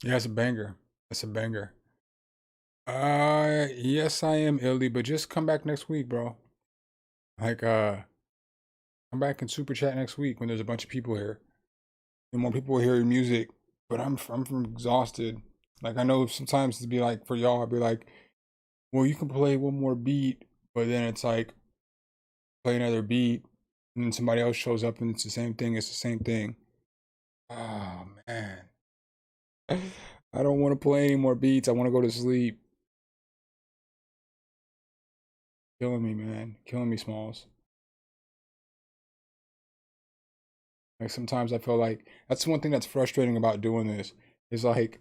Yeah, it's a banger. It's a banger. Yes, I am Illy, but just come back next week, bro. Like, come back and super chat next week when there's a bunch of people here. And more people will hear your music. But I'm from exhausted. Like, I know sometimes it'd be like, for y'all, I'd be like, well, you can play one more beat, but then it's like, play another beat, and then somebody else shows up and it's the same thing. It's the same thing. Oh, man. I don't want to play any more beats. I want to go to sleep. Killing me, man. Killing me, Smalls. Like, sometimes I feel like that's one thing that's frustrating about doing this is like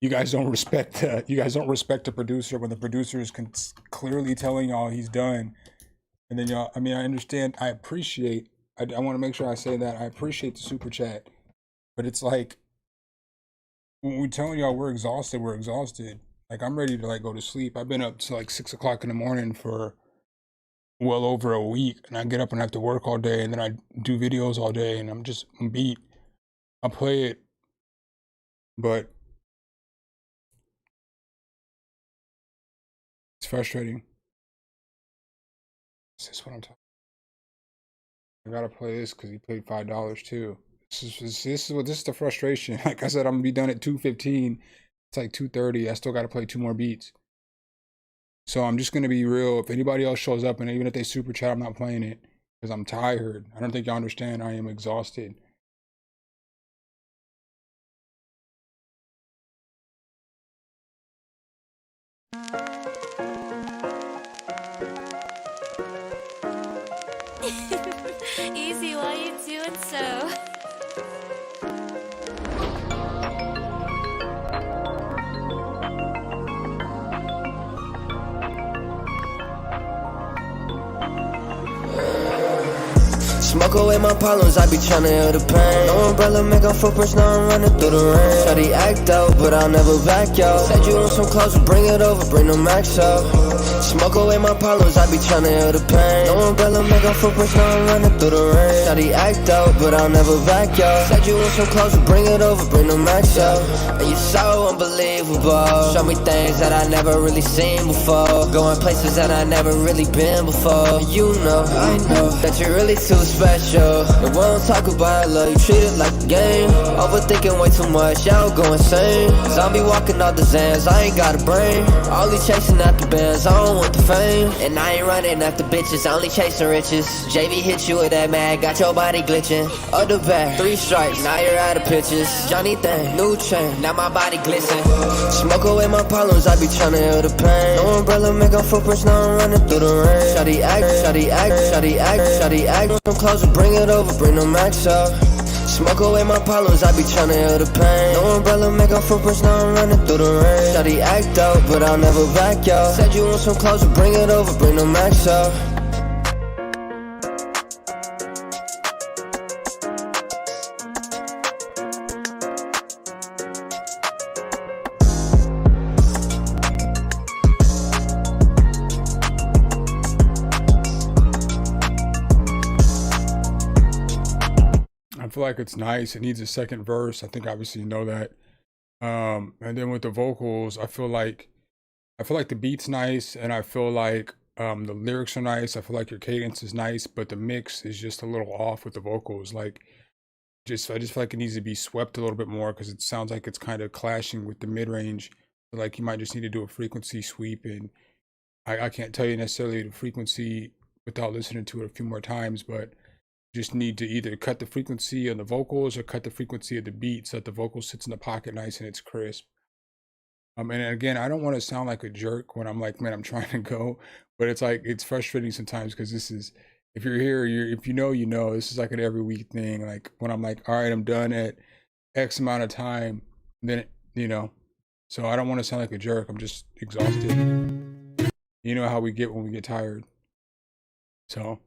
you guys don't respect the producer when the producer is clearly telling y'all he's done. And then y'all, I mean, I understand, I appreciate, I want to make sure I say that I appreciate the super chat, but it's like when we're telling y'all we're exhausted. Like, I'm ready to like go to sleep. I've been up to like 6 o'clock in the morning for well over a week, and I get up and I have to work all day, and then I do videos all day, and I'm beat. I'll play it, but it's frustrating. Is this what I'm talking about? I gotta play this because he paid $5 too. This is the frustration. Like I said, I'm gonna be done at 2:15. It's like 2:30. I still gotta play 2 more beats. So I'm just gonna be real. If anybody else shows up, and even if they super chat, I'm not playing it because I'm tired. I don't think y'all understand. I am exhausted. Easy, why you doing so? Smoke away my problems, I be tryna heal the pain. No umbrella, make a footprints, now I'm running through the rain. Shawty act out, but I'll never back out. Said you want some clothes, bring it over, bring the max out. Smoke away my problems, I be tryna heal the pain. No umbrella, make a footprints, now I'm running through the rain. Shawty act out, but I'll never back out. Said you want some clothes, bring it over, bring the max out. And you're so unbelievable. Show me things that I never really seen before. Going places that I never really been before. You know, I know that you're really too special. And we don't talk about love, you treat it like a game. Overthinking way too much, y'all go insane. Zombie walking off the Zans, I ain't got a brain. Only chasing after bands, I don't want the fame. And I ain't running after bitches, only chasing riches. JV hit you with that mag, got your body glitching. Other back, 3 strikes, now you're out of pitches. Johnny Thang, new chain, now my body glisten. Smoke away my problems, I be tryna heal the pain. No umbrella, make a footprints, now I'm running through the rain. Shawty act, shawty act, shawty act, shawty act. Some clothes, bring it over, bring the max out. Smoke away my problems, I be tryna heal the pain. No umbrella, make a footprints, now I'm running through the rain. Shawty act out, but I'll never back out. Said you want some clothes, bring it over, bring the max out. I feel like it's nice. It needs a second verse. I think obviously you know that. And then with the vocals, I feel like the beat's nice, and I feel like the lyrics are nice. I feel like your cadence is nice, but the mix is just a little off with the vocals. Like, I just feel like it needs to be swept a little bit more because it sounds like it's kind of clashing with the mid range. Like you might just need to do a frequency sweep, and I can't tell you necessarily the frequency without listening to it a few more times, but just need to either cut the frequency on the vocals or cut the frequency of the beat so that the vocal sits in the pocket nice and it's crisp. And again, I don't want to sound like a jerk when I'm like, man, I'm trying to go, but it's like, it's frustrating sometimes because this is, if you're here, if you know, this is like an every week thing. Like when I'm like, all right, I'm done at X amount of time, then, so I don't want to sound like a jerk. I'm just exhausted. You know how we get when we get tired. So.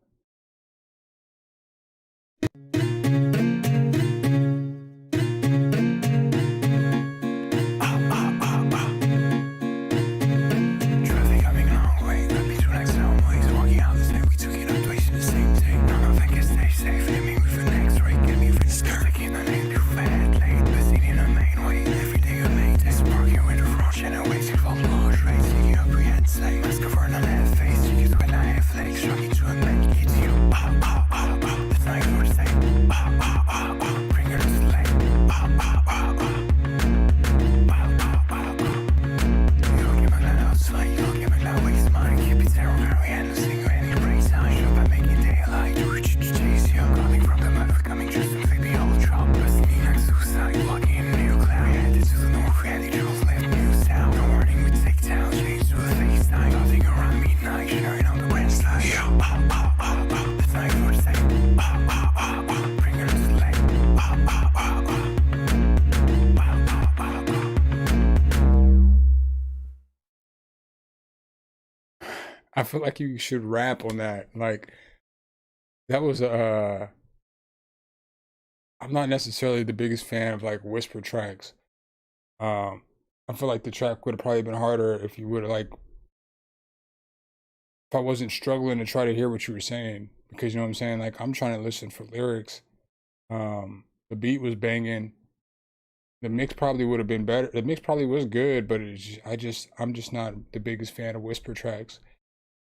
Safe, let me move the next rate. Get me through the next rate. Get me through the fat lane. Proceeding the main way. Every I feel like you should rap on that. Like that was I'm not necessarily the biggest fan of like whisper tracks. I feel like the track would have probably been harder if you would have like if I wasn't struggling to try to hear what you were saying, because you know what I'm saying? Like I'm trying to listen for lyrics. The beat was banging. The mix probably would have been better. The mix probably was good, but I'm just not the biggest fan of whisper tracks.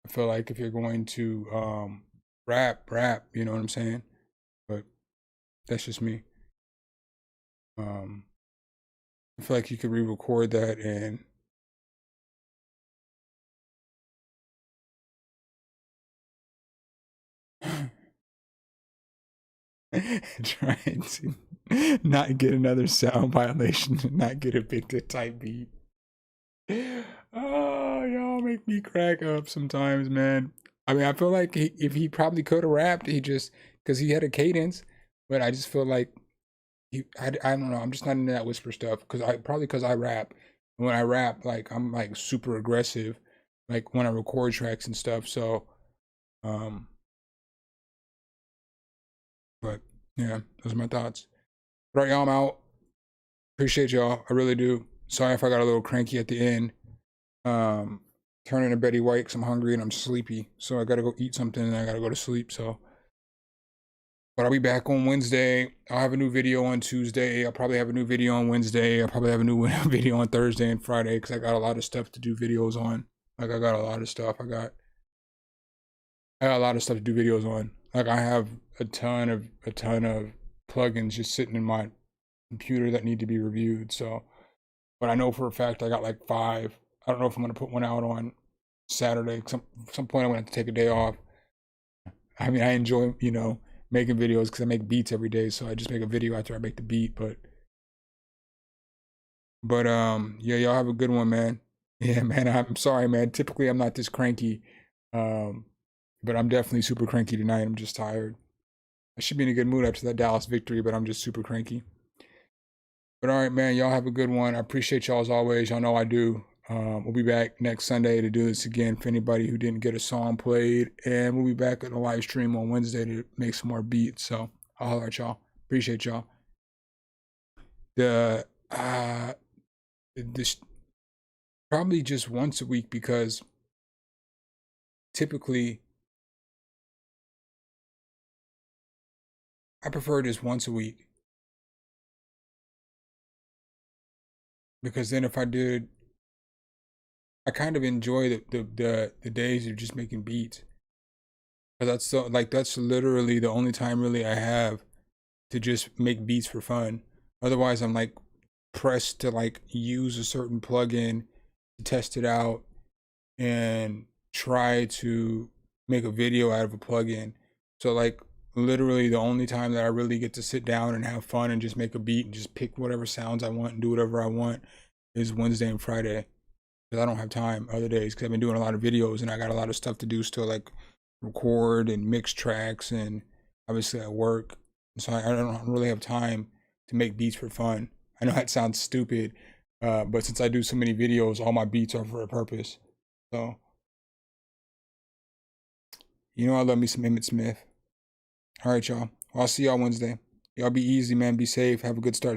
I feel like if you're going to rap, you know what I'm saying? But that's just me. I feel like you could re-record that and trying to not get another sound violation and not get evicted type beat. Oh, y'all make me crack up sometimes, man. I mean, I feel like if he probably could have rapped, he just because he had a cadence, but I just feel like I don't know. I'm just not into that whisper stuff because I rap. And when I rap, like I'm like super aggressive, like when I record tracks and stuff. So, but yeah, those are my thoughts. All right, y'all, I'm out. Appreciate y'all. I really do. Sorry if I got a little cranky at the end. Turning to Betty White because I'm hungry and I'm sleepy. So I gotta go eat something and I gotta go to sleep. So, but I'll be back on Wednesday. I'll have a new video on Tuesday. I'll probably have a new video on Wednesday. I'll probably have a new video on Thursday and Friday because I got a lot of stuff to do videos on. Like I got a lot of stuff. I got a lot of stuff to do videos on. Like I have a ton of plugins just sitting in my computer that need to be reviewed. So, but I know for a fact I got like 5. I don't know if I'm gonna put one out on Saturday. Some point I'm gonna have to take a day off. I mean, I enjoy making videos because I make beats every day. So I just make a video after I make the beat. But yeah, y'all have a good one, man. Yeah, man. I'm sorry, man. Typically I'm not this cranky, but I'm definitely super cranky tonight. I'm just tired. I should be in a good mood after that Dallas victory, but I'm just super cranky. But all right, man, y'all have a good one. I appreciate y'all as always. Y'all know I do. We'll be back next Sunday to do this again for anybody who didn't get a song played. And we'll be back at the live stream on Wednesday to make some more beats. So I'll holler at y'all. Appreciate y'all. This probably just once a week because typically I prefer this once a week. Because then if I did, I kind of enjoy the days of just making beats. Because that's literally the only time really I have to just make beats for fun. Otherwise I'm like pressed to like use a certain plugin to test it out and try to make a video out of a plugin. So like literally the only time that I really get to sit down and have fun and just make a beat and just pick whatever sounds I want and do whatever I want is Wednesday and Friday. Because I don't have time other days because I've been doing a lot of videos and I got a lot of stuff to do still, like record and mix tracks and obviously I work. So I don't really have time to make beats for fun. I know that sounds stupid, but since I do so many videos, all my beats are for a purpose. So, you know I love me some Emmitt Smith. All right, y'all. Well, I'll see y'all Wednesday. Y'all be easy, man. Be safe. Have a good start.